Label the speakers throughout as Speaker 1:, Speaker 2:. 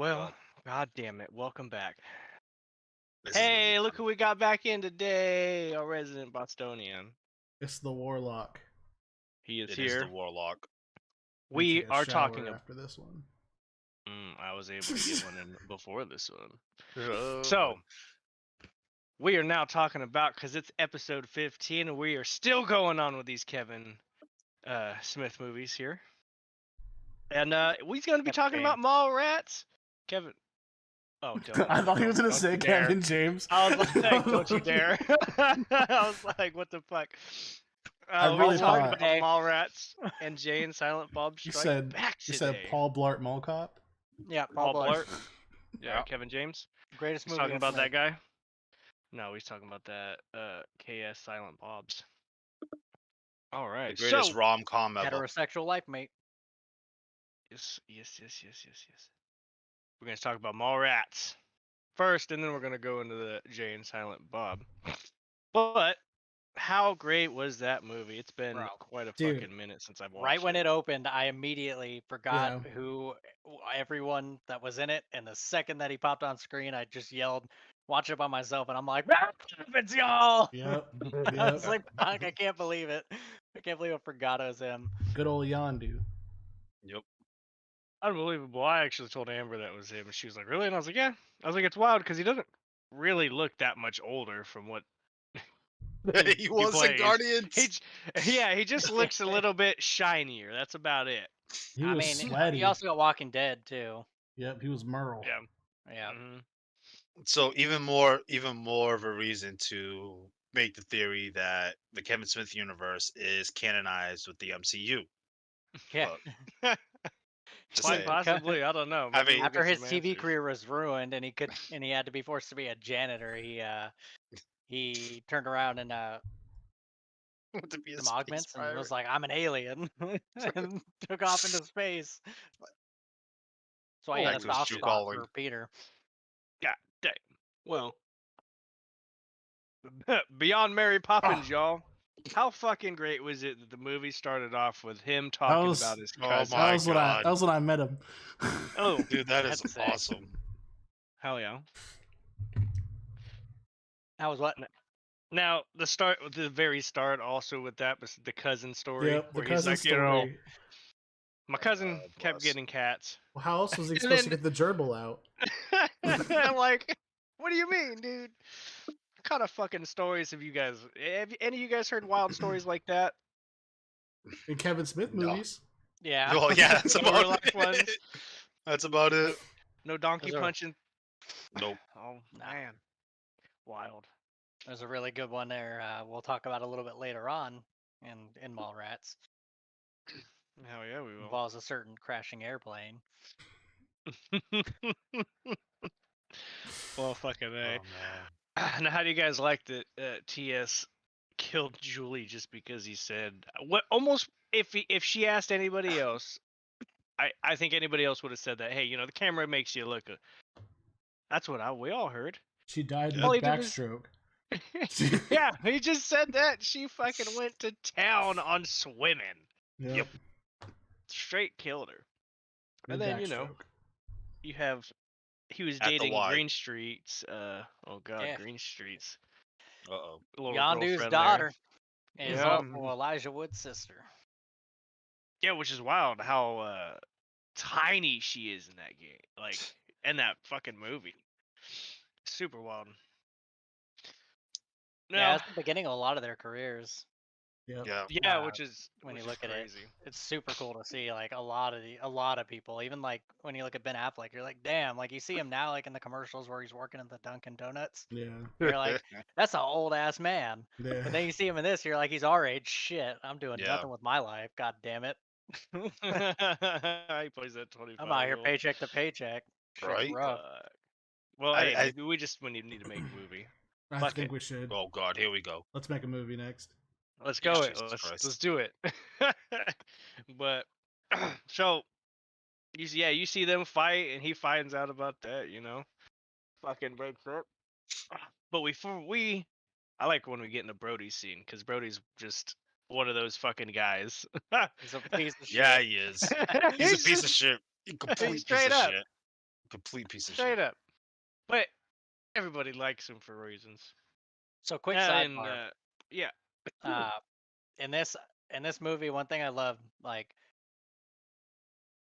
Speaker 1: Well,
Speaker 2: God.
Speaker 1: god damn it. Welcome back.
Speaker 2: This is gonna be
Speaker 1: Hey, look
Speaker 2: fun.
Speaker 1: who we got back in today. Our resident Bostonian.
Speaker 3: It's the Warlock.
Speaker 1: He is
Speaker 2: It is
Speaker 1: here.
Speaker 2: the Warlock.
Speaker 3: Need to
Speaker 1: We
Speaker 3: take a
Speaker 1: are
Speaker 3: shower
Speaker 1: talking about.
Speaker 3: after this one.
Speaker 1: I was able to get one in before this one.
Speaker 2: Oh,
Speaker 1: So, we are now talking about, because it's episode 15, and we are still going on with these Kevin Smith movies here. And we're going to be talking about Mallrats. Kevin. Oh, don't.
Speaker 3: I thought he was gonna
Speaker 1: don't
Speaker 3: say
Speaker 1: you dare.
Speaker 3: Kevin James.
Speaker 1: I was like, don't you dare. I was like, what the fuck?
Speaker 3: I really
Speaker 1: we're talking
Speaker 3: thought-
Speaker 1: about Mallrats and Jay and Silent Bob
Speaker 3: You
Speaker 1: Strike
Speaker 3: said
Speaker 1: Back
Speaker 3: you
Speaker 1: today.
Speaker 3: said Paul Blart Mall Cop.
Speaker 4: Yeah,
Speaker 1: Paul Blart.
Speaker 2: Yeah.
Speaker 1: Yeah, Kevin James.
Speaker 4: Greatest
Speaker 1: He's
Speaker 4: movie.
Speaker 1: talking
Speaker 4: ever
Speaker 1: about that
Speaker 4: made.
Speaker 1: guy. No, he's talking about that KS Silent Bob's. All
Speaker 2: The
Speaker 1: right.
Speaker 2: greatest
Speaker 1: So,
Speaker 2: rom-com ever.
Speaker 4: Heterosexual life, mate.
Speaker 1: yes. We're going to talk about Mallrats first, and then we're going to go into the Jay and Silent Bob. But how great was that movie? It's been
Speaker 4: Bro.
Speaker 1: quite a
Speaker 3: Dude.
Speaker 1: fucking minute since I've watched
Speaker 4: Right when
Speaker 1: it.
Speaker 4: it opened, I immediately forgot
Speaker 3: Yeah.
Speaker 4: who everyone that was in it, and the second that he popped on screen, I just yelled, "Watch it by myself!" And I'm like, "It's y'all!"
Speaker 3: Yep.
Speaker 4: I was like, "Fuck! I can't believe it! I can't believe I forgot it was him."
Speaker 3: Good old Yondu.
Speaker 2: Yep.
Speaker 1: Unbelievable. I actually told Amber that was him, and she was like, really? And I was like, yeah. I was like, it's wild because he doesn't really look that much older from what
Speaker 2: He was in
Speaker 1: plays.
Speaker 2: Guardians.
Speaker 1: He just looks a little bit shinier. That's about it.
Speaker 3: He
Speaker 4: I
Speaker 3: was
Speaker 4: mean,
Speaker 3: sweaty.
Speaker 4: he also got Walking Dead too.
Speaker 3: Yep, he was Merle.
Speaker 1: Yeah.
Speaker 4: Yeah.
Speaker 1: Mhm.
Speaker 2: So even more of a reason to make the theory that the Kevin Smith universe is canonized with the MCU.
Speaker 4: Yeah.
Speaker 2: Just
Speaker 1: Quite
Speaker 2: saying.
Speaker 1: possibly. I don't know.
Speaker 2: I
Speaker 1: Maybe
Speaker 2: mean-
Speaker 1: we'll
Speaker 4: After
Speaker 1: get
Speaker 4: his
Speaker 1: some
Speaker 4: TV
Speaker 1: answers.
Speaker 4: career was ruined, and he had to be forced to be a janitor, he turned around and
Speaker 2: To be a
Speaker 4: some
Speaker 2: space
Speaker 4: augments and
Speaker 2: pirate.
Speaker 4: was like, "I'm an alien," and took off into space. That's why he had a
Speaker 2: Back to his
Speaker 4: soft
Speaker 2: true
Speaker 4: spot
Speaker 2: calling.
Speaker 4: for Peter.
Speaker 1: God damn. Well, beyond Mary Poppins, y'all. How fucking great was it that the movie started off with him talking
Speaker 3: was-
Speaker 1: about his
Speaker 2: Oh
Speaker 1: cousin?
Speaker 2: my
Speaker 3: That was
Speaker 2: God.
Speaker 3: when I met him.
Speaker 1: Oh,
Speaker 2: Dude, that is
Speaker 4: That's sick.
Speaker 2: awesome.
Speaker 1: hell yeah.
Speaker 4: That was what?
Speaker 1: Now the very start, also with that was the cousin story.
Speaker 3: Yep, the
Speaker 1: where he's
Speaker 3: cousin
Speaker 1: like,
Speaker 3: story.
Speaker 1: my cousin kept
Speaker 2: bless.
Speaker 1: getting cats.
Speaker 3: Well, how else was he
Speaker 1: And
Speaker 3: supposed to
Speaker 1: then-
Speaker 3: get the gerbil out?
Speaker 1: I'm like, what do you mean, dude? What kind of fucking stories have you guys? Have any of you guys heard wild stories like that?
Speaker 3: In Kevin Smith
Speaker 2: No.
Speaker 3: movies.
Speaker 4: Yeah.
Speaker 2: Well, yeah, that's
Speaker 1: No
Speaker 2: about
Speaker 1: real life
Speaker 2: it.
Speaker 1: ones?
Speaker 2: That's about it.
Speaker 1: No donkey
Speaker 4: Those are-
Speaker 1: punching.
Speaker 2: Nope.
Speaker 1: Oh
Speaker 4: No.
Speaker 1: man, wild.
Speaker 4: There's a really good one there. We'll talk about a little bit later on in Mallrats.
Speaker 1: Hell yeah, we will.
Speaker 4: Involves a certain crashing airplane.
Speaker 1: Well, fucking
Speaker 2: Oh
Speaker 1: A.
Speaker 2: man.
Speaker 1: Now, how do you guys like that TS killed Julie just because he said what? Almost if she asked anybody else, I think anybody else would have said that. Hey, you know, the camera makes you look. That's what we all heard.
Speaker 3: She died
Speaker 2: Yeah.
Speaker 1: All
Speaker 3: with
Speaker 1: he did was-
Speaker 3: backstroke.
Speaker 1: Yeah, he just said that. She fucking went to town on swimming.
Speaker 3: Yep.
Speaker 1: Straight killed her.
Speaker 3: with
Speaker 1: And then, you know,
Speaker 3: backstroke.
Speaker 1: you have he was
Speaker 2: At the
Speaker 1: dating
Speaker 2: Y.
Speaker 1: Green Street's oh god,
Speaker 4: Yeah.
Speaker 1: Green Street's
Speaker 2: Uh-oh.
Speaker 1: little
Speaker 4: Yondu's
Speaker 1: girlfriend there.
Speaker 4: daughter is
Speaker 1: Yeah.
Speaker 4: also Elijah Wood's sister.
Speaker 1: Yeah, which is wild how tiny she is in that game. Like in that fucking movie. Super wild.
Speaker 4: Yeah,
Speaker 1: Now,
Speaker 4: that's the beginning of a lot of their careers.
Speaker 3: Yep.
Speaker 2: Yeah.
Speaker 1: yeah,
Speaker 4: uh,
Speaker 1: which is
Speaker 4: when you
Speaker 1: which is
Speaker 4: look at it.
Speaker 1: crazy.
Speaker 4: It's super cool to see like a lot of people. Even like when you look at Ben Affleck, you're like, damn, like you see him now like in the commercials where he's working at the Dunkin' Donuts.
Speaker 3: Yeah.
Speaker 4: You're like, that's an old ass man.
Speaker 3: Yeah.
Speaker 4: But then you see him in this, you're like, he's our age. Shit, I'm doing
Speaker 2: Yeah.
Speaker 4: nothing with my life. God damn it.
Speaker 1: He plays that 25.
Speaker 4: I'm out here paycheck to paycheck. Shit's
Speaker 2: Right?
Speaker 4: rough.
Speaker 1: Well,
Speaker 2: I-
Speaker 1: hey,
Speaker 2: I-
Speaker 1: maybe we just need to make a movie.
Speaker 3: I
Speaker 1: Fuck
Speaker 3: think
Speaker 1: it.
Speaker 3: we should.
Speaker 2: Oh God, here we go.
Speaker 3: Let's make a movie next.
Speaker 1: Let's go it.
Speaker 2: Jesus
Speaker 1: Let's
Speaker 2: Christ.
Speaker 1: do it. But so you see them fight, and he finds out about that. You know, fucking breaks up. But I like when we get into Brody's scene because Brody's just one of those fucking guys.
Speaker 4: He's a piece of shit.
Speaker 2: Yeah, he is. He's a piece of shit. A complete piece
Speaker 1: straight
Speaker 2: of
Speaker 1: up.
Speaker 2: shit. Complete piece of
Speaker 1: Straight
Speaker 2: shit.
Speaker 1: up. But everybody likes him for reasons.
Speaker 4: So quick
Speaker 1: And
Speaker 4: sidebar.
Speaker 1: yeah.
Speaker 4: Uh, in this movie, one thing I love, like,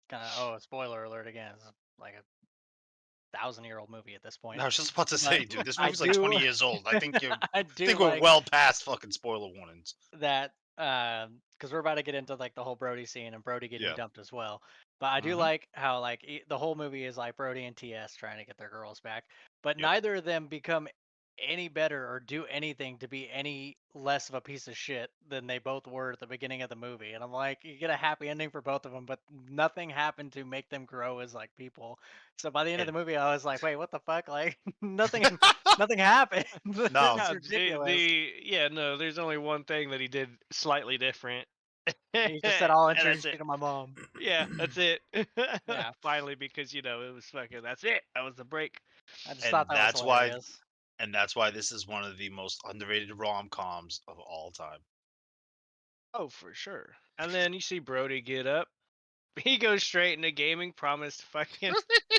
Speaker 4: kind of spoiler alert again, it's like a 1,000-year-old movie at this point.
Speaker 2: I was just about to
Speaker 4: But
Speaker 2: say, dude, this
Speaker 4: I
Speaker 2: movie's like
Speaker 4: do
Speaker 2: 20 years old. I think
Speaker 4: I do
Speaker 2: think we're
Speaker 4: like
Speaker 2: well past fucking spoiler warnings.
Speaker 4: that because we're about to get into like the whole Brody scene and Brody getting
Speaker 2: Yeah.
Speaker 4: dumped as well. But I do
Speaker 2: Mhm.
Speaker 4: like how like the whole movie is like Brody and TS trying to get their girls back, but
Speaker 2: Yep.
Speaker 4: neither of them become any better or do anything to be any less of a piece of shit than they both were at the beginning of the movie. And I'm like, you get a happy ending for both of them, but nothing happened to make them grow as like people. So by the end of the
Speaker 2: And
Speaker 4: movie, I was like, wait, what the fuck? Like nothing happened. This
Speaker 2: No.
Speaker 4: is
Speaker 1: No,
Speaker 4: ridiculous.
Speaker 1: no, there's only one thing that he did slightly different.
Speaker 4: He just said, I'll
Speaker 1: And
Speaker 4: introduce
Speaker 1: that's
Speaker 4: you
Speaker 1: it.
Speaker 4: to my mom.
Speaker 1: Yeah, that's it.
Speaker 4: Yeah.
Speaker 1: Finally, because it was fucking. That's it. That was the break.
Speaker 4: I just
Speaker 2: and
Speaker 4: thought that was
Speaker 2: that's why
Speaker 4: hilarious.
Speaker 2: this is one of the most underrated rom-coms of all time.
Speaker 1: Oh, for sure. And then you see Brody get up. He goes straight into gaming. Promised fucking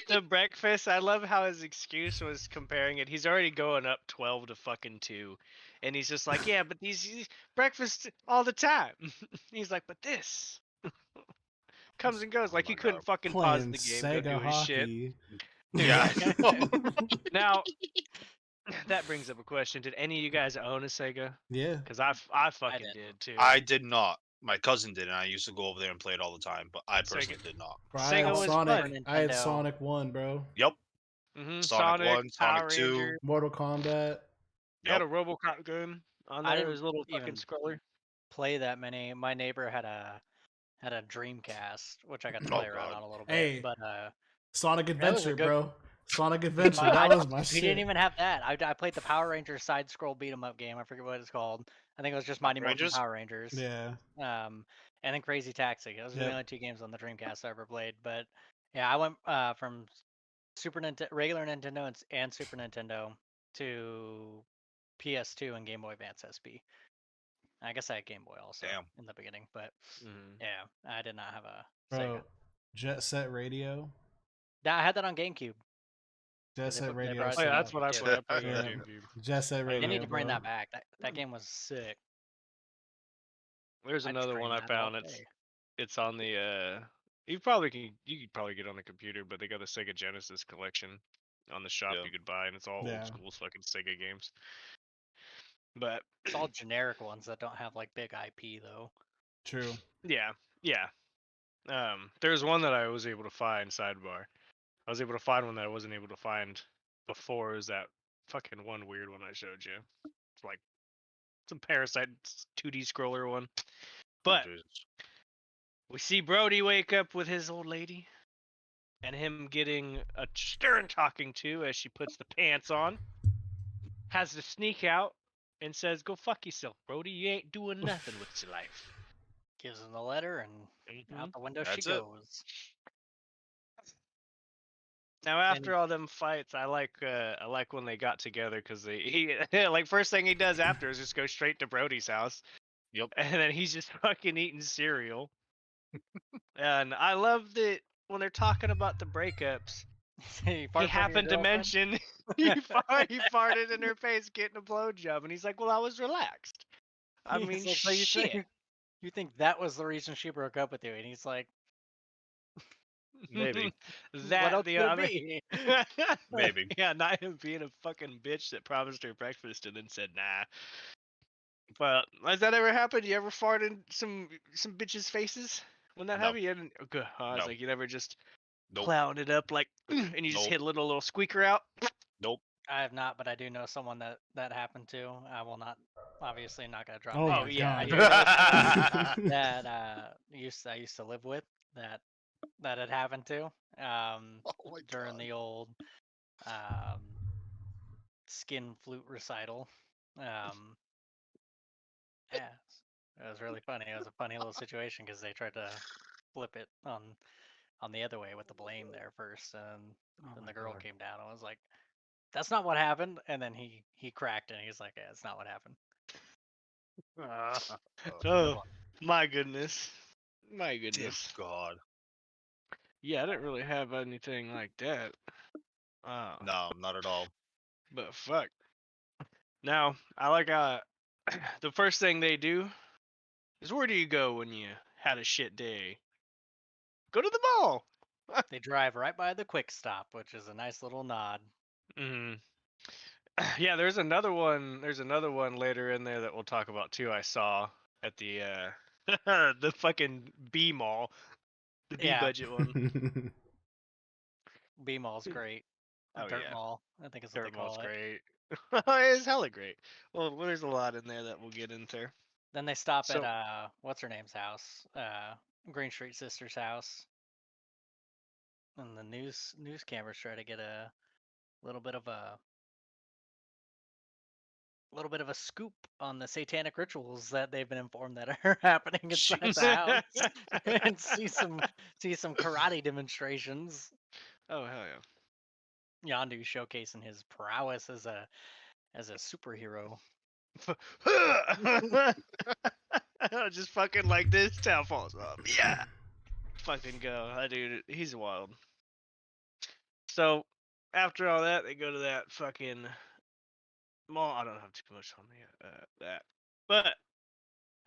Speaker 1: the breakfast. I love how his excuse was comparing it. He's already going up 12 to fucking 2, and he's just like, yeah, but these breakfast all the time. He's like, but this comes and goes.
Speaker 2: Oh
Speaker 1: Like
Speaker 2: my
Speaker 1: he
Speaker 2: god.
Speaker 1: couldn't fucking pause
Speaker 3: Playing
Speaker 1: the game, go
Speaker 3: Sega
Speaker 1: do his shit.
Speaker 3: hockey.
Speaker 2: Yeah.
Speaker 1: Now that brings up a question. Did any of you guys own a Sega?
Speaker 3: Yeah.
Speaker 1: Because I fucking
Speaker 4: didn't.
Speaker 1: did too.
Speaker 2: I did not. My cousin did, and I used to go over there and play it all the time, but I personally
Speaker 1: Sega,
Speaker 2: did not.
Speaker 3: Bro,
Speaker 1: Sega was fun.
Speaker 3: I had
Speaker 4: Nintendo.
Speaker 3: Sonic 1, bro.
Speaker 2: Yep.
Speaker 1: Sonic,
Speaker 2: Sonic 1, Sonic
Speaker 1: Power
Speaker 2: 2.
Speaker 1: Ranger.
Speaker 3: Mortal Kombat.
Speaker 1: Had
Speaker 2: Yep.
Speaker 1: a RoboCop gun on
Speaker 4: I
Speaker 1: there.
Speaker 4: didn't
Speaker 1: His little fucking
Speaker 4: even
Speaker 1: scroller.
Speaker 4: play that many. My neighbor had a Dreamcast, which I got to
Speaker 2: Oh
Speaker 4: play around
Speaker 2: god.
Speaker 4: on a little bit.
Speaker 3: Hey,
Speaker 4: But
Speaker 3: Sonic
Speaker 4: that was a
Speaker 3: Adventure,
Speaker 4: good.
Speaker 3: bro. Sonic Adventure.
Speaker 4: I
Speaker 3: That was my
Speaker 4: he
Speaker 3: shit.
Speaker 4: didn't even have that. I played the Power Rangers side scroll beat 'em up game. I forget what it's called. I think it was just Mighty Morphin
Speaker 2: Rangers?
Speaker 4: Power Rangers.
Speaker 3: Yeah.
Speaker 4: And then Crazy Taxi. Those are the
Speaker 3: Yep.
Speaker 4: only two games on the Dreamcast I ever played. But yeah, I went from Super Nintendo, regular Nintendo, and Super Nintendo to PS2 and Game Boy Advance SP. I guess I had Game Boy also
Speaker 2: Damn.
Speaker 4: in the beginning, but
Speaker 1: Mhm.
Speaker 4: yeah, I did not have a
Speaker 3: Bro,
Speaker 4: Sega.
Speaker 3: Jet Set Radio.
Speaker 4: Yeah, I had that on GameCube.
Speaker 3: Jet
Speaker 4: 'Cause they
Speaker 3: Set
Speaker 4: put- they
Speaker 3: Radio.
Speaker 4: brought it
Speaker 1: Oh
Speaker 4: to
Speaker 1: yeah, that's
Speaker 3: slap.
Speaker 1: what I
Speaker 4: GameCube.
Speaker 1: played. I played on
Speaker 3: Yeah.
Speaker 1: GameCube.
Speaker 3: Jet Set
Speaker 4: They
Speaker 3: Radio,
Speaker 4: need to bring
Speaker 3: bro.
Speaker 4: that back. That game was sick.
Speaker 1: There's
Speaker 4: I'd
Speaker 1: another one
Speaker 4: stream
Speaker 1: I
Speaker 4: that all
Speaker 1: found.
Speaker 4: day.
Speaker 1: It's on the you could probably get on the computer, but they got a Sega Genesis collection on the shop
Speaker 2: Yeah.
Speaker 1: you could buy, and it's all
Speaker 3: Yeah.
Speaker 1: old school fucking Sega games. But
Speaker 4: It's all generic ones that don't have like big IP though.
Speaker 3: True.
Speaker 1: yeah, yeah. There's one that I was able to find. Sidebar. I was able to find one that I wasn't able to find before. Is that fucking one weird one I showed you? It's like some Parasite 2D scroller one. But
Speaker 2: Jesus.
Speaker 1: we see Brody wake up with his old lady, and him getting a stern talking to as she puts the pants on. Has to sneak out and says, "Go fuck yourself, Brody. You ain't doing nothing with your life."
Speaker 4: Gives him the letter and out the window she
Speaker 2: That's it.
Speaker 4: goes.
Speaker 1: Now, after all them fights, I like when they got together because he like first thing he does after is just go straight to Brody's house.
Speaker 2: Yep.
Speaker 1: And then he's just fucking eating cereal. And I love that when they're talking about the breakups,
Speaker 4: he
Speaker 1: he happened to mention he farted in her face getting a blowjob, and he's like, "Well, I was relaxed." I
Speaker 4: He's
Speaker 1: mean,
Speaker 4: like, "So
Speaker 1: shit.
Speaker 4: you think that was the reason she broke up with you?" And he's like,
Speaker 2: Maybe.
Speaker 4: "What
Speaker 1: That
Speaker 4: else
Speaker 1: the
Speaker 4: could it
Speaker 1: other
Speaker 4: be?"
Speaker 2: Maybe.
Speaker 1: yeah, not him being a fucking bitch that promised her breakfast and then said nah. But has that ever happened? You ever fart in some bitches' faces when that
Speaker 2: No.
Speaker 1: happened? You didn't. Okay, I was
Speaker 2: No.
Speaker 1: like, you never just
Speaker 2: Nope.
Speaker 1: clowned it up like, and you just
Speaker 2: Nope.
Speaker 1: hit a little squeaker out.
Speaker 2: Nope.
Speaker 4: I have not, but I do know someone that happened to. I will not, obviously not gonna drop
Speaker 3: Oh
Speaker 4: names.
Speaker 3: my
Speaker 1: yeah,
Speaker 4: I
Speaker 3: god.
Speaker 4: do know someone that I used to live with that had happened to
Speaker 2: Oh my
Speaker 4: during
Speaker 2: god.
Speaker 4: the old um, skin flute recital. Yeah, it was really funny. It was a funny little situation because they tried to flip it on the other way with the blame there first, and
Speaker 3: Oh
Speaker 4: then
Speaker 3: my
Speaker 4: the girl
Speaker 3: God.
Speaker 4: came down and was like, "That's not what happened." And then he cracked and he's like, "Yeah, it's not what happened."
Speaker 1: Oh my goodness, my
Speaker 2: Dear
Speaker 1: goodness.
Speaker 2: God.
Speaker 1: Yeah, I didn't really have anything like that.
Speaker 2: No, not at all.
Speaker 1: But fuck. Now, I like the first thing they do is where do you go when you had a shit day? Go to the mall.
Speaker 4: They drive right by the quick stop, which is a nice little nod.
Speaker 1: Hmm. Yeah, there's another one. There's another one later in there that we'll talk about too. I saw at the the fucking B mall, the B
Speaker 4: Yeah,
Speaker 1: budget one.
Speaker 4: B Mall's great.
Speaker 1: Oh
Speaker 4: Dirt
Speaker 1: yeah,
Speaker 4: Mall, I think is what they
Speaker 1: Dirt Mall's
Speaker 4: call it.
Speaker 1: great. It's hella great. Well, there's a lot in there that we'll get into.
Speaker 4: Then they stop
Speaker 1: So
Speaker 4: at what's her name's house? Green Street Sister's house. And the news cameras try to get a little bit of a scoop on the satanic rituals that they've been informed that are happening inside the house, and see some karate demonstrations.
Speaker 1: oh hell yeah.
Speaker 4: Yondu showcasing his prowess as a superhero.
Speaker 1: Just fucking like this town falls off. Yeah. Fucking go. That dude, he's wild. So after all that, they go to that fucking mall. I don't have too much on that. But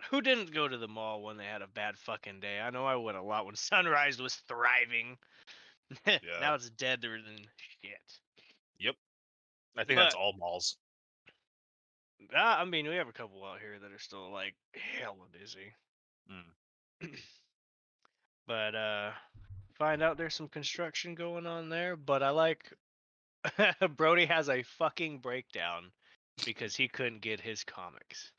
Speaker 1: who didn't go to the mall when they had a bad fucking day? I know I would a lot when Sunrise was thriving.
Speaker 2: Yeah.
Speaker 1: Now it's deader than shit.
Speaker 2: Yep. I think
Speaker 1: But
Speaker 2: that's all malls.
Speaker 1: I mean, we have a couple out here that are still like hella busy.
Speaker 2: Mm.
Speaker 1: But find out there's some construction going on there. But I like Brody has a fucking breakdown because he couldn't get his comics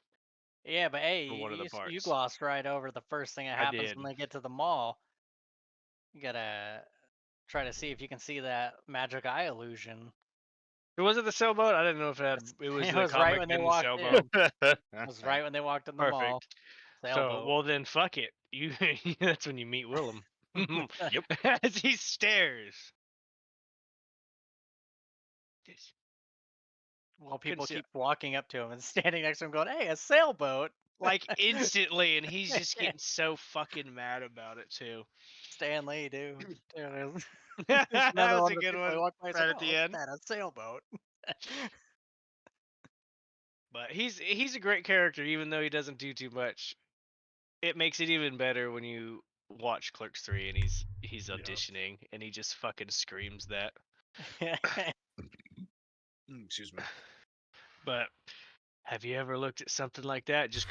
Speaker 4: Yeah, but hey,
Speaker 1: for one of the
Speaker 4: you
Speaker 1: parts.
Speaker 4: glossed right over the first thing that
Speaker 1: I
Speaker 4: happens
Speaker 1: did.
Speaker 4: when they get to the mall. You gotta try to see if you can see that magic eye illusion.
Speaker 1: Was it the sailboat? I didn't know if it was
Speaker 4: It
Speaker 1: the
Speaker 4: was right
Speaker 1: comic
Speaker 4: when they
Speaker 1: in the
Speaker 4: walked
Speaker 1: sailboat.
Speaker 4: in. It was right when they walked in the mall.
Speaker 1: Perfect. So
Speaker 4: Sailboat.
Speaker 1: well then fuck it. You that's when you meet Willem.
Speaker 2: Yep.
Speaker 1: As he stares. Just
Speaker 4: Well,
Speaker 1: couldn't
Speaker 4: people
Speaker 1: see
Speaker 4: keep walking up to him and standing next to him, going, "Hey, a sailboat!"
Speaker 1: like instantly, and he's just getting so fucking mad about it too.
Speaker 4: Stan Lee, dude. There's
Speaker 1: That
Speaker 4: another
Speaker 1: was
Speaker 4: one
Speaker 1: a
Speaker 4: of the
Speaker 1: good
Speaker 4: people he
Speaker 1: one
Speaker 4: walked by. He's
Speaker 1: right
Speaker 4: like,
Speaker 1: at
Speaker 4: "Oh,
Speaker 1: the
Speaker 4: look at
Speaker 1: end.
Speaker 4: that, a sailboat."
Speaker 1: But he's a great character, even though he doesn't do too much. It makes it even better when you watch Clerks 3 and he's
Speaker 2: Yeah.
Speaker 1: auditioning and he just fucking screams that.
Speaker 2: Excuse me.
Speaker 1: But have you ever looked at something like that? Just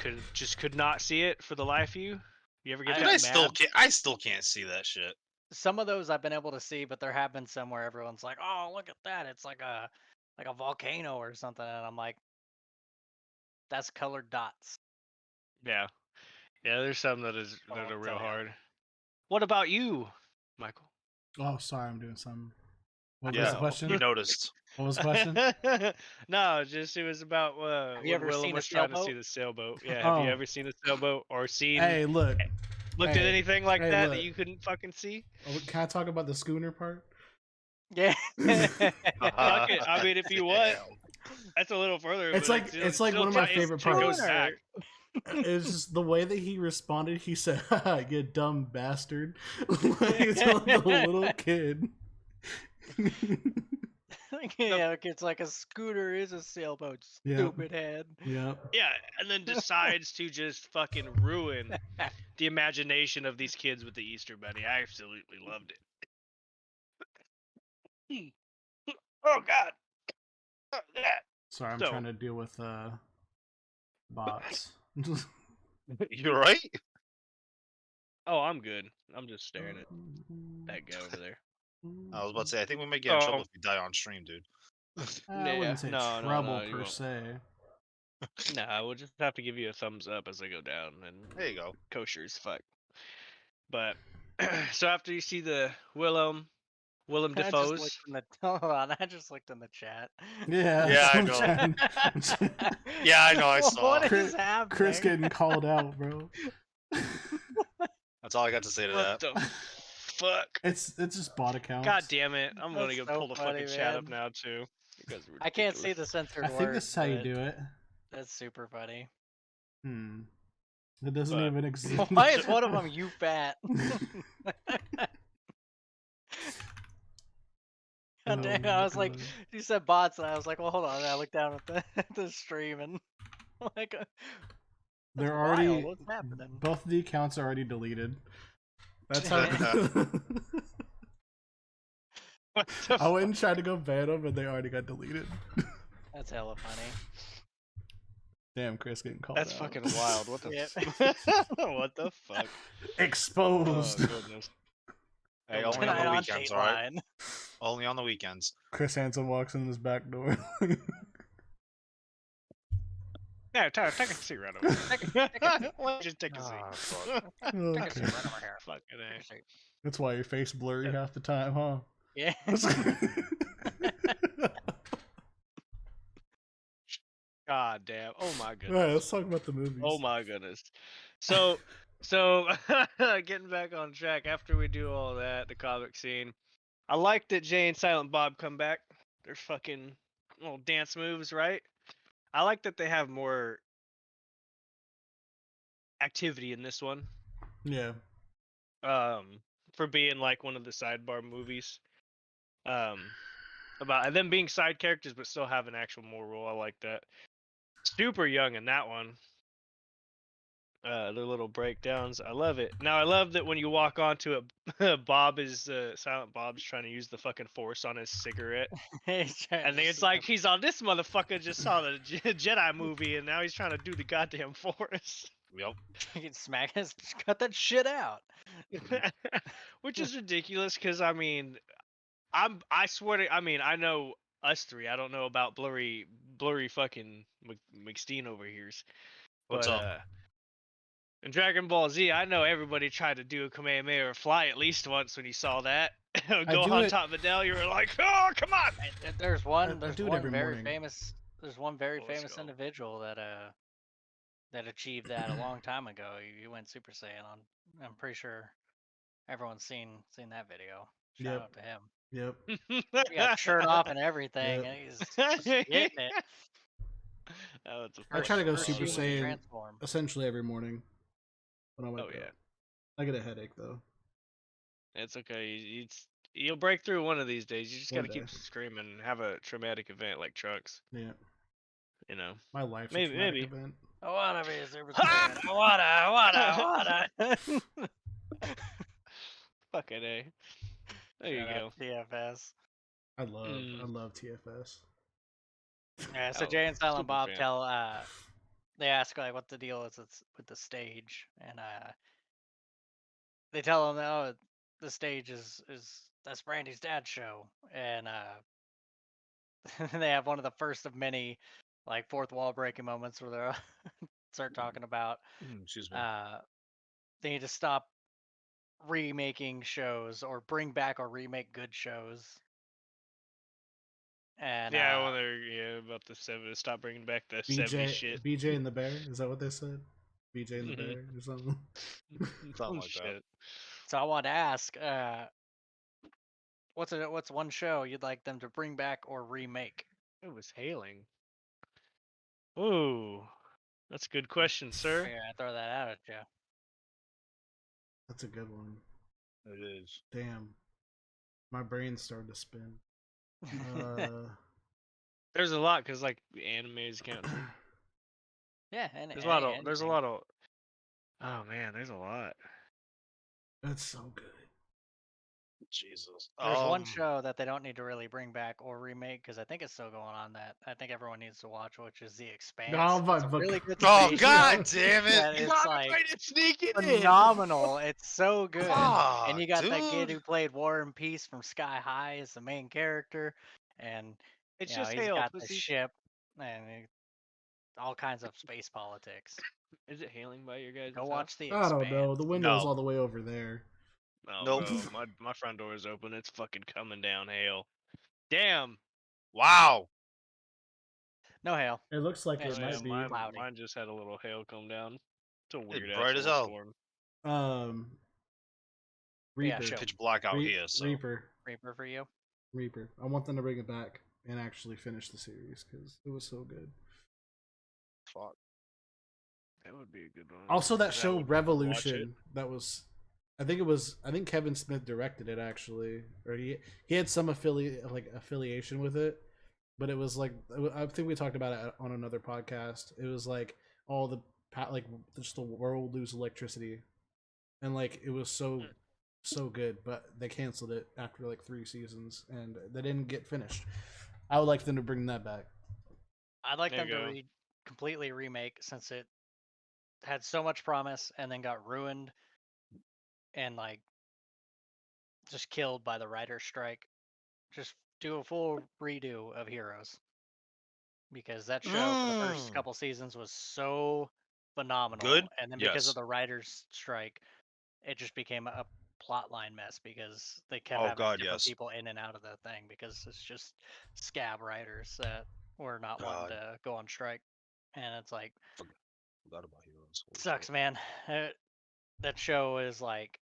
Speaker 1: could not see it for the life of you? You ever get
Speaker 2: Dude,
Speaker 1: that mad?
Speaker 2: I still can't see that shit.
Speaker 4: Some of those I've been able to see, but there have been some where everyone's like, "Oh, look at that! It's like a volcano or something," and I'm like, "That's colored dots."
Speaker 1: Yeah. Yeah, there's some that
Speaker 4: Oh,
Speaker 1: are
Speaker 4: I'll
Speaker 1: real
Speaker 4: tell ya.
Speaker 1: hard. What about you, Michael?
Speaker 3: Oh, sorry, I'm doing something. What was
Speaker 2: Yeah,
Speaker 3: the
Speaker 1: Oh.
Speaker 3: question?
Speaker 2: we noticed.
Speaker 3: What was the question?
Speaker 1: No, just it was about
Speaker 4: Have you
Speaker 1: when
Speaker 4: ever
Speaker 1: Willem
Speaker 4: seen a
Speaker 1: was trying to see
Speaker 4: sailboat?
Speaker 1: the sailboat. Yeah, have you
Speaker 3: Oh,
Speaker 1: ever seen a sailboat or seen
Speaker 3: hey, look.
Speaker 1: looked at
Speaker 3: Hey,
Speaker 1: anything like
Speaker 3: hey,
Speaker 1: that
Speaker 3: look.
Speaker 1: you couldn't fucking see?
Speaker 3: Oh, can I talk about the schooner part?
Speaker 4: Yeah.
Speaker 1: Fuck it. I mean, if you want,
Speaker 2: Damn.
Speaker 1: that's a little further.
Speaker 3: It's
Speaker 1: but
Speaker 3: like- it's like one of my favorite
Speaker 1: It goes
Speaker 3: parts.
Speaker 1: back.
Speaker 3: It's just the way that he responded. He said, "Haha, you dumb bastard," like to the little kid.
Speaker 4: Yeah, it's like a scooter is a sailboat.
Speaker 3: Yep.
Speaker 4: Stupid head.
Speaker 3: Yep.
Speaker 1: Yeah, and then decides to just fucking ruin the imagination of these kids with the Easter Bunny. I absolutely loved it. Oh God. Oh, that.
Speaker 3: Sorry, I'm
Speaker 1: So-
Speaker 3: trying to deal with bots.
Speaker 2: You're right.
Speaker 1: Oh, I'm good. I'm just staring at that guy over there.
Speaker 2: I was about to say, I think we might get in trouble
Speaker 1: Oh.
Speaker 2: if we die on stream, dude.
Speaker 3: I
Speaker 1: Yeah,
Speaker 3: wouldn't say
Speaker 1: no,
Speaker 3: trouble
Speaker 1: you
Speaker 3: per
Speaker 1: won't.
Speaker 3: se.
Speaker 1: Nah, we'll just have to give you a thumbs up as I go down, and
Speaker 2: There you go.
Speaker 1: kosher as fuck. But so after you see the Willem
Speaker 4: I just
Speaker 1: Dafoe's,
Speaker 4: looked in the hold on, I just looked in the chat.
Speaker 3: Yeah.
Speaker 2: Yeah, I
Speaker 3: that's what I'm trying-
Speaker 2: Yeah, I know, I saw.
Speaker 4: What
Speaker 3: Chris-
Speaker 4: is happening?
Speaker 3: Chris getting called out, bro.
Speaker 2: That's all I got to say to
Speaker 1: what
Speaker 2: that.
Speaker 1: the fuck?
Speaker 3: It's just bot accounts.
Speaker 1: God damn it! I'm gonna
Speaker 4: That's
Speaker 1: go
Speaker 4: so
Speaker 1: pull the
Speaker 4: funny,
Speaker 1: fucking chat up
Speaker 4: man.
Speaker 1: now too. You guys are
Speaker 4: I can't see the
Speaker 1: ridiculous.
Speaker 4: censored
Speaker 3: I think
Speaker 4: words.
Speaker 3: this is how you
Speaker 4: but
Speaker 3: do it.
Speaker 4: That's super funny.
Speaker 3: It doesn't
Speaker 1: But-
Speaker 3: even exist.
Speaker 4: Why is one of them you fat? God damn,
Speaker 3: Oh
Speaker 4: I
Speaker 3: my
Speaker 4: was like,
Speaker 3: God.
Speaker 4: you said bots, and I was like, well, hold on. And I looked down at the at the stream, and I'm like, that's
Speaker 3: They're
Speaker 4: wild.
Speaker 3: already
Speaker 4: What's happening?
Speaker 3: both the accounts are already deleted. That's how.
Speaker 1: What the
Speaker 3: I went and
Speaker 1: fuck?
Speaker 3: tried to go ban them, and they already got deleted.
Speaker 4: That's hella funny.
Speaker 3: Damn, Chris getting called
Speaker 1: That's
Speaker 3: out.
Speaker 1: fucking wild. What the
Speaker 4: Yep.
Speaker 1: what the fuck? Oh
Speaker 3: Exposed.
Speaker 1: goodness.
Speaker 2: Hey,
Speaker 1: Oh my
Speaker 2: only on the
Speaker 4: Tonight on
Speaker 1: goodness.
Speaker 2: weekends, all right?
Speaker 4: Dateline.
Speaker 2: Only on the weekends.
Speaker 3: Chris Hansen walks in his back door.
Speaker 1: Yeah, Tyler, take a seat right over there. Why don't you just take a seat?
Speaker 2: Ah, fuck.
Speaker 4: Take a
Speaker 3: Okay.
Speaker 4: seat right over here.
Speaker 1: Fucking
Speaker 4: Take
Speaker 1: A.
Speaker 4: a seat.
Speaker 3: That's why your face blurry half the time, huh?
Speaker 4: Yeah.
Speaker 1: God damn. Oh my
Speaker 3: Alright,
Speaker 1: goodness.
Speaker 3: let's talk about the movies.
Speaker 1: Oh my goodness. So getting back on track after we do all that, the comic scene. I like that Jay and Silent Bob come back. They're fucking little dance moves, right? I like that they have more activity in this one.
Speaker 3: Yeah.
Speaker 1: For being like one of the sidebar movies. About them being side characters but still have an actual moral role. I like that. Super young in that one. Their little breakdowns. I love it. Now I love that when you walk onto it, Bob is Silent Bob's trying to use the fucking force on his cigarette,
Speaker 4: He's trying
Speaker 1: and
Speaker 4: to
Speaker 1: then it's
Speaker 4: see
Speaker 1: like he's on this motherfucker just saw the Jedi movie, and now he's trying to do the goddamn force,
Speaker 2: Yep.
Speaker 4: he can smack us. Cut that shit out.
Speaker 1: which is ridiculous. Because I mean, I swear to, I mean, I know us three. I don't know about blurry fucking McSteen over here's,
Speaker 2: What's
Speaker 1: but
Speaker 2: up?
Speaker 1: in Dragon Ball Z, I know everybody tried to do a Kamehameha or fly at least once when you saw that. Go
Speaker 3: do
Speaker 1: on
Speaker 3: it-
Speaker 1: top Videl, you were like, oh, come on!
Speaker 4: There's
Speaker 3: I
Speaker 4: one. There's
Speaker 3: do it
Speaker 4: one
Speaker 3: every
Speaker 4: very
Speaker 3: morning.
Speaker 4: famous. There's one very
Speaker 1: Well, let's
Speaker 4: famous
Speaker 1: go.
Speaker 4: individual that that achieved that a long time ago. He went Super Saiyan on. I'm pretty sure everyone's seen that video. Shout
Speaker 3: Yep.
Speaker 4: out to him.
Speaker 3: Yep.
Speaker 4: He got shirt off and everything,
Speaker 3: Yep.
Speaker 4: and he's getting it.
Speaker 1: Oh, it's a
Speaker 3: I try to go
Speaker 4: First
Speaker 3: Super
Speaker 4: human to
Speaker 3: Saiyan
Speaker 4: transform.
Speaker 3: essentially every morning when I wake
Speaker 1: Oh, yeah.
Speaker 3: up. I get a headache though.
Speaker 1: It's okay. You'll break through one of these days. You just
Speaker 3: One
Speaker 1: gotta keep
Speaker 3: day.
Speaker 1: screaming and have a traumatic event like Trunks.
Speaker 3: Yeah.
Speaker 1: You know.
Speaker 3: My life's
Speaker 1: Maybe-
Speaker 3: a traumatic
Speaker 1: maybe.
Speaker 3: event.
Speaker 4: I wanna be a Super Saiyan. I wanna.
Speaker 1: Fucking A. There you go.
Speaker 4: TFS.
Speaker 3: I love
Speaker 1: Mm.
Speaker 3: TFS.
Speaker 4: Yeah, so
Speaker 1: Oh,
Speaker 4: Jay and Silent
Speaker 1: super
Speaker 4: Bob
Speaker 1: fan.
Speaker 4: tell they ask like what the deal is with the stage, and they tell him, oh, the stage is that's Brandy's dad's show, and they have one of the first of many like fourth wall breaking moments where they start talking about
Speaker 2: Excuse me.
Speaker 4: they need to stop remaking shows or bring back or remake good shows. And
Speaker 1: Yeah, well, they're about the 70s. Stop bringing back the 70s shit.
Speaker 3: BJ and the Bear? Is that what they said? BJ and the
Speaker 1: Mhm.
Speaker 3: Bear or something?
Speaker 2: Something like that.
Speaker 1: Shit.
Speaker 4: so I want to ask, what's one show you'd like them to bring back or remake?
Speaker 1: It was hailing. Ooh, that's a good question, sir.
Speaker 4: Yeah, I throw that out at you.
Speaker 3: That's a good one.
Speaker 2: It is.
Speaker 3: Damn. My brain's starting to spin.
Speaker 1: There's a lot because like the animes count. Too.
Speaker 4: Yeah, and
Speaker 1: There's a lot of. There's a lot of. Oh man, there's a lot.
Speaker 3: That's so good.
Speaker 2: Jesus.
Speaker 4: There's one show that they don't need to really bring back or remake because I think it's still going on that I think everyone needs to watch, which is The Expanse.
Speaker 3: Oh my
Speaker 4: It's a really good
Speaker 2: Oh
Speaker 4: space
Speaker 2: God
Speaker 4: show
Speaker 2: damn
Speaker 4: that
Speaker 2: it!
Speaker 4: it's like
Speaker 1: sneak it
Speaker 4: phenomenal. It's so good.
Speaker 2: Fuck,
Speaker 4: And you got that kid
Speaker 2: dude.
Speaker 4: who played War and Peace from Sky High as the main character, and
Speaker 1: It's
Speaker 4: you know,
Speaker 1: just
Speaker 4: he's
Speaker 1: hail,
Speaker 4: got the
Speaker 1: pussy.
Speaker 4: ship and all kinds of space politics.
Speaker 1: Is it hailing by your guys'
Speaker 4: Go
Speaker 1: house?
Speaker 4: watch The
Speaker 3: I
Speaker 4: Expanse.
Speaker 3: don't know. The window's
Speaker 2: No.
Speaker 3: all the way over there.
Speaker 1: Oh,
Speaker 2: Nope.
Speaker 1: bro, my front door is open. It's fucking coming down hail. Damn.
Speaker 2: Wow.
Speaker 4: No hail.
Speaker 3: It looks like
Speaker 4: It's
Speaker 3: it
Speaker 1: Oh, yeah,
Speaker 3: might be.
Speaker 1: mine,
Speaker 4: cloudy.
Speaker 1: just had a little hail come down. It's a weird ass
Speaker 2: bright as
Speaker 1: little
Speaker 2: hell.
Speaker 1: storm.
Speaker 4: Yeah,
Speaker 3: Reaper.
Speaker 4: show.
Speaker 2: Pitch black out here. So
Speaker 3: Reaper.
Speaker 4: Reaper for you.
Speaker 3: Reaper. I want them to bring it back and actually finish the series because it was so good.
Speaker 2: fuck.
Speaker 1: That would be a good one.
Speaker 3: Also, that
Speaker 1: 'Cause I
Speaker 3: show
Speaker 1: would watch it.
Speaker 3: Revolution. That was I think Kevin Smith directed it actually, or he had some affiliation with it, but it was like I think we talked about it on another podcast. It was like all the like just the world lose electricity, and like it was so good, but they canceled it after like 3 seasons, and they didn't get finished. I would like them to bring that back.
Speaker 4: I'd like
Speaker 1: There
Speaker 4: them
Speaker 1: you
Speaker 4: to
Speaker 1: go.
Speaker 4: completely remake since it had so much promise and then got ruined and like just killed by the writer's strike. Just do a full redo of Heroes because that show for the first
Speaker 2: Mm.
Speaker 4: couple seasons was so phenomenal,
Speaker 2: Good.
Speaker 4: and then because of
Speaker 2: Yes.
Speaker 4: the writer's strike, it just became a plot line mess because they kept
Speaker 2: Oh
Speaker 4: having
Speaker 2: God,
Speaker 4: different
Speaker 2: yes.
Speaker 4: people in and out of the thing because it's just scab writers that were not wanting
Speaker 2: God,
Speaker 4: to go on strike, and it's like
Speaker 2: forgot about Heroes. Holy
Speaker 4: sucks,
Speaker 2: shit.
Speaker 4: man. That show is like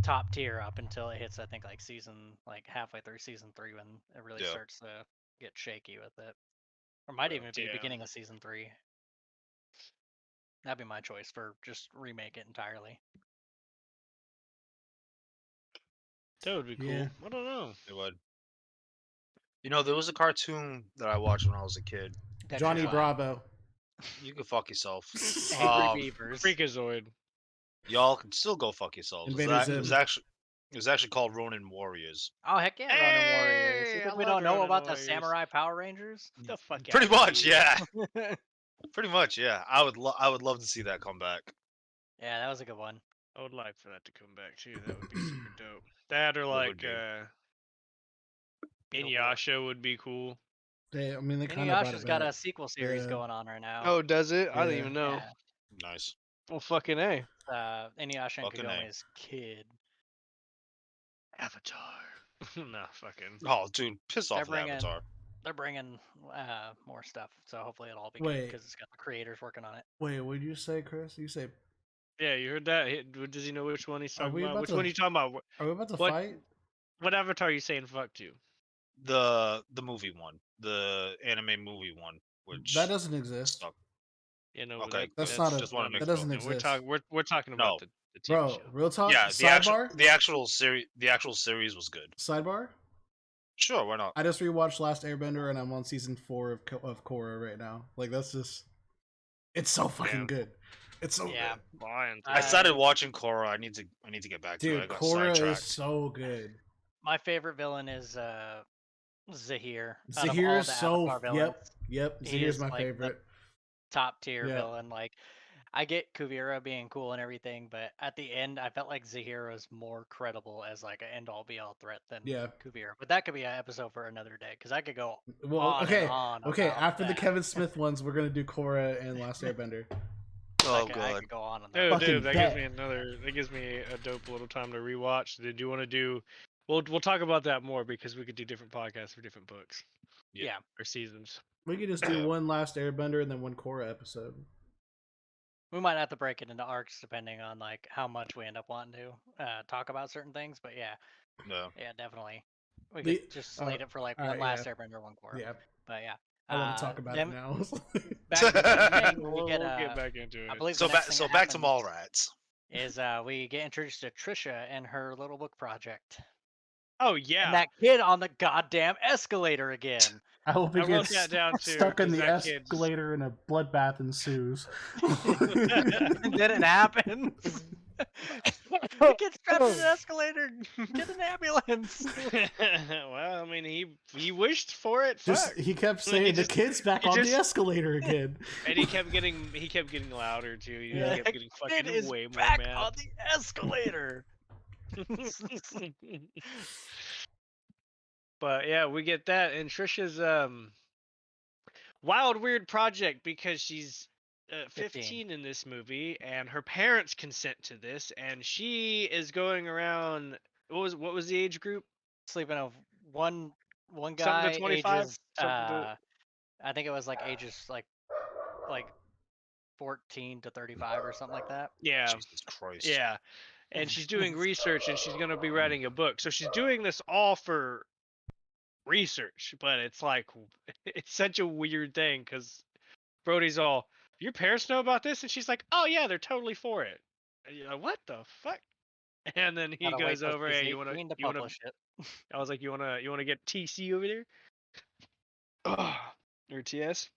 Speaker 4: top tier up until it hits I think like halfway through season 3 when it really
Speaker 2: Yeah.
Speaker 4: starts to get shaky with it, or might
Speaker 2: Yeah.
Speaker 4: even be
Speaker 1: Yeah.
Speaker 4: beginning of season 3. That'd be my choice for just remake it entirely.
Speaker 1: That would be cool.
Speaker 3: Yeah.
Speaker 1: I don't know.
Speaker 2: It would. You know, there was a cartoon that I watched when I was a kid.
Speaker 4: Dexter's
Speaker 3: Johnny
Speaker 4: Lab.
Speaker 3: Bravo.
Speaker 2: You can fuck yourself.
Speaker 4: Angry Beavers.
Speaker 1: Freakazoid.
Speaker 2: Y'all can still go fuck yourselves.
Speaker 3: Invader
Speaker 2: It was
Speaker 3: Zim.
Speaker 2: actually called Ronin Warriors.
Speaker 4: Oh heck yeah, Ronin Warriors. You
Speaker 1: Hey, I
Speaker 4: think we
Speaker 1: love
Speaker 4: don't know
Speaker 1: Ronin
Speaker 4: about the
Speaker 1: Warriors.
Speaker 4: Samurai Power Rangers?
Speaker 1: The fuck
Speaker 2: Pretty
Speaker 1: outta
Speaker 2: much,
Speaker 1: here.
Speaker 2: yeah. Pretty much, yeah. I would love to see that come back.
Speaker 4: Yeah, that was a good one.
Speaker 1: I would like for that to come back too. That would be super dope. That or
Speaker 2: It
Speaker 1: like
Speaker 2: would be.
Speaker 4: Beetleborg.
Speaker 1: Inuyasha would be cool.
Speaker 3: They kind of brought
Speaker 4: Inuyasha's
Speaker 3: it
Speaker 4: got
Speaker 3: back.
Speaker 4: a sequel series
Speaker 3: Yeah.
Speaker 4: going on right now.
Speaker 1: Oh, does it? I didn't
Speaker 3: Yeah.
Speaker 1: even know.
Speaker 4: Yeah.
Speaker 2: Nice.
Speaker 1: Well, fucking A.
Speaker 4: Inuyasha and
Speaker 2: Fucking A.
Speaker 4: Kagome's kid.
Speaker 1: Avatar. Nah, fucking.
Speaker 2: Oh, dude, piss off
Speaker 4: They're
Speaker 2: with
Speaker 4: bringing
Speaker 2: Avatar.
Speaker 4: they're bringing more stuff, so hopefully it'll all be good
Speaker 3: Wait.
Speaker 4: because it's got the creators working on it.
Speaker 3: Wait, what did you say, Chris? You say
Speaker 1: Yeah, you heard that? Does he know which one he's
Speaker 3: Are
Speaker 1: talking
Speaker 3: we
Speaker 1: about?
Speaker 3: about
Speaker 1: Which
Speaker 3: to-
Speaker 1: one are you talking about?
Speaker 3: are we about to
Speaker 1: What-
Speaker 3: fight?
Speaker 1: What Avatar are you saying fuck to?
Speaker 2: The movie one, the anime movie one, which
Speaker 3: That doesn't exist.
Speaker 2: sucked.
Speaker 1: You know,
Speaker 2: Okay,
Speaker 3: That's not a-
Speaker 2: just want to make
Speaker 3: that doesn't
Speaker 2: sure.
Speaker 3: exist.
Speaker 1: We're talking. We're talking about
Speaker 2: No.
Speaker 1: the TV
Speaker 3: Bro,
Speaker 1: show.
Speaker 3: real talk.
Speaker 2: Yeah,
Speaker 3: Sidebar.
Speaker 2: the actual series was good.
Speaker 3: Sidebar.
Speaker 2: Sure, why not?
Speaker 3: I just rewatched Last Airbender and I'm on season 4 of Korra right now. Like that's just, it's so fucking
Speaker 1: Damn.
Speaker 3: good. It's so
Speaker 4: Yeah.
Speaker 3: good,
Speaker 1: Lions.
Speaker 2: I started watching Korra. I need to get back to it. I
Speaker 3: dude.
Speaker 2: got
Speaker 3: Korra is
Speaker 2: sidetracked.
Speaker 3: so good.
Speaker 4: My favorite villain is Zahir. Out of
Speaker 3: Zahir
Speaker 4: all
Speaker 3: is
Speaker 4: the
Speaker 3: so
Speaker 4: Avatar villains,
Speaker 3: yep.
Speaker 4: he
Speaker 3: Zahir's
Speaker 4: is,
Speaker 3: my
Speaker 4: like, the
Speaker 3: favorite.
Speaker 4: top tier
Speaker 3: Yeah.
Speaker 4: villain. Like, I get Kuvira being cool and everything, but at the end, I felt like Zahir was more credible as like an end all be all threat than
Speaker 3: Yeah.
Speaker 4: Kuvira. But that could be an episode for another day because I could go
Speaker 3: Well,
Speaker 4: on
Speaker 3: okay,
Speaker 4: and on.
Speaker 3: okay.
Speaker 4: about
Speaker 3: After the
Speaker 4: that.
Speaker 3: Kevin Smith ones, we're gonna do Korra and Last Airbender.
Speaker 2: Oh
Speaker 4: I
Speaker 2: god.
Speaker 4: could go on and
Speaker 1: Dude,
Speaker 4: on.
Speaker 3: Fucking
Speaker 1: that
Speaker 3: bet.
Speaker 1: gives me a dope little time to rewatch. Did you want to do? We'll talk about that more because we could do different podcasts for different books
Speaker 4: Yeah.
Speaker 1: or seasons.
Speaker 3: We could just do
Speaker 2: Yeah.
Speaker 3: one Last Airbender and then one Korra episode.
Speaker 4: We might have to break it into arcs depending on like how much we end up wanting to talk about certain things. But yeah,
Speaker 2: Yeah.
Speaker 4: definitely. We
Speaker 3: The-
Speaker 4: could just slate it for like
Speaker 3: alright,
Speaker 4: one Last
Speaker 3: yeah.
Speaker 4: Airbender, one Korra.
Speaker 3: Yeah,
Speaker 4: But yeah.
Speaker 3: I want to talk about
Speaker 4: then
Speaker 3: it now.
Speaker 4: Back to the thing,
Speaker 1: We'll
Speaker 4: we get,
Speaker 1: get back into
Speaker 4: I
Speaker 1: it.
Speaker 4: believe
Speaker 2: So
Speaker 4: the next
Speaker 2: back
Speaker 4: thing
Speaker 2: so
Speaker 4: that
Speaker 2: back to
Speaker 4: happens
Speaker 2: Mallrats.
Speaker 4: is we get introduced to Trisha and her little book project.
Speaker 1: Oh yeah.
Speaker 4: And that kid on the goddamn escalator again.
Speaker 3: I hope he
Speaker 1: I wrote
Speaker 3: gets
Speaker 1: that down too,
Speaker 3: stuck in
Speaker 1: 'cause
Speaker 3: the
Speaker 1: that kid's-
Speaker 3: escalator and a bloodbath ensues.
Speaker 4: It didn't happen. The kid's trapped in an escalator. Get an ambulance.
Speaker 1: Well, I mean, he wished for it.
Speaker 3: Just
Speaker 1: Fuck.
Speaker 3: he kept saying the
Speaker 1: just-
Speaker 3: kid's back
Speaker 1: he
Speaker 3: on
Speaker 1: just-
Speaker 3: the escalator again.
Speaker 1: And he kept getting louder too. He
Speaker 4: Yeah,
Speaker 1: kept getting
Speaker 4: Kid
Speaker 1: fucking
Speaker 4: is
Speaker 1: way more
Speaker 4: back
Speaker 1: mad.
Speaker 4: on the escalator.
Speaker 1: But yeah, we get that, and Trisha's wild, weird project because she's 15 in this movie, and her parents consent to this, and she is going around. What was the age group?
Speaker 4: Sleeping of one
Speaker 1: Something
Speaker 4: guy
Speaker 1: to 25?
Speaker 4: ages
Speaker 1: Something to-
Speaker 4: I think it was like ages like 14 to 35 or something like that.
Speaker 1: Yeah,
Speaker 2: Jesus Christ.
Speaker 1: yeah. And she's doing research, and she's gonna be writing a book. So she's doing this all for research, but it's like it's such a weird thing because Brody's all, your parents know about this, and she's like, oh yeah, they're totally for it. And you're like, what the fuck? And then he
Speaker 4: Gotta wait
Speaker 1: goes
Speaker 4: till
Speaker 1: over,
Speaker 4: she's
Speaker 1: hey,
Speaker 4: 18 to
Speaker 1: you wanna
Speaker 4: publish it.
Speaker 1: I was like, you wanna get TC over there? Or TS?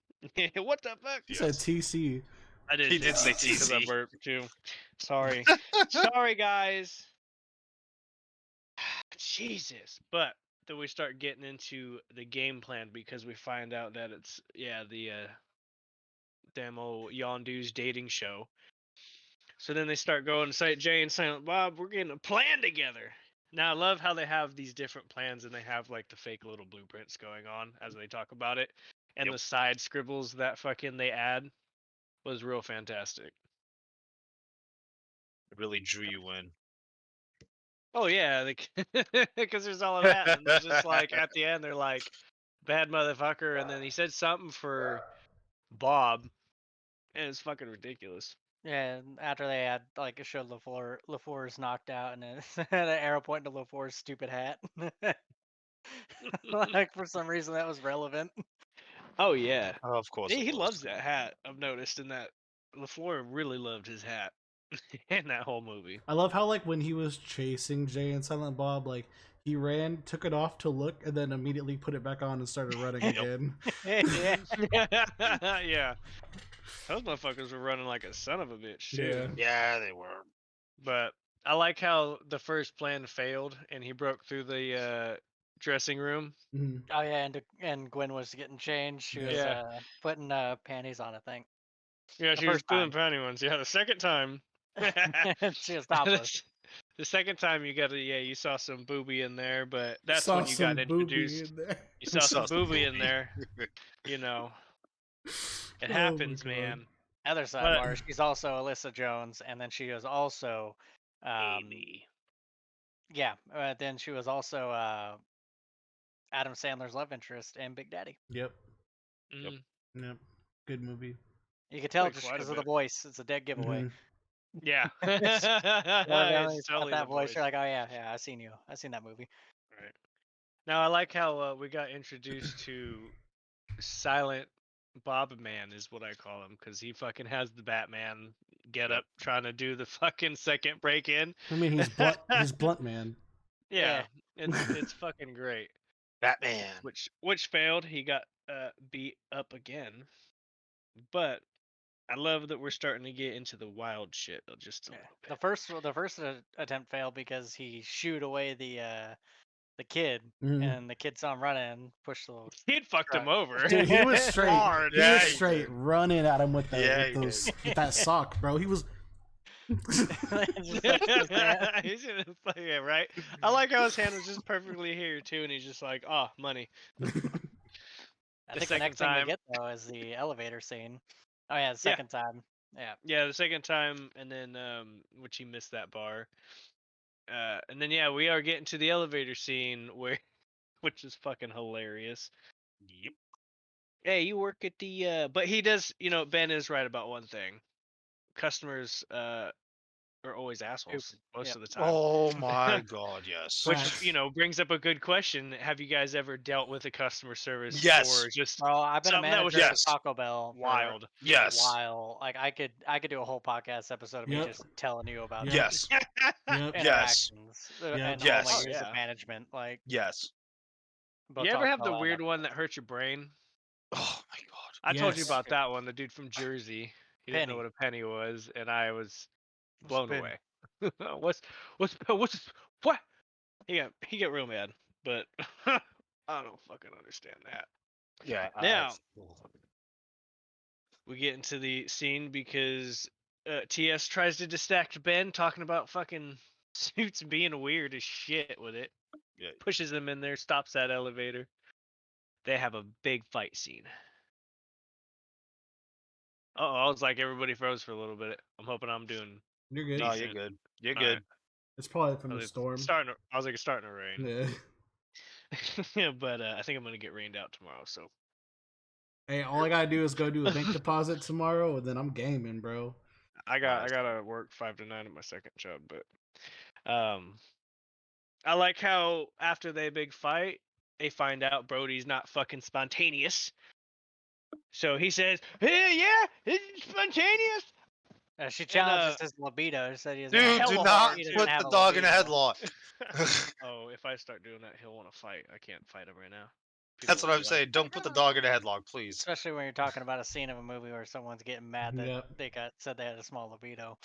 Speaker 1: What the fuck?
Speaker 3: He said
Speaker 2: Yes.
Speaker 3: TC.
Speaker 1: I did
Speaker 2: He
Speaker 1: say
Speaker 2: did say
Speaker 1: TC because I
Speaker 2: TC.
Speaker 1: burped too. Sorry. Sorry guys. Jesus. But then we start getting into the game plan because we find out that it's the damn old Yondu's dating show. So then they start going Jay and Silent Bob, we're getting a plan together. Now I love how they have these different plans and they have like the fake little blueprints going on as they talk about it. And
Speaker 2: Yep.
Speaker 1: the side scribbles that fucking they add was real fantastic.
Speaker 2: It really drew you in.
Speaker 1: Oh yeah, because there's all of that, and there's just like at the end they're like, "Bad motherfucker," and then he said something for Bob, and it's fucking ridiculous.
Speaker 4: Yeah, and after they had like showed LaFleur's knocked out, and then had an arrow pointing to LaFleur's stupid hat. Like for some reason that was relevant.
Speaker 1: Oh yeah,
Speaker 2: Oh, of course
Speaker 1: he
Speaker 2: it was.
Speaker 1: loves that hat. I've noticed in that LaFleur really loved his hat in that whole movie.
Speaker 3: I love how like when he was chasing Jay and Silent Bob, like he ran, took it off to look, and then immediately put it back on and started running again.
Speaker 4: Yeah.
Speaker 1: Yeah, those motherfuckers were running like a son of a bitch too.
Speaker 3: Yeah.
Speaker 2: Yeah, they were.
Speaker 1: But I like how the first plan failed and he broke through the dressing room.
Speaker 3: Mhm.
Speaker 4: Oh yeah, and Gwen was getting changed. She was
Speaker 1: Yeah.
Speaker 4: putting panties on, I think.
Speaker 1: Yeah,
Speaker 4: The
Speaker 1: she was
Speaker 4: first
Speaker 1: doing
Speaker 4: time.
Speaker 1: panty ones. Yeah, the second time.
Speaker 4: She was topless.
Speaker 1: The second time you got you saw some booby in there, but that's
Speaker 3: Saw
Speaker 1: when you
Speaker 3: some
Speaker 1: got
Speaker 3: booby
Speaker 1: introduced.
Speaker 3: in there.
Speaker 1: You saw some
Speaker 2: Saw some
Speaker 1: booby in
Speaker 2: booby.
Speaker 1: there. You know, it
Speaker 3: Oh my
Speaker 1: happens,
Speaker 3: God.
Speaker 1: man.
Speaker 4: Other
Speaker 1: But
Speaker 4: sidebar, she's also Alyssa Jones, and then she was also,
Speaker 1: Amy.
Speaker 4: yeah, then she was also Adam Sandler's love interest in Big Daddy.
Speaker 3: Yep.
Speaker 1: Mm,
Speaker 3: Yep. Good movie.
Speaker 4: You could tell
Speaker 1: Wait,
Speaker 4: just
Speaker 1: quite a
Speaker 4: because of the
Speaker 1: bit.
Speaker 4: voice. It's a dead giveaway.
Speaker 3: Mhm.
Speaker 1: yeah.
Speaker 4: Whenever
Speaker 1: It's
Speaker 4: he's got
Speaker 1: totally
Speaker 4: that
Speaker 1: the
Speaker 4: voice,
Speaker 1: voice.
Speaker 4: you're like, oh yeah, yeah, I've seen you. I've seen that movie.
Speaker 1: Right. Now I like how we got introduced to Silent Bob Man is what I call him because he fucking has the Batman get up trying to do the fucking second break in.
Speaker 3: I mean, he's blunt. He's blunt man.
Speaker 1: Yeah, it's fucking great.
Speaker 2: Batman.
Speaker 1: Which failed. He got beat up again. But I love that we're starting to get into the wild shit just a
Speaker 4: Yeah.
Speaker 1: little bit.
Speaker 4: The first attempt failed because he shooed away the kid,
Speaker 3: Mhm.
Speaker 4: and the kid saw him running and pushed the little
Speaker 1: He'd fucked him
Speaker 4: truck.
Speaker 1: over.
Speaker 3: Dude, he was straight.
Speaker 1: Hard.
Speaker 3: He
Speaker 2: Yeah,
Speaker 3: was
Speaker 2: he
Speaker 3: straight
Speaker 2: did.
Speaker 3: running at him with
Speaker 2: Yeah, he
Speaker 3: with that sock, bro. He was.
Speaker 4: Just like his hand.
Speaker 1: He's in yeah, right. I like how his hand was just perfectly here too, and he's just like, "Oh, money."
Speaker 4: I
Speaker 1: The
Speaker 4: think the
Speaker 1: second
Speaker 4: next thing we
Speaker 1: time,
Speaker 4: get though is the elevator scene. Oh yeah, the
Speaker 1: yeah,
Speaker 4: second time. Yeah.
Speaker 1: yeah, the second time, and then which he missed that bar, and then yeah, we are getting to the elevator scene where, which is fucking hilarious.
Speaker 2: Yep.
Speaker 1: Hey, you work at the, but he does, Ben is right about one thing. Customers are always assholes most
Speaker 4: Yep.
Speaker 1: of the time.
Speaker 2: Oh my God, yes.
Speaker 1: Which,
Speaker 3: Facts.
Speaker 1: brings up a good question. Have you guys ever dealt with a customer service
Speaker 2: Yes.
Speaker 1: or just
Speaker 4: Well, I've been a
Speaker 1: something that was
Speaker 4: manager
Speaker 1: just
Speaker 4: at Taco Bell for
Speaker 1: wild?
Speaker 4: a
Speaker 2: Yes.
Speaker 4: while. Like I could do a whole podcast episode of me
Speaker 3: Yep.
Speaker 4: just telling you about
Speaker 3: Yep.
Speaker 2: Yes.
Speaker 3: Yep.
Speaker 4: interactions
Speaker 3: Yep.
Speaker 4: and all
Speaker 2: Yes.
Speaker 4: my
Speaker 1: Oh,
Speaker 4: years of
Speaker 1: yeah.
Speaker 4: management. Like
Speaker 2: Yes.
Speaker 4: both
Speaker 1: You ever
Speaker 4: Taco
Speaker 1: have the
Speaker 4: Bell and
Speaker 1: weird one that hurts your brain?
Speaker 2: Oh my God.
Speaker 1: I told you
Speaker 3: Yes.
Speaker 1: about that one, the dude from Jersey. He didn't know
Speaker 4: Penny.
Speaker 1: what a penny was, and I was
Speaker 4: What's
Speaker 1: blown
Speaker 4: penny?
Speaker 1: away. what's what? He got real mad, but I don't fucking understand that.
Speaker 2: Yeah.
Speaker 1: Now we get into the scene because TS tries to distract Ben talking about fucking suits being weird as shit with it.
Speaker 2: Yeah.
Speaker 1: Pushes him in there, stops that elevator. They have a big fight scene. I was like, everybody froze for a little bit. I'm hoping I'm doing.
Speaker 3: You're good.
Speaker 2: No, you're
Speaker 1: Decent.
Speaker 2: good. You're
Speaker 1: All
Speaker 2: good.
Speaker 1: right.
Speaker 3: It's probably from
Speaker 1: I
Speaker 3: the
Speaker 1: was
Speaker 3: storm.
Speaker 1: I was like, it's starting to rain.
Speaker 3: Yeah.
Speaker 1: But I think I'm gonna get rained out tomorrow. So
Speaker 3: Hey, all I gotta do is go do a bank deposit tomorrow, and then I'm gaming, bro.
Speaker 1: I gotta work 5 to 9 at my second job. But I like how after they big fight, they find out Brody's not fucking spontaneous. So he says, "Hey, yeah, it's spontaneous."
Speaker 4: She
Speaker 1: And,
Speaker 4: challenges his libido. She said he doesn't
Speaker 2: Dude,
Speaker 4: have
Speaker 2: do
Speaker 1: hella
Speaker 2: not
Speaker 1: hard,
Speaker 4: he
Speaker 1: too.
Speaker 4: doesn't
Speaker 2: put
Speaker 4: have
Speaker 2: the
Speaker 4: a
Speaker 2: dog in a
Speaker 4: libido.
Speaker 2: headlock.
Speaker 1: Oh, if I start doing that, he'll want to fight. I can't fight him right now.
Speaker 2: That's
Speaker 1: People
Speaker 2: what
Speaker 1: will
Speaker 2: I'm
Speaker 1: be like,
Speaker 2: saying. Don't put the dog in a headlock, please.
Speaker 4: Especially when you're talking about a scene of a movie where someone's getting mad that
Speaker 3: Yep.
Speaker 4: they said they had a small libido.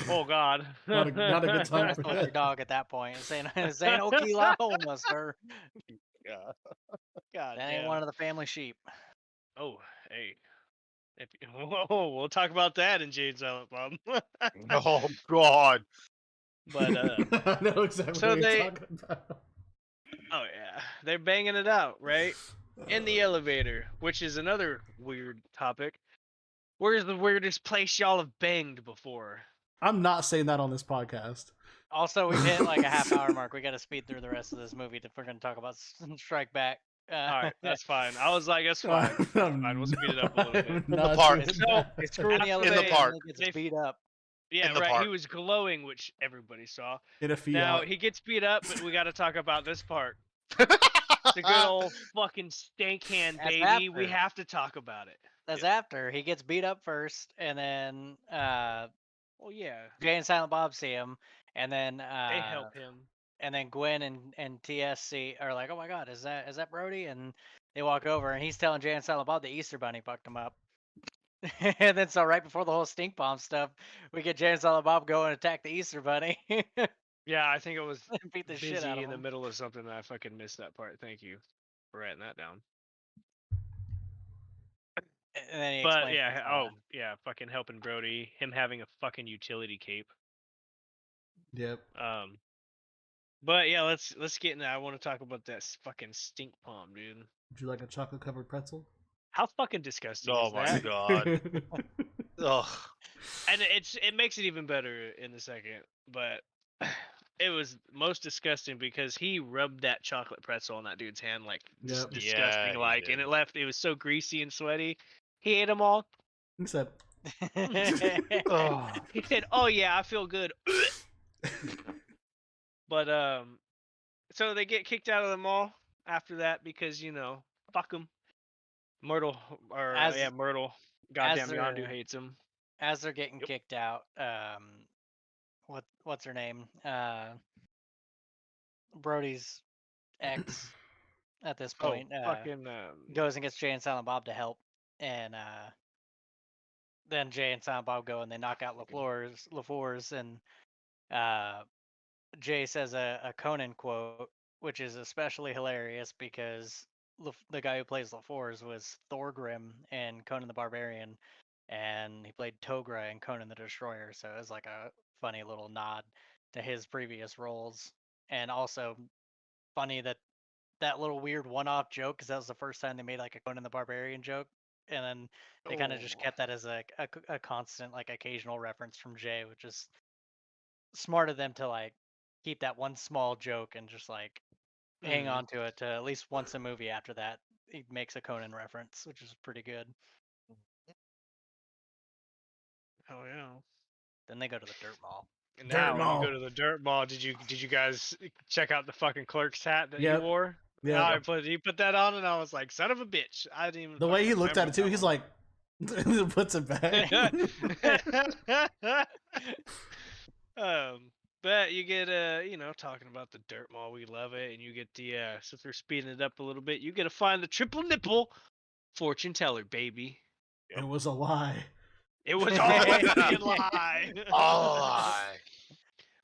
Speaker 1: "Oh God."
Speaker 3: Not a good time
Speaker 4: Mess
Speaker 3: for
Speaker 4: with your
Speaker 3: that.
Speaker 4: dog at that point. Saying Oklahoma, sir.
Speaker 1: God, God
Speaker 4: That ain't
Speaker 1: damn.
Speaker 4: one of the family sheep.
Speaker 1: Oh, hey. If whoa, we'll talk about that in Jade's Silent Bob.
Speaker 2: Oh God.
Speaker 1: But
Speaker 3: I know exactly
Speaker 1: so
Speaker 3: what you're
Speaker 1: they,
Speaker 3: talking about.
Speaker 1: oh yeah, they're banging it out, right? In the elevator, which is another weird topic. Where's the weirdest place y'all have banged before?
Speaker 3: I'm not saying that on this podcast.
Speaker 4: Also, we've hit like a half-hour mark. We got to speed through the rest of this movie if we're going to talk about Strike Back.
Speaker 1: All right, that's fine. I was like, that's fine. That's fine. We'll speed it up a little bit.
Speaker 2: In the park.
Speaker 1: So,
Speaker 4: They screw in the
Speaker 1: after
Speaker 4: elevator
Speaker 1: they-
Speaker 4: and he gets
Speaker 1: they-
Speaker 4: beat up.
Speaker 1: Yeah,
Speaker 2: In the
Speaker 1: right. He
Speaker 2: park.
Speaker 1: was glowing, which everybody saw.
Speaker 3: In a Fiat.
Speaker 1: Now he gets beat up, but we got to talk about this part. The good old fucking stank hand,
Speaker 4: That's
Speaker 1: baby. We
Speaker 4: after.
Speaker 1: have to talk about it.
Speaker 4: That's after he gets beat up first, and then
Speaker 1: Well, yeah,
Speaker 4: Jay and Silent Bob see him, and then
Speaker 1: they help him.
Speaker 4: and then Gwen and TSC are like, "Oh my God, is that Brody?" And they walk over, and he's telling Jay and Silent Bob the Easter Bunny fucked him up. And then so right before the whole stink bomb stuff, we get Jay and Silent Bob go and attack the Easter Bunny,
Speaker 1: Yeah, I think it was
Speaker 4: beat the shit out
Speaker 1: busy
Speaker 4: of
Speaker 1: in the
Speaker 4: him.
Speaker 1: middle of something and I fucking missed that part. Thank you for writing that down.
Speaker 4: And then he
Speaker 1: But
Speaker 4: explains.
Speaker 1: yeah,
Speaker 4: what's going
Speaker 1: oh
Speaker 4: on.
Speaker 1: yeah, fucking helping Brody, him having a fucking utility cape.
Speaker 3: Yep.
Speaker 1: But yeah, let's get into. I want to talk about that fucking stink palm, dude.
Speaker 3: Would you like a chocolate covered pretzel?
Speaker 1: How fucking disgusting
Speaker 2: Oh
Speaker 1: is
Speaker 2: my
Speaker 1: that?
Speaker 2: God. Ugh.
Speaker 1: And it makes it even better in a second, but it was most disgusting because he rubbed that chocolate pretzel on that dude's hand like
Speaker 3: Yep.
Speaker 1: disgusting,
Speaker 2: he
Speaker 1: like,
Speaker 2: did.
Speaker 1: and it was so greasy and sweaty. He ate them all.
Speaker 3: He said,
Speaker 2: Oh.
Speaker 1: He said, "Oh yeah, I feel good." But so they get kicked out of the mall after that because fuck them. Myrtle Myrtle. Goddamn
Speaker 4: they're-
Speaker 1: Yondu hates him.
Speaker 4: as they're getting
Speaker 1: Yep.
Speaker 4: kicked out, what's her name? Brody's ex at this point
Speaker 1: fucking
Speaker 4: goes and gets Jay and Silent Bob to help, and then Jay and Silent Bob go and they knock out LaFours, and Jay says a Conan quote, which is especially hilarious because the guy who plays LaFours was Thorgrim in Conan the Barbarian, and he played Togra in Conan the Destroyer, so it was like a funny little nod to his previous roles, and also funny that little weird one-off joke because that was the first time they made like a Conan the Barbarian joke, and then they kind of just
Speaker 1: Oh.
Speaker 4: kept that as a constant like occasional reference from Jay, which is smart of them to like keep that one small joke and just like hang
Speaker 1: Mhm.
Speaker 4: on to it to at least once a movie after that he makes a Conan reference, which is pretty good.
Speaker 1: Oh yeah.
Speaker 4: Then they go to the dirt mall.
Speaker 1: And
Speaker 3: Dirt
Speaker 1: now when you
Speaker 3: mall.
Speaker 1: go to the dirt mall, did you guys check out the fucking clerk's hat that
Speaker 3: Yep.
Speaker 1: he wore?
Speaker 3: Yeah.
Speaker 1: He put that on, and I was like, "Son of a bitch!" I didn't even.
Speaker 3: The way he
Speaker 1: fucking
Speaker 3: looked at it
Speaker 1: remember
Speaker 3: too, he's like, puts it back.
Speaker 1: that one. But you get talking about the dirt mall, we love it, and you get the since we're speeding it up a little bit, you get to find the triple nipple fortune teller, baby.
Speaker 3: It was a lie.
Speaker 1: It was all a fucking lie.
Speaker 2: All a lie.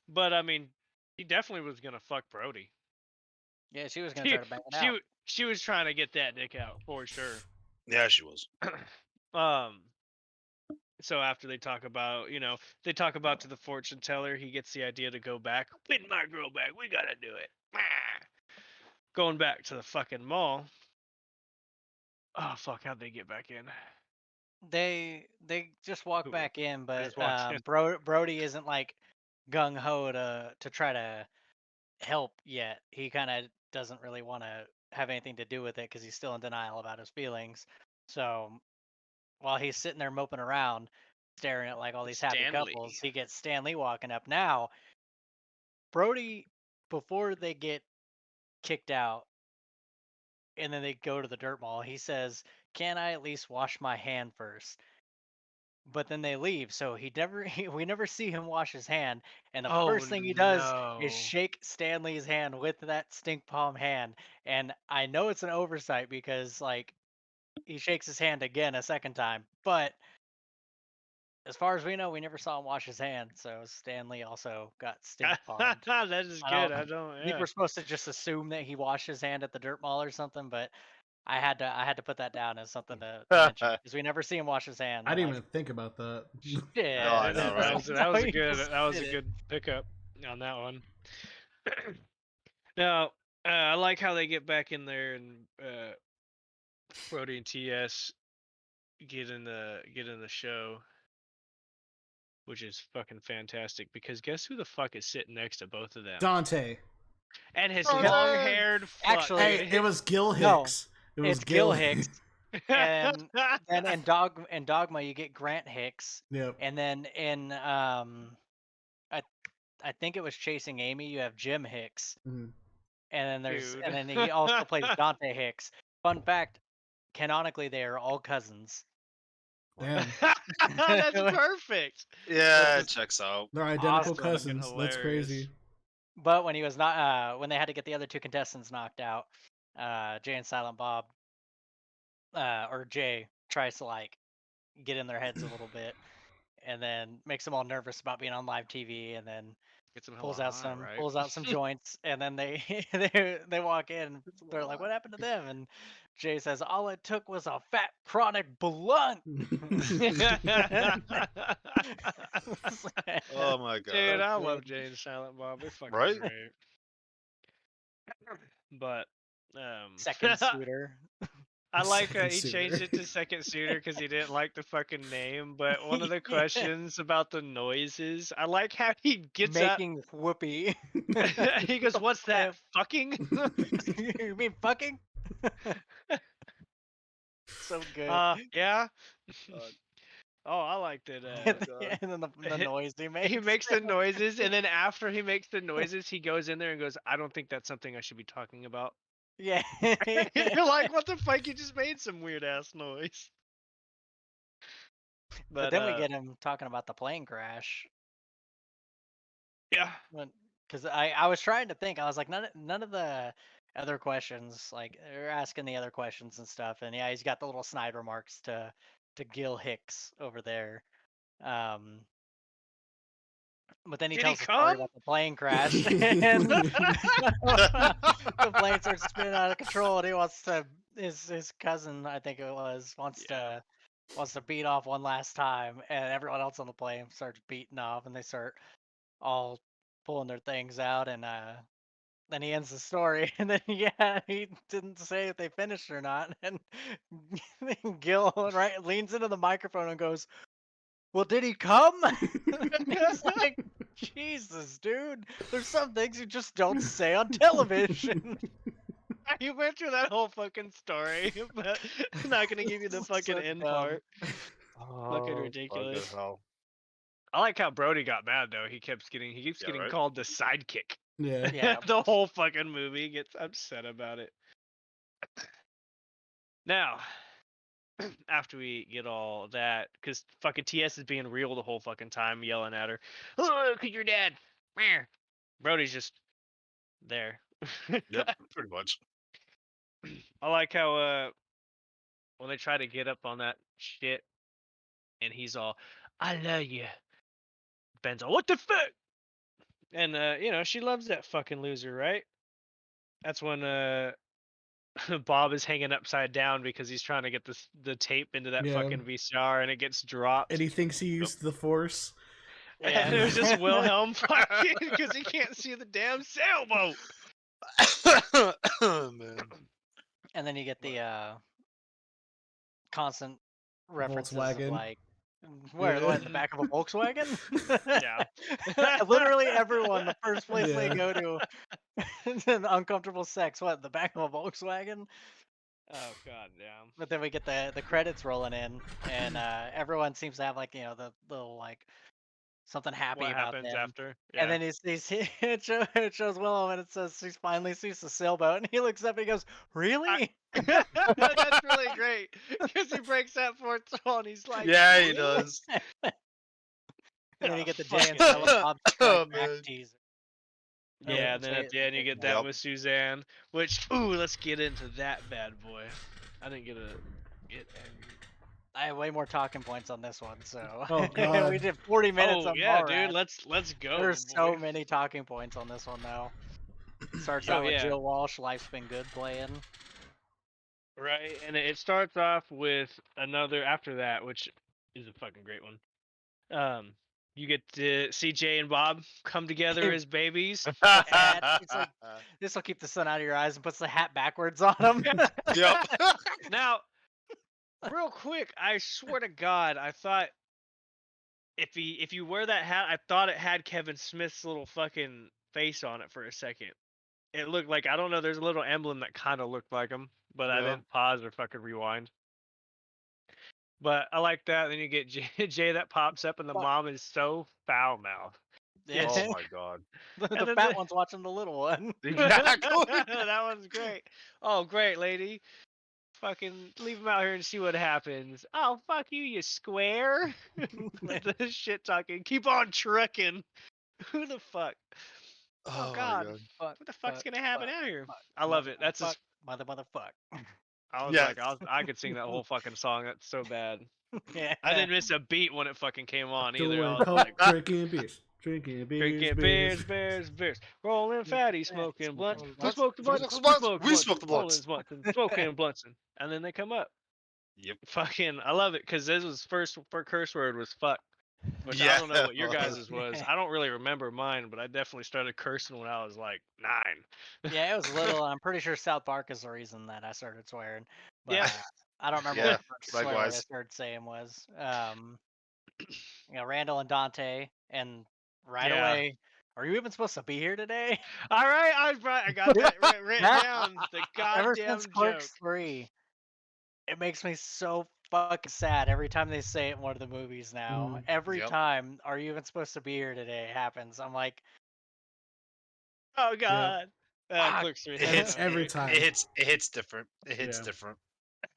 Speaker 1: But I mean, he definitely was gonna fuck Brody.
Speaker 4: Yeah, she was gonna try to bang it
Speaker 1: She
Speaker 4: out.
Speaker 1: she was trying to get that dick out for sure.
Speaker 2: Yeah, she was.
Speaker 1: So after they talk about to the fortune teller, he gets the idea to go back, win my girl back. We gotta do it. Going back to the fucking mall. Oh fuck! How'd they get back in?
Speaker 4: They just walk
Speaker 1: Who-
Speaker 4: back in, but
Speaker 1: just walked in.
Speaker 4: Brody isn't like gung ho to try to help yet. He kind of doesn't really want to have anything to do with it because he's still in denial about his feelings. So while he's sitting there moping around, staring at like all these happy
Speaker 1: Stanley.
Speaker 4: couples, he gets Stanley walking up. Now, Brody, before they get kicked out and then they go to the dirt mall, he says, "Can I at least wash my hand first?" but then they leave. So we never see him wash his hand. And the
Speaker 1: Oh
Speaker 4: first thing he does is
Speaker 1: no.
Speaker 4: shake Stanley's hand with that stink palm hand. And I know it's an oversight because like he shakes his hand again a second time, but as far as we know, we never saw him wash his hand. So Stanley also got stink palmed.
Speaker 1: That is
Speaker 4: I
Speaker 1: good.
Speaker 4: don't
Speaker 1: I don't.
Speaker 4: I think
Speaker 1: Yeah.
Speaker 4: we're supposed to just assume that he washed his hand at the dirt mall or something, but I had to put that down as something to mention because we never see him wash his hand.
Speaker 3: I
Speaker 4: I'm
Speaker 3: didn't
Speaker 4: like,
Speaker 3: even think about that.
Speaker 4: shit.
Speaker 2: I
Speaker 1: That,
Speaker 2: know,
Speaker 1: that
Speaker 2: right?
Speaker 1: was
Speaker 4: So
Speaker 1: that was a
Speaker 4: he
Speaker 1: good
Speaker 4: just
Speaker 1: that was a
Speaker 4: did it.
Speaker 1: good pickup on that one. Now, I like how they get back in there and Brody and TS get in the show, which is fucking fantastic because guess who the fuck is sitting next to both of them?
Speaker 3: Dante.
Speaker 1: And his
Speaker 2: Dante!
Speaker 1: long-haired fuck.
Speaker 4: Actually,
Speaker 3: Hey, it was Gil
Speaker 4: No,
Speaker 3: Hicks. It was
Speaker 4: it's Gil Hicks, and then in Dogma you get Grant Hicks,
Speaker 3: Yep.
Speaker 4: and then in I think it was Chasing Amy you have Jim Hicks,
Speaker 3: Mhm.
Speaker 4: and then
Speaker 1: Dude.
Speaker 4: and then he also plays Dante Hicks. Fun fact, canonically they are all cousins.
Speaker 3: Damn.
Speaker 1: That's perfect.
Speaker 2: Yeah,
Speaker 4: Which
Speaker 2: it checks out.
Speaker 3: They're identical
Speaker 4: Awesome.
Speaker 3: cousins.
Speaker 1: Fucking
Speaker 3: That's
Speaker 1: hilarious.
Speaker 3: crazy.
Speaker 4: But when he was not when they had to get the other two contestants knocked out, Jay and Silent Bob or Jay tries to like get in their heads a little bit and then makes them all nervous about being on live TV and then
Speaker 1: Get some
Speaker 4: pulls
Speaker 1: hella
Speaker 4: out
Speaker 1: high,
Speaker 4: some
Speaker 1: right?
Speaker 4: pulls out some joints and then they walk in, they're like, what happened to them? And Jay says all it took was a fat chronic blunt.
Speaker 2: Oh my
Speaker 1: Dude,
Speaker 2: god.
Speaker 1: I
Speaker 4: good.
Speaker 1: love Jay and Silent Bob. They're fucking
Speaker 2: Right?
Speaker 1: great. But
Speaker 4: Second suitor.
Speaker 1: I like
Speaker 3: Second
Speaker 1: he
Speaker 3: suitor.
Speaker 1: changed it to second suitor because he didn't like the fucking name. But one of the
Speaker 4: Yeah.
Speaker 1: questions about the noises, I like how he gets up.
Speaker 4: Making whoopee.
Speaker 1: He goes, "What's that? Fucking?"
Speaker 4: You mean fucking? So good.
Speaker 1: Yeah.
Speaker 2: God.
Speaker 1: Oh, I liked it.
Speaker 2: God.
Speaker 4: And then the noise he makes.
Speaker 1: He makes the noises, and then after he makes the noises, he goes in there and goes, "I don't think that's something I should be talking about."
Speaker 4: Yeah.
Speaker 1: You're like, "What the fuck? You just made some weird ass noise."
Speaker 4: But then we get him talking about the plane crash.
Speaker 1: yeah.
Speaker 4: Because I was trying to think. I was like, none of the other questions, like they're asking the other questions and stuff. And yeah, he's got the little snide remarks to Gil Hicks over there. But then he
Speaker 1: Did he
Speaker 4: tells the story
Speaker 1: come?
Speaker 4: about the plane crash, and the plane starts spinning out of control, and he wants to his cousin, I think it was, wants to beat off one last time, and everyone else on the plane starts beating off, and they start all pulling their things out, and then he ends the story, and then yeah, he didn't say if they finished or not, and Gil leans into the microphone and goes, well, did he come? It's like, Jesus, dude. There's some things you just don't say on television.
Speaker 1: He went through that whole fucking story, but I'm not gonna give you the
Speaker 4: It's
Speaker 1: fucking
Speaker 4: so
Speaker 1: end
Speaker 4: dumb.
Speaker 1: part.
Speaker 2: Oh,
Speaker 1: Fucking
Speaker 2: fucking
Speaker 1: ridiculous.
Speaker 2: hell.
Speaker 1: I like how Brody got mad though. He keeps getting
Speaker 2: right?
Speaker 1: called the sidekick.
Speaker 3: Yeah.
Speaker 4: Yeah.
Speaker 1: The whole fucking movie gets upset about it. Now, after we get all that, because fucking TS is being real the whole fucking time, yelling at her, "Oh, cause your dad." Meh." Brody's just there.
Speaker 2: Yep, pretty much.
Speaker 1: I like how when they try to get up on that shit, and he's all, "I love you." Ben's all, "What the fuck?" And she loves that fucking loser, right? That's when Bob is hanging upside down because he's trying to get the tape into that
Speaker 3: Yeah.
Speaker 1: fucking VCR, and it gets dropped.
Speaker 3: And he thinks he used the Force.
Speaker 4: Yeah.
Speaker 1: And it was just Wilhelm fucking because he can't see the damn sailboat.
Speaker 2: Man.
Speaker 4: And then you get the constant references of
Speaker 3: Volkswagen.
Speaker 4: like, where,
Speaker 3: Yeah.
Speaker 4: what, in the back of a Volkswagen?
Speaker 1: Yeah.
Speaker 4: Literally everyone, the first place they
Speaker 3: Yeah.
Speaker 4: go to the uncomfortable sex, what, the back of a Volkswagen?
Speaker 1: Oh god damn.
Speaker 4: But then we get the credits rolling in, and everyone seems to have like the little like something happy
Speaker 1: What
Speaker 4: about
Speaker 1: happens
Speaker 4: them.
Speaker 1: after?
Speaker 4: And then it shows Willem, and it says he finally sees the sailboat, and he looks up and he goes, "Really?"
Speaker 1: That's really great because he breaks looks at Vorpal and he's like,
Speaker 2: Yeah, he
Speaker 1: "What?"
Speaker 2: does.
Speaker 4: And then you
Speaker 1: Oh,
Speaker 4: get the
Speaker 1: fuck
Speaker 4: Jay and
Speaker 1: it.
Speaker 4: Silent Bob Strike
Speaker 2: Oh
Speaker 4: Back
Speaker 2: man.
Speaker 4: teaser.
Speaker 1: Yeah, and then at the end you get that
Speaker 2: Yep.
Speaker 1: with Suzanne, which let's get into that bad boy. I didn't get angry.
Speaker 4: I have way more talking points on this one, so
Speaker 3: Oh, God.
Speaker 4: we did 40 minutes
Speaker 1: Oh
Speaker 4: on
Speaker 1: yeah, dude,
Speaker 4: Mallrats.
Speaker 1: let's go,
Speaker 4: There's
Speaker 1: boy.
Speaker 4: so many talking points on this one though. Starts
Speaker 1: Oh
Speaker 4: out with
Speaker 1: yeah,
Speaker 4: Jill Walsh, Life's Been Good playing.
Speaker 1: right. And it starts off with another after that, which is a fucking great one. You get to see Jay and Bob come together as babies.
Speaker 4: Hat. It's like, this will keep the sun out of your eyes, and puts the hat backwards on him.
Speaker 2: Yep.
Speaker 1: Now, real quick, I swear to God, I thought if you wear that hat, I thought it had Kevin Smith's little fucking face on it for a second. It looked like, I don't know, there's a little emblem that kind of looked like him, but I
Speaker 2: Yeah.
Speaker 1: didn't pause or fucking rewind. But I like that. Then you get Jay that pops up, and the
Speaker 4: Fuck.
Speaker 1: mom is so foul mouthed.
Speaker 4: Yeah.
Speaker 2: Oh my god.
Speaker 4: the
Speaker 1: And then
Speaker 4: fat one's watching the little one.
Speaker 2: Exactly.
Speaker 1: that one's great. Oh, great, lady. Fucking leave him out here and see what happens. Oh, fuck you, you square. The shit talking. Keep on trucking. Who the fuck? Oh,
Speaker 2: Oh my
Speaker 1: God.
Speaker 2: god.
Speaker 4: Fuck,
Speaker 1: What the fuck's
Speaker 4: fuck,
Speaker 1: gonna happen
Speaker 4: fuck,
Speaker 1: out here?
Speaker 4: fuck,
Speaker 1: I love it. That's
Speaker 4: fuck,
Speaker 1: just.
Speaker 4: motherfuck.
Speaker 1: I was
Speaker 2: Yeah.
Speaker 1: like, I could sing that whole fucking song. That's so bad.
Speaker 4: Yeah.
Speaker 1: I didn't miss a beat when it fucking came on either. I
Speaker 3: Doing
Speaker 1: was
Speaker 3: coke,
Speaker 1: like,
Speaker 3: drinking beers. Drinking
Speaker 1: drinking beers, rolling fatty, smoking blunts. Who
Speaker 2: What?
Speaker 1: smoked the
Speaker 2: Who
Speaker 1: blunts?
Speaker 2: smokes the
Speaker 1: Who
Speaker 2: blunts?
Speaker 1: smoked the
Speaker 2: We
Speaker 1: blunts?
Speaker 2: smoke the
Speaker 1: Rolling
Speaker 2: blunts.
Speaker 1: blunts and smoking blunts. And then they come up.
Speaker 2: Yep.
Speaker 1: Fucking, I love it because this was first curse word was fuck. Which I
Speaker 2: Yeah.
Speaker 1: don't know what your guys' was. I don't really remember mine, but I definitely started cursing when I was like 9.
Speaker 4: Yeah, it was little, and I'm pretty sure South Park is the reason that I started swearing. But
Speaker 1: Yeah.
Speaker 4: I don't remember
Speaker 2: Yeah,
Speaker 4: what the first swear word I
Speaker 2: likewise.
Speaker 4: started saying was. Randall and Dante, and right
Speaker 1: Yeah.
Speaker 4: away, are you even supposed to be here today?
Speaker 1: All right, I got that written
Speaker 4: That-
Speaker 1: down. The
Speaker 4: Ever
Speaker 1: goddamn
Speaker 4: since
Speaker 1: joke.
Speaker 4: Clerks 3, it makes me so fucking sad every time they say it in one of the movies now. Every
Speaker 2: Yep.
Speaker 4: time, are you even supposed to be here today happens. I'm like,
Speaker 1: Oh God.
Speaker 4: Fuck.
Speaker 1: Clerks 3.
Speaker 2: It hits
Speaker 3: Every time.
Speaker 2: It hits different. It hits
Speaker 3: Yeah.
Speaker 2: different.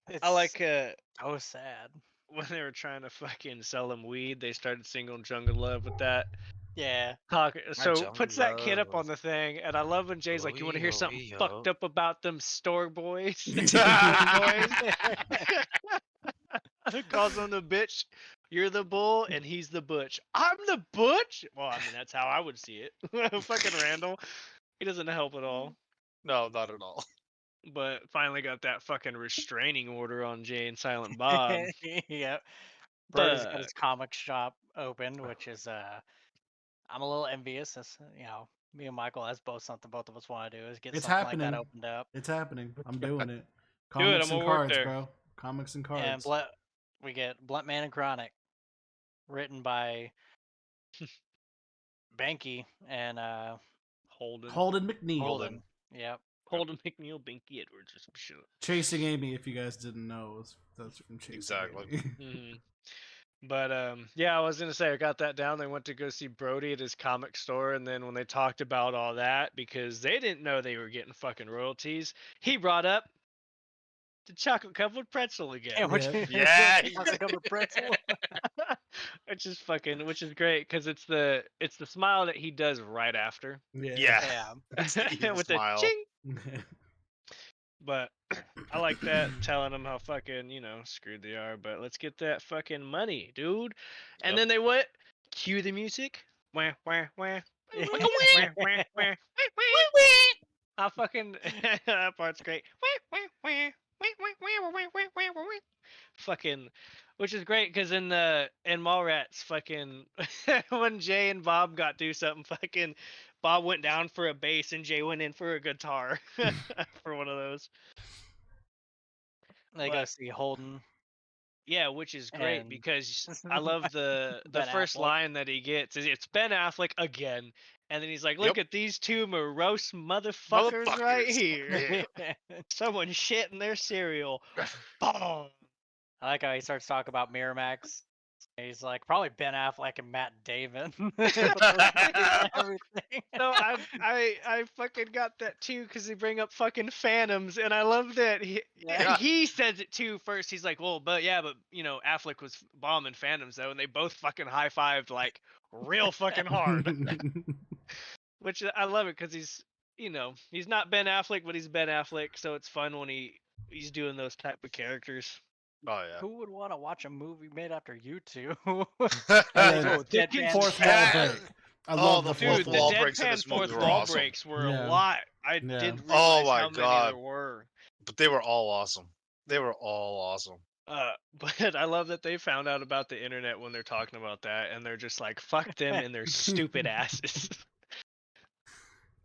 Speaker 4: it's
Speaker 1: I like
Speaker 4: so sad.
Speaker 1: when they were trying to fucking sell him weed, they started singing Jungle Love with that.
Speaker 4: Yeah.
Speaker 1: So
Speaker 2: Jungle
Speaker 1: puts that kid up
Speaker 2: Love.
Speaker 1: on the thing, and I love when Jay's like, "You want to hear something
Speaker 2: Yo.
Speaker 1: fucked up about them store boys?" boys. Calls him the bitch. You're the bull, and he's the butch. I'm the butch. Well, I mean that's how I would see it. Fucking Randall, he doesn't help at all.
Speaker 2: No, not at all.
Speaker 1: But finally got that fucking restraining order on Jay and Silent Bob.
Speaker 4: Yep. Brody's got
Speaker 1: But
Speaker 4: his comic shop open, which is I'm a little envious. As me and Michael, that's both of us want to do is get
Speaker 3: It's
Speaker 4: something like
Speaker 3: happening.
Speaker 4: that opened up.
Speaker 3: It's happening. I'm doing it.
Speaker 1: Do it,
Speaker 3: Comics
Speaker 1: I'm
Speaker 3: and
Speaker 1: gonna work
Speaker 3: cards,
Speaker 1: there.
Speaker 3: bro. Comics and
Speaker 4: And
Speaker 3: cards.
Speaker 4: we get Blunt Man and Chronic, written by Banky and
Speaker 1: Holden.
Speaker 3: Holden McNeil.
Speaker 2: Holden.
Speaker 4: Yep.
Speaker 1: Holden McNeil, Binky Edwards. Just shit.
Speaker 3: Chasing Amy, if you guys didn't know, that's from Chasing
Speaker 2: Exactly.
Speaker 3: Amy.
Speaker 1: But yeah, I was gonna say I got that down. They went to go see Brody at his comic store, and then when they talked about all that, because they didn't know they were getting fucking royalties, he brought up the chocolate covered pretzel again.
Speaker 4: And which
Speaker 2: Yeah.
Speaker 4: chocolate covered pretzel.
Speaker 1: which is great because it's the smile that he does right after.
Speaker 3: Yeah.
Speaker 4: Yeah.
Speaker 2: That's the evil
Speaker 1: with
Speaker 2: smile.
Speaker 1: the ching. But I like that, telling them how fucking, screwed they are. But let's get that fucking money, dude. And
Speaker 2: Yep.
Speaker 1: then they what? Cue the music. Wah, wah, wah. I fucking that part's great. Fucking, which is great because in Mallrats, fucking when Jay and Bob got do something, fucking Bob went down for a bass and Jay went in for a guitar for one of those.
Speaker 4: They go see Holden.
Speaker 1: Yeah, which is great
Speaker 4: And-
Speaker 1: because I love the
Speaker 4: Ben
Speaker 1: first
Speaker 4: Affleck.
Speaker 1: line that he gets is it's Ben Affleck again, and then he's like, "Look at these two morose motherfuckers right here.
Speaker 2: Yeah.
Speaker 1: Someone shit in their cereal." Boom.
Speaker 4: I like how he starts talking about Miramax He's like probably Ben Affleck and Matt Damon. With those movies and everything.
Speaker 1: No, I fucking got that too because they bring up fucking Phantoms, and I love that
Speaker 4: Yeah.
Speaker 1: he says it too first. He's like, well, but you know, Affleck was bombing Phantoms though, and they both fucking high fived like real fucking hard. Which I love it because he's not Ben Affleck, but he's Ben Affleck, so it's fun when he's doing those type of characters.
Speaker 2: Oh yeah.
Speaker 4: Who would want to watch a movie made after you two?
Speaker 3: And
Speaker 4: Oh,
Speaker 1: the
Speaker 4: Deadpan
Speaker 3: fourth
Speaker 4: Shaq.
Speaker 3: wall
Speaker 2: Yeah.
Speaker 3: break. I
Speaker 2: Oh,
Speaker 3: love
Speaker 2: the
Speaker 3: the
Speaker 2: fourth
Speaker 3: fourth
Speaker 1: Dude, the
Speaker 2: wall
Speaker 3: wall.
Speaker 2: breaks in
Speaker 1: deadpan
Speaker 2: this movie
Speaker 1: fourth
Speaker 2: were
Speaker 1: wall
Speaker 2: awesome.
Speaker 1: breaks were
Speaker 3: Yeah.
Speaker 1: a lot. I
Speaker 3: Yeah.
Speaker 1: didn't
Speaker 2: Oh
Speaker 1: realize
Speaker 2: my
Speaker 1: how many
Speaker 2: God.
Speaker 1: there were.
Speaker 2: But they were all awesome. They were all awesome.
Speaker 1: But I love that they found out about the internet when they're talking about that, and they're just like, "Fuck them and their stupid asses."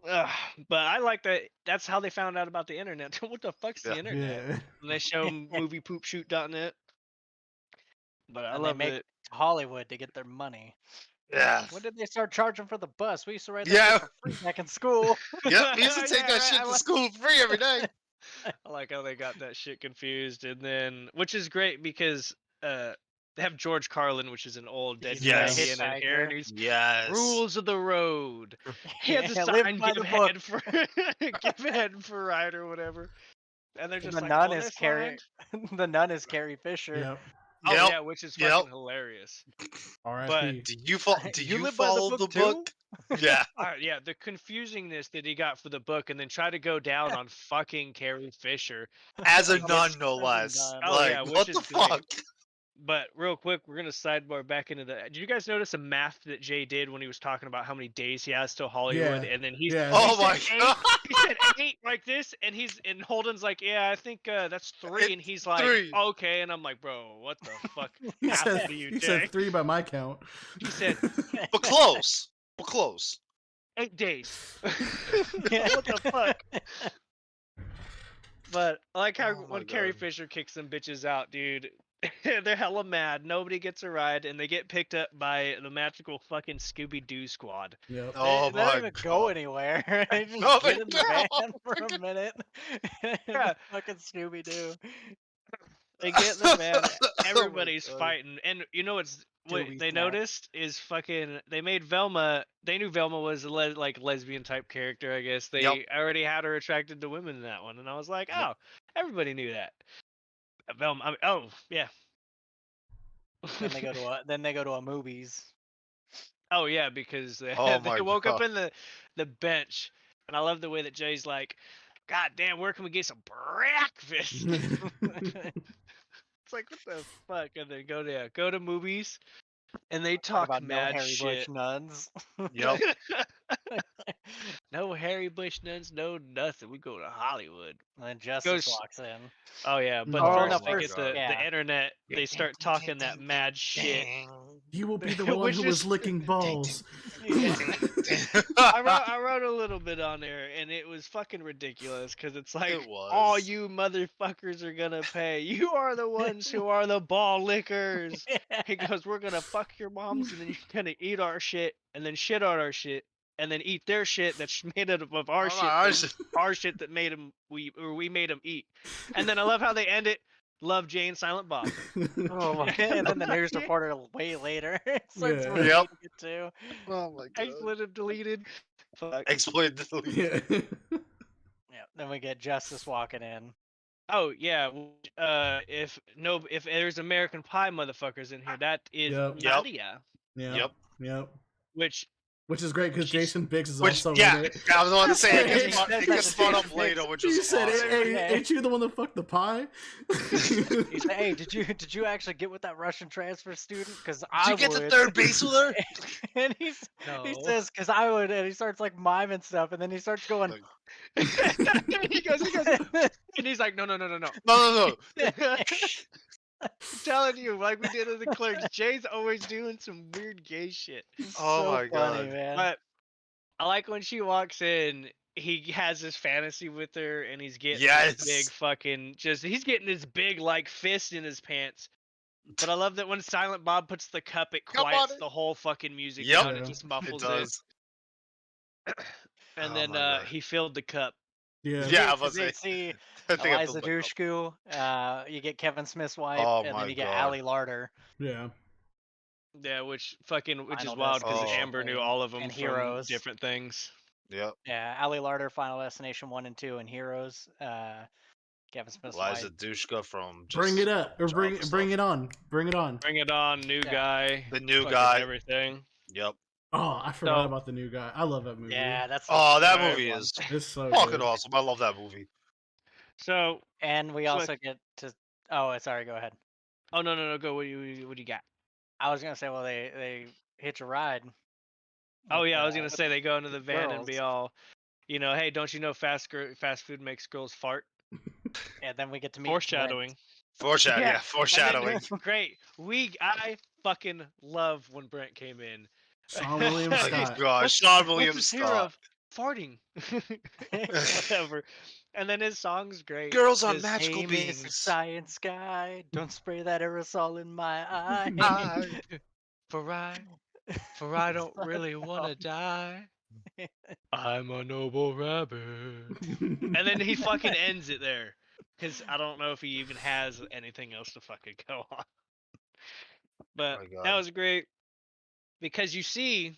Speaker 1: Ugh, but I like that. That's how they found out about the internet. What the fuck's the
Speaker 2: Yeah.
Speaker 1: internet?
Speaker 3: Yeah.
Speaker 1: And they show moviepoopshoot.net. But I
Speaker 4: And they
Speaker 1: love
Speaker 4: make
Speaker 1: it.
Speaker 4: Hollywood to get their money.
Speaker 2: Yeah.
Speaker 4: When did they start charging for the bus? We used to ride that
Speaker 2: Yeah.
Speaker 4: shit for free back in school.
Speaker 2: Yep. We used to take
Speaker 1: Yeah,
Speaker 2: that
Speaker 1: right,
Speaker 2: shit
Speaker 1: I
Speaker 2: to
Speaker 1: like-
Speaker 2: school free every day.
Speaker 1: I like how they got that shit confused, and then which is great because they have George Carlin, which is an old dead
Speaker 4: He's
Speaker 3: the
Speaker 1: Canadian in here,
Speaker 4: hitchhiker.
Speaker 1: and he's
Speaker 2: Yes.
Speaker 1: rules of the road. He has a
Speaker 4: Yeah, live
Speaker 1: sign,
Speaker 4: by
Speaker 1: give
Speaker 4: the book.
Speaker 1: head for give head for ride or whatever. And they're
Speaker 4: And
Speaker 1: just
Speaker 4: the
Speaker 1: like,
Speaker 4: nun
Speaker 1: oh,
Speaker 4: is
Speaker 1: this
Speaker 4: Carrie.
Speaker 1: land?
Speaker 4: The nun is Carrie Fisher.
Speaker 3: Yep.
Speaker 1: Oh
Speaker 2: Yep.
Speaker 1: yeah, which is
Speaker 2: Yep.
Speaker 1: fucking hilarious.
Speaker 3: R.I.P.
Speaker 2: Do
Speaker 4: You
Speaker 2: you
Speaker 4: live by the
Speaker 2: follow
Speaker 4: book
Speaker 2: the
Speaker 4: too?
Speaker 2: book? Yeah.
Speaker 1: Yeah, the confusingness that he got for the book, and then try to go down on fucking Carrie Fisher.
Speaker 2: As a
Speaker 1: Like,
Speaker 2: nun,
Speaker 1: it's-
Speaker 2: no
Speaker 4: as a
Speaker 2: less.
Speaker 4: nun.
Speaker 1: Oh,
Speaker 2: Like,
Speaker 1: yeah, which
Speaker 2: what
Speaker 1: is
Speaker 2: the
Speaker 1: great.
Speaker 2: fuck?
Speaker 1: But real quick, we're gonna sidebar back into the. Did you guys notice a math that Jay did when he was talking about how many days he has till Hollywood,
Speaker 3: Yeah.
Speaker 1: and then he's
Speaker 3: Yeah.
Speaker 2: Oh
Speaker 1: he
Speaker 2: my
Speaker 1: said
Speaker 2: God.
Speaker 1: he said 8 like this, and Holden's like, yeah, I think that's 3, and he's like,
Speaker 2: 3.
Speaker 1: okay, and I'm like, bro, what the fuck
Speaker 3: He
Speaker 1: happened
Speaker 3: said,
Speaker 1: to you,
Speaker 3: he
Speaker 1: Jay?
Speaker 3: said 3 by my count.
Speaker 1: He said
Speaker 2: But close. But close.
Speaker 1: 8 days. What the fuck? But I like how
Speaker 2: Oh my
Speaker 1: when Carrie
Speaker 2: God.
Speaker 1: Fisher kicks them bitches out, dude, they're hella mad. Nobody gets a ride, and they get picked up by the magical fucking Scooby Doo squad.
Speaker 3: Yep.
Speaker 2: Oh
Speaker 4: They don't
Speaker 2: my
Speaker 4: even go
Speaker 2: God.
Speaker 4: anywhere. They just
Speaker 2: No,
Speaker 4: get
Speaker 2: they
Speaker 4: in the
Speaker 2: don't.
Speaker 4: van for a minute.
Speaker 1: Yeah.
Speaker 4: Fucking Scooby Doo.
Speaker 1: They get in the van,
Speaker 2: Oh my
Speaker 1: everybody's
Speaker 2: God.
Speaker 1: fighting, and you know what
Speaker 4: Dooby
Speaker 1: they
Speaker 4: snap.
Speaker 1: noticed is fucking they made Velma. They knew Velma was a like lesbian type character. I guess they
Speaker 2: Yep.
Speaker 1: already had her attracted to women in that one, and I was like, oh, everybody knew that. Velma. Oh yeah.
Speaker 4: Then they go to a movies.
Speaker 1: Oh yeah, because they,
Speaker 2: Oh
Speaker 1: they
Speaker 2: my
Speaker 1: woke up
Speaker 2: God.
Speaker 1: in the bench, and I love the way that Jay's like, "God damn, where can we get some breakfast?" It's like, what the fuck? And then go to movies, and they
Speaker 4: Talk
Speaker 1: talk
Speaker 4: about no
Speaker 1: mad
Speaker 4: Harry
Speaker 1: shit.
Speaker 4: Bush nuns.
Speaker 2: Yep.
Speaker 1: No Harry Bush nuns, no nothing. We go to Hollywood.
Speaker 4: And then Justice
Speaker 1: Goes-
Speaker 4: walks in.
Speaker 1: Oh yeah, but
Speaker 3: Oh,
Speaker 1: first
Speaker 4: no,
Speaker 1: they
Speaker 4: first,
Speaker 1: get the
Speaker 4: yeah.
Speaker 1: internet. They start talking that mad shit.
Speaker 3: You will be the one
Speaker 1: Which
Speaker 3: who was
Speaker 1: is-
Speaker 3: licking balls.
Speaker 1: I wrote a little bit on there, and it was fucking ridiculous because it's like,
Speaker 2: It was.
Speaker 1: all you motherfuckers are gonna pay. You are the ones who are the ball lickers. He goes, we're gonna fuck your moms, and then you're gonna eat our shit, and then shit on our shit, and then eat their shit that's made out of our shit, our shit that made them we made them eat. And then I love how they end it. Love Jane, Silent Bob.
Speaker 2: Oh my
Speaker 4: And then the
Speaker 2: God.
Speaker 4: news reporter way later starts
Speaker 3: Yeah.
Speaker 4: repeating
Speaker 2: Yep.
Speaker 4: it too.
Speaker 2: Oh my God.
Speaker 1: Expletive deleted. Fuck.
Speaker 2: Exploit delete.
Speaker 3: Yeah.
Speaker 4: Yeah. Then we get Justice walking in.
Speaker 1: Oh yeah, if there's American Pie motherfuckers in here, that is
Speaker 3: Yep.
Speaker 2: Yep.
Speaker 1: Nadia,
Speaker 3: Yep. Yep.
Speaker 1: which
Speaker 3: Which is great because
Speaker 1: She's-
Speaker 3: Jason Biggs is
Speaker 2: Which,
Speaker 3: also
Speaker 2: yeah,
Speaker 3: in it.
Speaker 2: I was about to say,
Speaker 3: He
Speaker 2: it gets
Speaker 4: says
Speaker 2: gets spun
Speaker 4: that
Speaker 2: up
Speaker 4: to
Speaker 2: later,
Speaker 4: Jason
Speaker 2: which
Speaker 3: He
Speaker 2: is
Speaker 3: said,
Speaker 2: awesome.
Speaker 3: hey,
Speaker 4: Yeah.
Speaker 3: ain't you the one that fucked the pie?
Speaker 4: He's like, "Hey, did you actually get with that Russian transfer student? Because I
Speaker 2: Did you get
Speaker 4: would."
Speaker 2: to third base with her?
Speaker 4: And he
Speaker 1: no.
Speaker 4: says, "Because I would," and he starts like miming stuff, and then he starts going.
Speaker 2: Like,
Speaker 1: he goes, and he's like, no.
Speaker 2: no, no, no.
Speaker 1: I'm telling you, like we did in the Clerks, Jay's always doing some weird gay shit.
Speaker 2: Oh
Speaker 4: so
Speaker 2: my
Speaker 4: funny,
Speaker 2: God.
Speaker 4: man.
Speaker 1: But I like when she walks in, he has this fantasy with her, and he's getting this big
Speaker 2: Yes.
Speaker 1: fucking he's getting this big like fist in his pants. But I love that when Silent Bob puts the cup, it
Speaker 2: Cup on
Speaker 1: quiets
Speaker 2: it.
Speaker 1: the whole fucking music
Speaker 2: Yep.
Speaker 1: down. It
Speaker 3: Yeah.
Speaker 1: just
Speaker 2: It
Speaker 1: muffles
Speaker 2: does.
Speaker 1: And
Speaker 2: Oh
Speaker 1: then
Speaker 2: my God.
Speaker 1: he filled the cup.
Speaker 3: Yeah.
Speaker 2: Yeah, I
Speaker 4: Because
Speaker 2: was
Speaker 4: they
Speaker 2: like,
Speaker 4: see
Speaker 2: I think I
Speaker 4: Eliza
Speaker 2: filled my cup.
Speaker 4: Dushku, you get Kevin Smith's wife,
Speaker 2: Oh
Speaker 4: and
Speaker 2: my
Speaker 4: then you get
Speaker 2: God.
Speaker 4: Ali Larder.
Speaker 3: Yeah.
Speaker 1: Yeah, which is
Speaker 4: Final
Speaker 1: wild because
Speaker 2: Destination
Speaker 1: Amber knew
Speaker 4: 3,
Speaker 1: all of them
Speaker 4: and
Speaker 1: from
Speaker 4: Heroes.
Speaker 1: different things.
Speaker 2: Yep.
Speaker 4: Yeah, Ali Larder, Final Destination 1 and 2, and Heroes. Kevin Smith's
Speaker 2: Liza
Speaker 4: wife.
Speaker 2: Dushka from just
Speaker 3: Bring it
Speaker 2: a
Speaker 3: up or
Speaker 2: bunch of other
Speaker 3: bring
Speaker 2: stuff.
Speaker 3: it on. Bring it on.
Speaker 1: Bring it on, new
Speaker 4: Yeah.
Speaker 1: guy.
Speaker 2: The new
Speaker 1: fucking
Speaker 2: guy.
Speaker 1: everything.
Speaker 2: Yep.
Speaker 3: Oh, I forgot
Speaker 1: So-
Speaker 3: about the new guy. I love that movie.
Speaker 4: Yeah, that's
Speaker 2: Oh, that
Speaker 1: Alright.
Speaker 2: movie
Speaker 4: one.
Speaker 2: is
Speaker 3: It's so
Speaker 2: fucking
Speaker 3: good.
Speaker 2: awesome. I love that movie.
Speaker 1: So,
Speaker 4: And we
Speaker 1: So I-
Speaker 4: also get to. Oh, sorry. Go ahead.
Speaker 1: oh no, go. What do you got?
Speaker 4: I was gonna say, well, they hitch a ride.
Speaker 1: Oh
Speaker 4: with,
Speaker 1: yeah, I was gonna say they go into the van and be
Speaker 4: girls.
Speaker 1: all, hey, don't you know fast food makes girls fart?
Speaker 4: And then we get to meet
Speaker 1: Foreshadowing.
Speaker 2: Foreshadowing.
Speaker 1: Yeah,
Speaker 2: Yeah, foreshadowing.
Speaker 1: Great. I fucking love when Brent came in.
Speaker 3: Sean William
Speaker 2: Oh
Speaker 3: Scott.
Speaker 2: gosh, Sean
Speaker 1: What's
Speaker 2: William
Speaker 1: his fear
Speaker 2: Scott.
Speaker 1: of farting?
Speaker 4: Flint.
Speaker 1: Whatever. And then his song's great.
Speaker 2: Girls are
Speaker 1: His-
Speaker 2: magical
Speaker 4: Hey, Mr.
Speaker 2: beings.
Speaker 4: Science Guy, don't spray that aerosol in my eye.
Speaker 1: For I don't really want to die. I'm a noble rabbit. And then he fucking ends it there. Because I don't know if he even has anything else to fucking go on. But
Speaker 2: my God.
Speaker 1: that was great. Because you see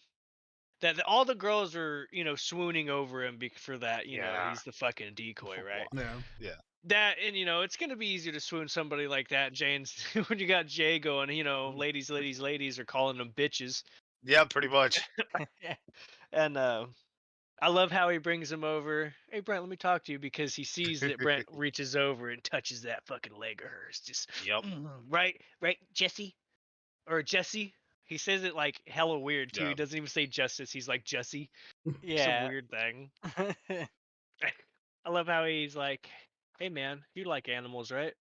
Speaker 1: that all the girls are, swooning over him for that,
Speaker 2: Yeah.
Speaker 1: he's the fucking decoy, right?
Speaker 3: Yeah.
Speaker 1: That, and it's going to be easier to swoon somebody like that, Jane's, when you got Jay going, ladies are calling them bitches.
Speaker 2: Yeah, pretty much.
Speaker 1: And I love how he brings him over. Hey, Brent, let me talk to you, because he sees that Brent reaches over and touches that fucking leg of hers. Just,
Speaker 2: Yep.
Speaker 1: Right, Jesse? Or Jesse? He says it like hella weird, too.
Speaker 2: Yeah.
Speaker 1: He doesn't even say justice. He's like Jesse. Some
Speaker 4: Yeah.
Speaker 1: weird thing. I love how he's like, hey, man, you like animals, right?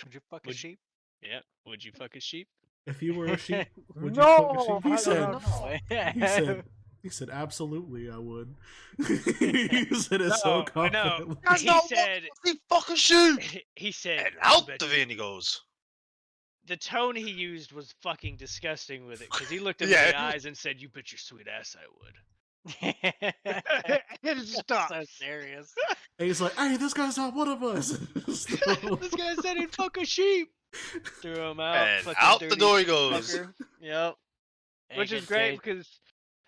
Speaker 4: Would you fuck a
Speaker 1: Would you-
Speaker 4: sheep?
Speaker 1: Yeah. Would you fuck a sheep?
Speaker 3: If you were a sheep, would you
Speaker 2: No,
Speaker 3: fuck a sheep?
Speaker 2: I don't know.
Speaker 3: He said, absolutely, I would. He said it so
Speaker 1: No, I know.
Speaker 3: confidently.
Speaker 2: That's
Speaker 1: He
Speaker 2: not
Speaker 1: said-
Speaker 2: what he fucking shoot.
Speaker 1: He said,
Speaker 2: And
Speaker 1: "I
Speaker 2: out
Speaker 1: bet
Speaker 2: the
Speaker 1: you-"
Speaker 2: van he goes.
Speaker 1: The tone he used was fucking disgusting with it, because he looked him in
Speaker 2: Yeah.
Speaker 1: the eyes and said, "You bet your sweet ass I would."
Speaker 4: That's
Speaker 1: And it stops.
Speaker 4: so serious.
Speaker 3: And he's like, hey, this guy's not one of us.
Speaker 1: This guy said he'd fuck a sheep. Threw him out.
Speaker 2: And
Speaker 1: fucking
Speaker 2: out the
Speaker 1: dirty
Speaker 2: door he goes.
Speaker 1: fucker. Yep.
Speaker 4: And
Speaker 1: Which is
Speaker 4: get
Speaker 1: great
Speaker 4: Jay-
Speaker 1: because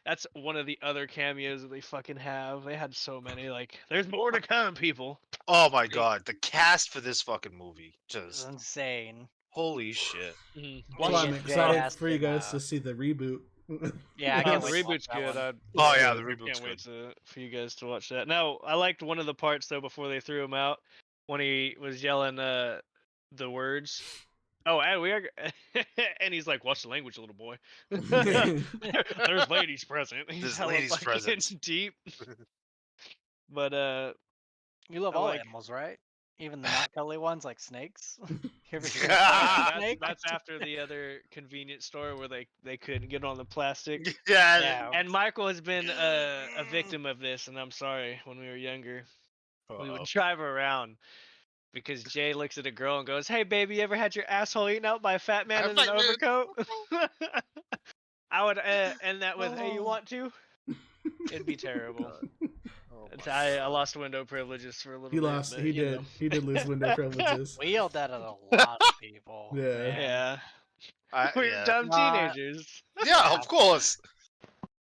Speaker 1: that's one of the other cameos that they fucking have. They had so many. Like, there's more to come, people.
Speaker 2: Oh my God, the cast for this fucking movie
Speaker 4: It's
Speaker 2: just
Speaker 4: insane.
Speaker 2: holy shit.
Speaker 1: Mhm.
Speaker 3: That's
Speaker 4: Well,
Speaker 3: why
Speaker 4: you
Speaker 3: I'm
Speaker 4: get Jay
Speaker 3: excited
Speaker 4: asked
Speaker 3: for you
Speaker 4: him,
Speaker 3: guys to see the reboot.
Speaker 4: Yeah, I
Speaker 1: Oh,
Speaker 4: can't
Speaker 1: the
Speaker 4: wait to watch
Speaker 1: reboot's
Speaker 4: that
Speaker 1: good.
Speaker 4: one.
Speaker 2: Oh yeah, the
Speaker 1: I
Speaker 2: reboot's
Speaker 1: can't wait
Speaker 2: good.
Speaker 1: for you guys to watch that. Now, I liked one of the parts though before they threw him out when he was yelling the words. Oh, and we are, and he's like, "Watch the language, little boy." There's ladies present. He's
Speaker 2: There's
Speaker 1: hella
Speaker 2: ladies
Speaker 1: fucking
Speaker 2: present.
Speaker 1: deep. But
Speaker 4: You love
Speaker 1: I
Speaker 4: all
Speaker 1: like-
Speaker 4: animals, right? Even the not cuddly ones like snakes. You ever seen a
Speaker 2: Yeah,
Speaker 1: that's,
Speaker 4: snake?
Speaker 1: that's after the other convenience store where they couldn't get on the plastic.
Speaker 2: Yeah.
Speaker 4: Yeah.
Speaker 1: And Michael has been a victim of this, and I'm sorry. When we were younger, we would drive around because Jay looks at a girl and goes, "Hey, baby, you ever had your asshole eaten out by a fat man in an overcoat?" I would end that with, "Hey, you want to?" It'd be terrible.
Speaker 2: Oh my
Speaker 1: I
Speaker 2: God.
Speaker 1: lost window privileges for a little
Speaker 3: He
Speaker 1: bit.
Speaker 3: lost.
Speaker 1: but,
Speaker 3: He
Speaker 1: you
Speaker 3: did.
Speaker 1: know.
Speaker 3: He did lose window privileges.
Speaker 4: We yelled that at a lot of people.
Speaker 3: Yeah.
Speaker 4: man.
Speaker 1: Yeah.
Speaker 2: I-
Speaker 1: We're
Speaker 2: yeah.
Speaker 1: dumb teenagers.
Speaker 2: Yeah, of course.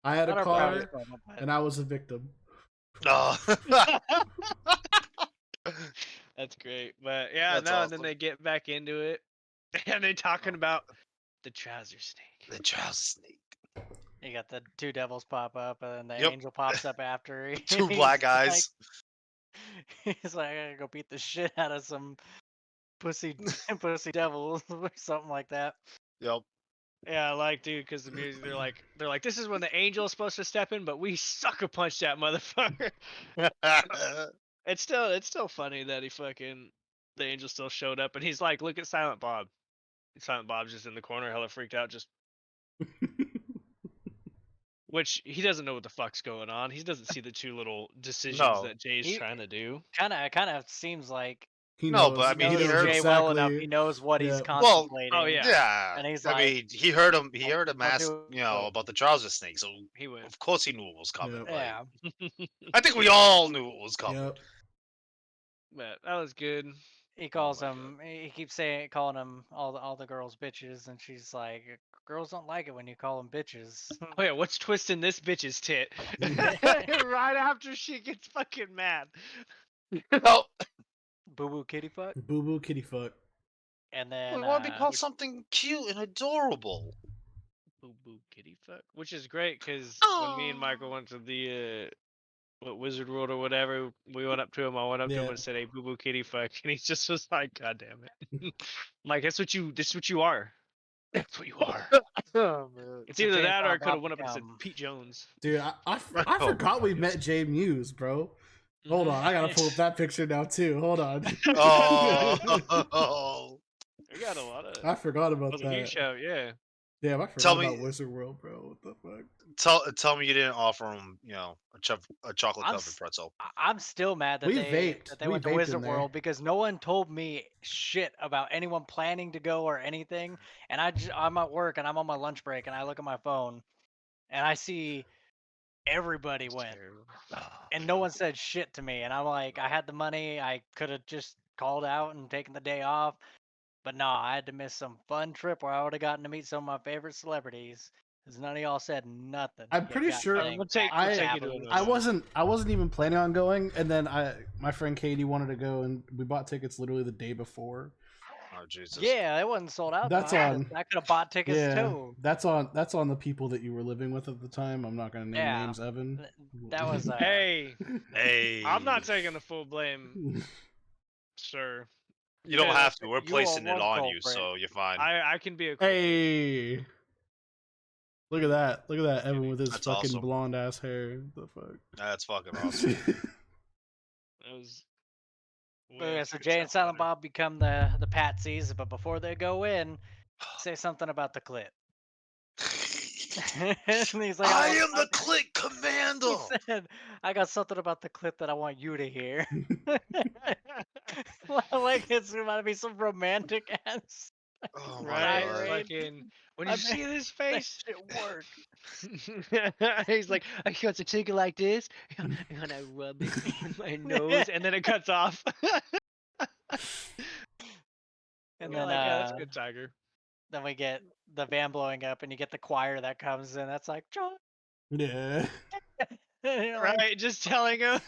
Speaker 3: I had
Speaker 4: Not
Speaker 3: a
Speaker 4: our
Speaker 3: car,
Speaker 4: proudest moment, but-
Speaker 3: and I was a victim.
Speaker 2: Oh.
Speaker 1: That's great. But yeah,
Speaker 2: That's
Speaker 1: no, and then
Speaker 2: awesome.
Speaker 1: they get back into it. And they talking about the trouser snake.
Speaker 2: The child snake.
Speaker 4: You got the two devils pop up, and then the
Speaker 2: Yep.
Speaker 4: angel pops up after.
Speaker 2: Two
Speaker 4: He's
Speaker 2: black
Speaker 4: like-
Speaker 2: eyes.
Speaker 4: He's like, I gotta go beat the shit out of some pussy devils or something like that.
Speaker 2: Yep.
Speaker 1: Yeah, I like, dude, because the music, they're like, this is when the angel's supposed to step in, but we sucker punch that motherfucker. It's still funny that the angel still showed up, and he's like, look at Silent Bob. Silent Bob's just in the corner, hella freaked out, just which he doesn't know what the fuck's going on. He doesn't see the two little decisions
Speaker 2: No.
Speaker 1: that Jay's
Speaker 4: He-
Speaker 1: trying to do.
Speaker 4: Kind of seems like
Speaker 3: He
Speaker 2: No,
Speaker 3: knows,
Speaker 2: but I mean,
Speaker 4: he
Speaker 2: he
Speaker 4: knows
Speaker 2: heard
Speaker 4: Jay well enough.
Speaker 3: exactly-
Speaker 4: He knows what he's
Speaker 3: yeah.
Speaker 2: Well,
Speaker 4: contemplating.
Speaker 1: oh, yeah.
Speaker 2: Yeah.
Speaker 4: And he's
Speaker 2: I
Speaker 4: like,
Speaker 2: mean, he heard him. He heard him
Speaker 4: I'll
Speaker 2: ask,
Speaker 4: do it.
Speaker 2: about the trouser snake. So
Speaker 1: He went.
Speaker 2: of course he knew what was coming.
Speaker 3: Yeah.
Speaker 2: Like,
Speaker 4: yeah.
Speaker 2: I think we all knew what was coming.
Speaker 3: Yep.
Speaker 1: But that was good.
Speaker 4: He calls
Speaker 2: my
Speaker 4: them. He keeps calling them all the girls bitches, and she's like, "Girls don't like it when you call them bitches."
Speaker 1: Oh yeah, what's twisting this bitch's tit? Right after she gets fucking mad.
Speaker 2: Oh,
Speaker 4: Boo boo kitty fuck.
Speaker 3: Boo boo kitty fuck.
Speaker 4: And
Speaker 2: we
Speaker 4: then
Speaker 2: want to be called something cute and adorable.
Speaker 1: Boo boo kitty fuck, which is great because when me and
Speaker 2: Oh.
Speaker 1: Michael went to the what Wizard World or whatever, we went up to him. I went up to him
Speaker 3: Yeah.
Speaker 1: and said, "Hey, boo boo kitty fuck," and he just was like, "God damn it!" I'm like, that's what you are. That's what you are.
Speaker 2: Oh, man.
Speaker 1: It's
Speaker 4: so
Speaker 1: either
Speaker 4: Jay and
Speaker 1: that or I
Speaker 4: Silent
Speaker 1: could have
Speaker 4: Bob
Speaker 1: went up and said
Speaker 4: become-
Speaker 1: Pete Jones.
Speaker 3: Dude, I
Speaker 2: Oh
Speaker 3: forgot
Speaker 2: my
Speaker 3: we
Speaker 2: God.
Speaker 3: met Jay Muse, bro. Hold on, I gotta pull up that picture now too. Hold on.
Speaker 2: Oh.
Speaker 1: We got a lot of.
Speaker 3: I forgot about
Speaker 1: Was a huge
Speaker 3: that.
Speaker 1: shout, yeah.
Speaker 3: Damn, I forgot
Speaker 2: Tell me-
Speaker 3: about Wizard World, bro. What the fuck?
Speaker 2: Tell me you didn't offer him, a chocolate
Speaker 4: I'm
Speaker 2: covered
Speaker 4: s-
Speaker 2: pretzel.
Speaker 4: I'm still mad that
Speaker 3: We
Speaker 4: they
Speaker 3: vaped. We
Speaker 4: went to
Speaker 3: vaped in
Speaker 4: Wizard
Speaker 3: there.
Speaker 4: World because no one told me shit about anyone planning to go or anything. And I'm at work and I'm on my lunch break and I look at my phone and I see everybody
Speaker 1: It's
Speaker 4: went
Speaker 1: terrible.
Speaker 4: and no one said shit to me. And I'm like, I had the money, I could have just called out and taken the day off. But no, I had to miss some fun trip where I would have gotten to meet some of my favorite celebrities. Because none of y'all said nothing.
Speaker 3: I'm
Speaker 4: You
Speaker 3: pretty
Speaker 4: got
Speaker 3: sure
Speaker 4: dang
Speaker 1: We'll take
Speaker 3: I-
Speaker 1: you to
Speaker 4: taboos.
Speaker 1: another.
Speaker 3: I wasn't even planning on going, and then my friend Katie wanted to go, and we bought tickets literally the day before.
Speaker 2: Oh Jesus.
Speaker 4: Yeah, it wasn't sold out.
Speaker 3: That's
Speaker 4: though.
Speaker 3: on-
Speaker 4: I could have bought tickets
Speaker 3: Yeah,
Speaker 4: too.
Speaker 3: that's on the people that you were living with at the time. I'm not gonna name
Speaker 4: Yeah.
Speaker 3: names, Evan.
Speaker 4: That was
Speaker 1: Hey,
Speaker 2: Hey.
Speaker 1: I'm not taking the full blame, sir.
Speaker 2: You don't
Speaker 1: Yeah,
Speaker 2: have to. We're
Speaker 4: you are
Speaker 2: placing it
Speaker 4: one
Speaker 2: on you,
Speaker 4: culprit.
Speaker 2: so you're fine.
Speaker 1: I can be a culprit.
Speaker 3: Hey, look at that! Look at that! Evan with his
Speaker 2: That's
Speaker 3: fucking
Speaker 2: awesome.
Speaker 3: blonde ass hair. The fuck?
Speaker 2: That's fucking awesome.
Speaker 1: That was.
Speaker 4: But yeah,
Speaker 1: way
Speaker 4: so
Speaker 1: good
Speaker 4: Jay and
Speaker 1: stuff
Speaker 4: Silent
Speaker 1: better.
Speaker 4: Bob become the patsies, but before they go in, say something about the clit. And he's like,
Speaker 2: I
Speaker 4: want
Speaker 2: am the
Speaker 4: something-
Speaker 2: click commander.
Speaker 4: He said, I got something about the clit that I want you to hear. Like it's about to be some romantic ass.
Speaker 2: Oh my
Speaker 1: Right?
Speaker 2: god.
Speaker 1: Fucking. When
Speaker 4: I
Speaker 1: you see
Speaker 4: made
Speaker 1: his
Speaker 4: that
Speaker 1: face,
Speaker 4: shit work.
Speaker 1: he's like, I got to take it like this, and I rub it on my nose, and then it cuts off.
Speaker 4: And
Speaker 1: You're
Speaker 4: then
Speaker 1: like, yeah, that's good, Tiger.
Speaker 4: then we get the van blowing up, and you get the choir that comes in. That's like, John.
Speaker 3: Yeah.
Speaker 4: And you're like,
Speaker 1: Right? Just telling him.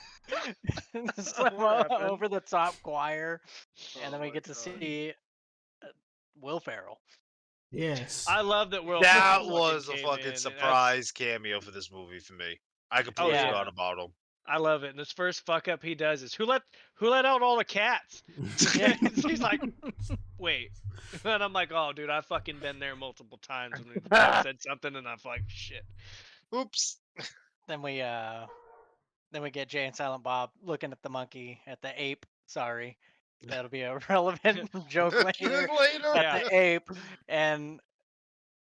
Speaker 4: some
Speaker 1: What happened?
Speaker 4: over the top choir, and then
Speaker 2: Oh
Speaker 4: we
Speaker 2: my
Speaker 4: get to
Speaker 2: God.
Speaker 4: see Will Ferrell.
Speaker 3: Yes.
Speaker 1: I love that Will.
Speaker 2: That
Speaker 1: Ferrell
Speaker 2: was
Speaker 1: fucking
Speaker 2: a
Speaker 1: came in,
Speaker 2: fucking
Speaker 1: and
Speaker 2: surprise cameo for this movie for me. I completely
Speaker 4: yeah.
Speaker 2: forgot about him.
Speaker 1: I love it. And this first fuck up he does is who let out all the cats?
Speaker 4: Yeah.
Speaker 1: He's like, wait. And I'm like, oh, dude, I've fucking been there multiple times when we've said something, and I'm like, shit.
Speaker 2: Oops.
Speaker 4: Then we get Jay and Silent Bob looking at the monkey, at the ape. Sorry, that'll be a relevant joke later.
Speaker 2: Later.
Speaker 4: At
Speaker 1: Yeah.
Speaker 4: the ape, and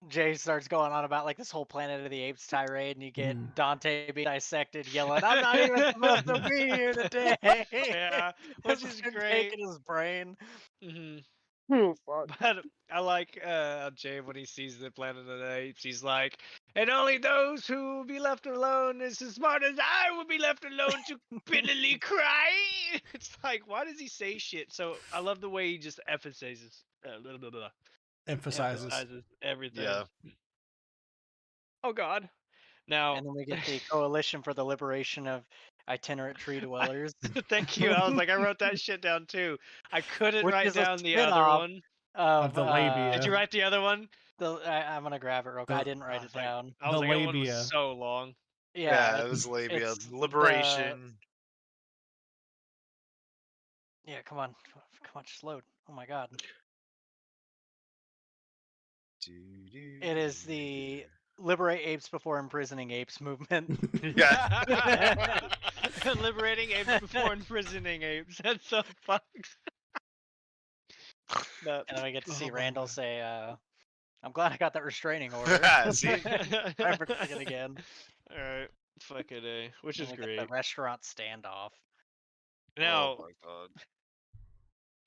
Speaker 4: Jay starts going on about like this whole Planet of the Apes tirade, and you get
Speaker 3: Mhm.
Speaker 4: Dante being dissected, yelling, "I'm not even supposed to be here today."
Speaker 1: Yeah, which
Speaker 4: Just
Speaker 1: is
Speaker 4: been
Speaker 1: great.
Speaker 4: taking his brain.
Speaker 1: hmm
Speaker 2: Oh, fuck.
Speaker 1: But I like Jay when he sees the Planet of the Apes. He's like, and only those who will be left alone is as smart as I will be left alone to bitterly cry. It's like, why does he say shit? So I love the way he just emphasizes
Speaker 3: Emphasizes.
Speaker 1: everything.
Speaker 2: Yeah.
Speaker 1: Oh God. Now,
Speaker 4: And then we get the Coalition for the Liberation of Itinerant Tree Dwellers.
Speaker 1: thank you. I was like, I wrote that shit down too. I couldn't
Speaker 4: Which
Speaker 1: write
Speaker 4: is a
Speaker 1: down the other
Speaker 4: spin-off
Speaker 1: one.
Speaker 4: Of
Speaker 3: the labia.
Speaker 1: Did you write the other one?
Speaker 4: I'm gonna grab it real quick. I didn't write it down.
Speaker 1: I was
Speaker 3: The
Speaker 1: like, that one
Speaker 3: labia.
Speaker 1: was so long.
Speaker 4: Yeah,
Speaker 2: it was labia.
Speaker 4: it's
Speaker 2: Liberation.
Speaker 4: Yeah, come on, just load. Oh my god. It is the Liberate Apes Before Imprisoning Apes movement.
Speaker 2: Yeah.
Speaker 1: Liberating apes before imprisoning apes. That's so fucked.
Speaker 4: And then we get to
Speaker 3: Oh
Speaker 4: see
Speaker 3: my
Speaker 4: Randall
Speaker 3: God.
Speaker 4: say, I'm glad I got that restraining order.
Speaker 2: See?
Speaker 4: I forget it again.
Speaker 1: Alright. Fucking A. Which
Speaker 4: And
Speaker 1: is
Speaker 4: we get
Speaker 1: great.
Speaker 4: the restaurant standoff.
Speaker 1: Now,
Speaker 2: Oh my god.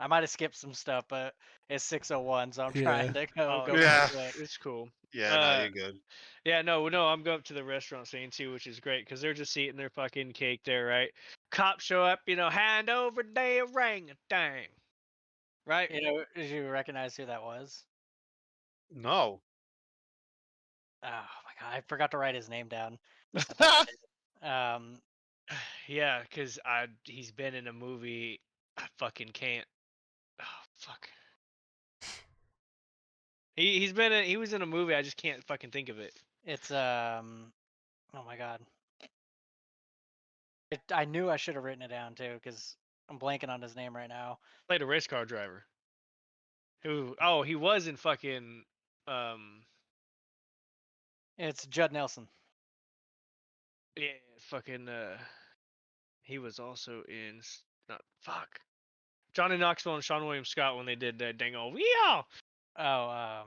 Speaker 4: I might have skipped some stuff, but it's 6:01, so I'm
Speaker 3: Yeah.
Speaker 4: trying to go
Speaker 2: Yeah.
Speaker 4: quick.
Speaker 1: it's cool.
Speaker 2: Yeah, no, you're good.
Speaker 1: Yeah, no, I'm going up to the restaurant scene too, which is great because they're just eating their fucking cake there, right? Cops show up, hand over their orangutan. right?
Speaker 4: Did you recognize who that was?
Speaker 2: No.
Speaker 4: Oh my god, I forgot to write his name down. I thought I did.
Speaker 1: Yeah, because he's been in a movie. I fucking can't. Oh fuck. He was in a movie. I just can't fucking think of it.
Speaker 4: It's oh my god. I knew I should have written it down too, because I'm blanking on his name right now.
Speaker 1: Played a race car driver. Who? Oh, he was in fucking. Um.
Speaker 4: It's Judd Nelson.
Speaker 1: Yeah, fucking. He was also in. Not fuck. Johnny Knoxville and Sean William Scott when they did Dango. Yeah.
Speaker 4: Oh,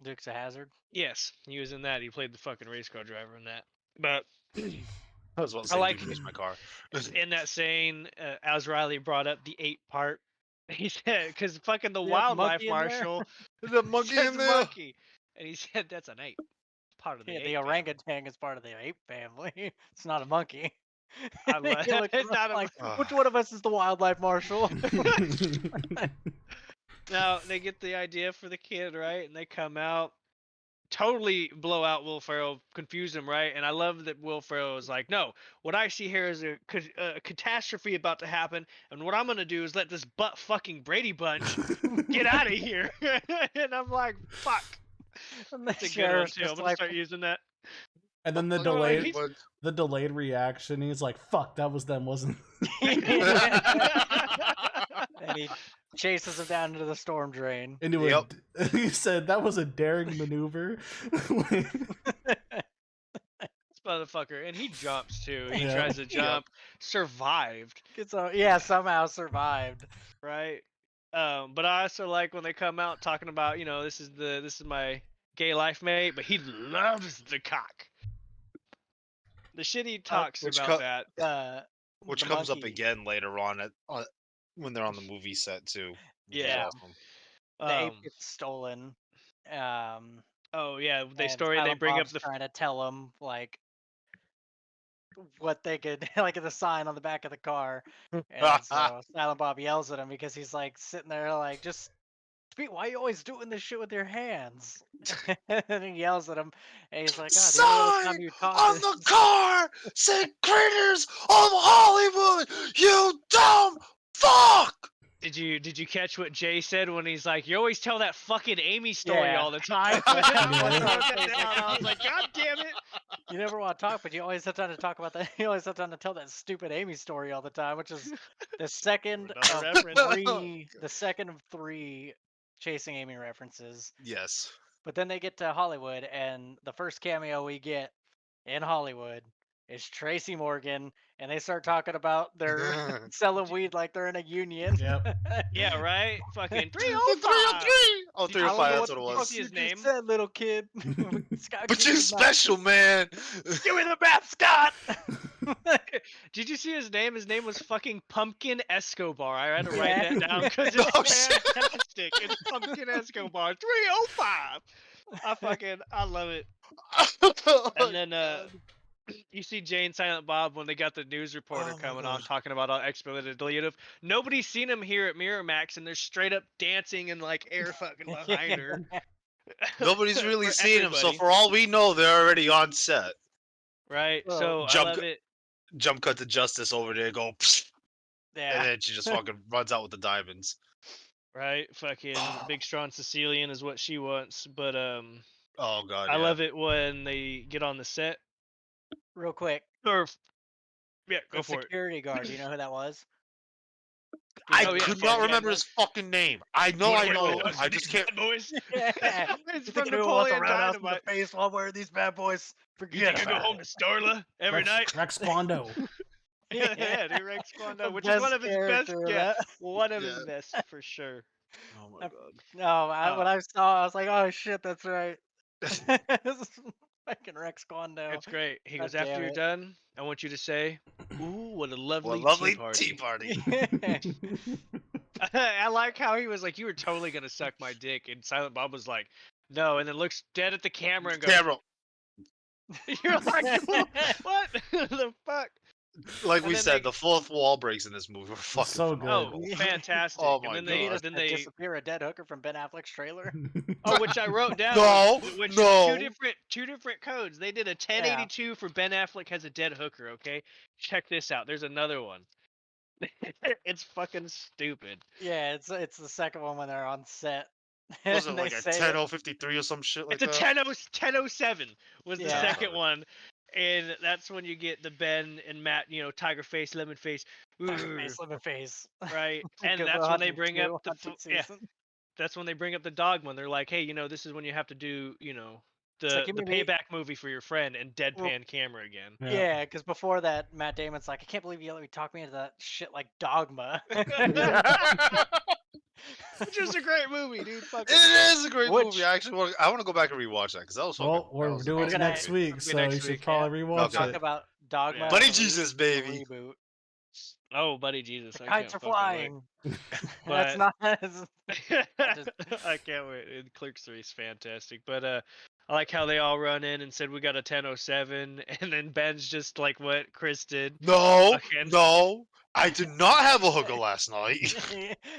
Speaker 4: Dukes of Hazzard.
Speaker 1: Yes, he was in that. He played the fucking race car driver in that. But
Speaker 2: I was about to
Speaker 1: I
Speaker 2: say,
Speaker 1: like
Speaker 2: dude, use my car.
Speaker 1: in that saying, as Riley brought up the ape part, he said, because fucking the
Speaker 4: You have
Speaker 1: wildlife
Speaker 4: monkey in there?
Speaker 1: marshal
Speaker 2: The monkey
Speaker 1: says
Speaker 2: in there.
Speaker 1: monkey, and he said that's an ape, part of the
Speaker 4: Yeah,
Speaker 1: ape
Speaker 4: the
Speaker 1: family.
Speaker 4: orangutan is part of the ape family. It's not a monkey.
Speaker 1: I love
Speaker 4: You look
Speaker 1: it's not a
Speaker 4: like,
Speaker 2: Ah.
Speaker 4: which one of us is the wildlife marshal?
Speaker 1: Now they get the idea for the kid, right? And they come out, totally blow out Will Ferrell, confuse him, right? And I love that Will Ferrell is like, no, what I see here is a catastrophe about to happen, and what I'm gonna do is let this butt fucking Brady Bunch get out of here. And I'm like, fuck.
Speaker 4: And the
Speaker 1: That's a good one
Speaker 4: sheriff's
Speaker 1: too. I'm
Speaker 4: just
Speaker 1: gonna
Speaker 4: like,
Speaker 1: start using that.
Speaker 3: And then the
Speaker 1: So, like,
Speaker 3: delayed,
Speaker 1: he's-
Speaker 3: the delayed reaction. He's like, "Fuck, that was them, wasn't?"
Speaker 4: and he chases him down into the storm drain.
Speaker 3: Into
Speaker 2: Yep.
Speaker 3: he said that was a daring maneuver.
Speaker 1: This motherfucker, and he jumps too. He
Speaker 3: Yeah.
Speaker 1: tries to jump, survived,
Speaker 4: So yeah, somehow survived.
Speaker 1: right? But I also like when they come out talking about, this is my gay life mate, but he loves the cock. The shit he talks
Speaker 2: Which
Speaker 1: about
Speaker 2: co-
Speaker 1: that.
Speaker 2: Which
Speaker 4: The
Speaker 2: comes up
Speaker 4: monkey.
Speaker 2: again later on when they're on the movie set too. Which is
Speaker 1: Yeah.
Speaker 2: awesome.
Speaker 4: The ape
Speaker 1: Um,
Speaker 4: gets stolen.
Speaker 1: oh yeah, they
Speaker 4: And
Speaker 1: story they
Speaker 4: Silent
Speaker 1: bring
Speaker 4: Bob's
Speaker 1: up the
Speaker 4: trying to tell him like what they could like the sign on the back of the car, and so Silent Bob yells at him because he's like sitting there like just why are you always doing this shit with your hands? And he yells at him, and he's like, "God, the only other time
Speaker 2: Sign
Speaker 4: you talk
Speaker 2: on
Speaker 4: is
Speaker 2: the car said "Critters of Hollywood." You dumb fuck.
Speaker 1: Did you catch what Jay said when he's like, you always tell that fucking Amy story
Speaker 4: Yeah.
Speaker 1: all the time?
Speaker 4: Yeah.
Speaker 1: I was like, God damn it.
Speaker 4: you never want to talk, but you always have time to talk about that. You always have time to tell that stupid Amy story all the time, which is the second
Speaker 1: Another
Speaker 4: of
Speaker 1: reference.
Speaker 4: three. The second of three Chasing Amy references.
Speaker 2: Yes.
Speaker 4: But then they get to Hollywood, and the first cameo we get in Hollywood is Tracy Morgan, and they start talking about their selling weed like they're in a union.
Speaker 3: Yep.
Speaker 1: Yeah, right? Fucking
Speaker 2: The
Speaker 1: 305.
Speaker 2: 303. Oh,
Speaker 1: Did you-
Speaker 4: I don't
Speaker 2: 305,
Speaker 4: know
Speaker 2: that's
Speaker 4: what
Speaker 2: what it
Speaker 4: the
Speaker 2: was.
Speaker 4: fuck
Speaker 1: See
Speaker 4: you
Speaker 1: his
Speaker 4: just
Speaker 1: name?
Speaker 4: said, little kid. Scott,
Speaker 2: But
Speaker 4: give
Speaker 2: you
Speaker 4: me my-
Speaker 2: special, man.
Speaker 4: Give me the map, Scott.
Speaker 1: Did you see his name? His name was fucking Pumpkin Escobar. I had to write
Speaker 4: Yeah.
Speaker 1: that down because
Speaker 2: Oh,
Speaker 1: it's
Speaker 2: shit.
Speaker 1: fantastic. It's Pumpkin Escobar 305. I love it.
Speaker 2: Oh,
Speaker 1: And then
Speaker 2: God.
Speaker 1: you see Jay and Silent Bob when they got the news reporter
Speaker 2: Oh my
Speaker 1: coming on
Speaker 2: God.
Speaker 1: talking about all expletive deletive. Nobody's seen him here at Miramax, and they're straight up dancing and like air fucking behind her.
Speaker 2: Nobody's really
Speaker 1: For
Speaker 2: seen him, so
Speaker 1: everybody,
Speaker 2: for all we know, they're already on set.
Speaker 1: right?
Speaker 4: Well,
Speaker 1: So I
Speaker 2: Jump
Speaker 1: love
Speaker 2: cut-
Speaker 1: it.
Speaker 2: Jump cut to Justice over there, go, psst, and
Speaker 4: Yeah.
Speaker 2: then she just fucking runs out with the diamonds.
Speaker 1: Right, fucking big strong Sicilian is what she wants, but
Speaker 2: Oh God,
Speaker 1: I
Speaker 2: yeah.
Speaker 1: love it when they get on the set.
Speaker 4: Real quick,
Speaker 1: Or yeah,
Speaker 4: the
Speaker 1: go for it.
Speaker 4: security guard. Do you know who that was?
Speaker 2: I
Speaker 1: Oh, yeah,
Speaker 2: could
Speaker 1: fucking
Speaker 2: not
Speaker 1: yeah,
Speaker 2: remember
Speaker 1: man.
Speaker 2: his fucking name. I know,
Speaker 1: Wanna
Speaker 2: I
Speaker 1: work
Speaker 2: know.
Speaker 1: with us,
Speaker 2: I just
Speaker 1: these
Speaker 2: can't.
Speaker 1: bad boys.
Speaker 4: Yeah.
Speaker 1: It's
Speaker 4: You
Speaker 1: from
Speaker 4: think anyone wants to
Speaker 1: Napoleon
Speaker 4: roundhouse in the
Speaker 1: Dynamite.
Speaker 4: face while wearing these bad boys?
Speaker 1: You
Speaker 4: Forget
Speaker 1: think I go
Speaker 4: about
Speaker 1: home to Starla every night?
Speaker 3: Rex Squando.
Speaker 4: it.
Speaker 1: Yeah, dude, Rex Squando,
Speaker 4: The
Speaker 1: which is one
Speaker 4: best
Speaker 1: of his best.
Speaker 4: character of
Speaker 1: Yeah,
Speaker 4: that.
Speaker 1: one of
Speaker 2: Yeah.
Speaker 1: his best for sure.
Speaker 2: Oh my
Speaker 4: I-
Speaker 2: God.
Speaker 4: No, when
Speaker 1: Oh.
Speaker 4: I saw, I was like, "Oh shit, that's right." Fucking Rex Kondo.
Speaker 1: It's great. He
Speaker 4: God
Speaker 1: goes, after
Speaker 4: damn
Speaker 1: you're
Speaker 4: it.
Speaker 1: done, I want you to say, "Ooh, what a lovely,
Speaker 2: What a lovely
Speaker 1: tea party."
Speaker 2: tea party.
Speaker 1: I like how he was like, "You were totally gonna suck my dick," and Silent Bob was like, "No," and then looks dead at the camera and goes,
Speaker 2: Camera.
Speaker 1: "You're like, what the fuck?"
Speaker 2: like
Speaker 1: And
Speaker 2: we
Speaker 1: then
Speaker 2: said,
Speaker 1: they-
Speaker 2: the fourth wall breaks in this movie were fucking
Speaker 3: so good.
Speaker 2: phenomenal.
Speaker 1: Oh, fantastic!
Speaker 2: Oh
Speaker 1: and
Speaker 2: my
Speaker 1: then
Speaker 4: You need
Speaker 1: they
Speaker 4: us
Speaker 2: God.
Speaker 1: then
Speaker 4: to
Speaker 1: they
Speaker 4: disappear a dead hooker from Ben Affleck's trailer.
Speaker 1: oh, which I wrote down.
Speaker 2: No,
Speaker 1: which
Speaker 2: no.
Speaker 1: two different codes. They did a 1082 for Ben Affleck has a dead hooker. Okay, check this out. There's another one. It's fucking stupid.
Speaker 4: Yeah, it's the second one when they're on set.
Speaker 2: Was it
Speaker 4: And they
Speaker 2: like a
Speaker 4: say
Speaker 2: 10053 or some shit like
Speaker 1: It's a
Speaker 2: that?
Speaker 1: 1007 was the
Speaker 4: Yeah.
Speaker 1: second
Speaker 2: 10:07.
Speaker 1: one, and that's when you get the Ben and Matt, tiger face, lemon face,
Speaker 4: face, lemon face.
Speaker 1: right? And
Speaker 4: Good
Speaker 1: that's
Speaker 4: Will
Speaker 1: when they
Speaker 4: Hunting
Speaker 1: bring
Speaker 4: 2,
Speaker 1: up the
Speaker 4: hunting
Speaker 1: yeah,
Speaker 4: season.
Speaker 1: that's when they bring up the dog one. They're like, hey, this is when you have to do,
Speaker 4: It's like,
Speaker 1: the
Speaker 4: give me the
Speaker 1: payback movie for your friend and
Speaker 4: well,
Speaker 1: deadpan camera again.
Speaker 4: yeah, because before that, Matt Damon's like, I can't believe you let me talk me into that shit like Dogma.
Speaker 1: Which is a great movie, dude. Fucking
Speaker 2: It is a great
Speaker 4: Which-
Speaker 2: movie. I want to go back and rewatch that because that was fucking.
Speaker 3: Well,
Speaker 2: that
Speaker 3: we're
Speaker 2: was
Speaker 3: doing
Speaker 2: amazing
Speaker 3: it next
Speaker 2: movie.
Speaker 3: week,
Speaker 1: It'll be
Speaker 3: so
Speaker 1: next
Speaker 3: you should
Speaker 1: week,
Speaker 3: probably rewatch
Speaker 2: Okay.
Speaker 4: Talk
Speaker 3: it.
Speaker 4: about Dogma.
Speaker 1: Yeah.
Speaker 2: Buddy
Speaker 4: the
Speaker 2: Jesus,
Speaker 4: the
Speaker 2: baby.
Speaker 4: reboot.
Speaker 1: oh, buddy Jesus,
Speaker 4: The
Speaker 1: I
Speaker 4: kites
Speaker 1: can't
Speaker 4: are
Speaker 1: fucking wait.
Speaker 4: flying. That's
Speaker 1: But-
Speaker 4: not.
Speaker 1: I can't wait. And Clerks 3 is fantastic. But I like how they all run in and said we got a 1007, and then Ben's just like what Chris did.
Speaker 2: No,
Speaker 1: Fucking-
Speaker 2: no, I did not have a hooker last night.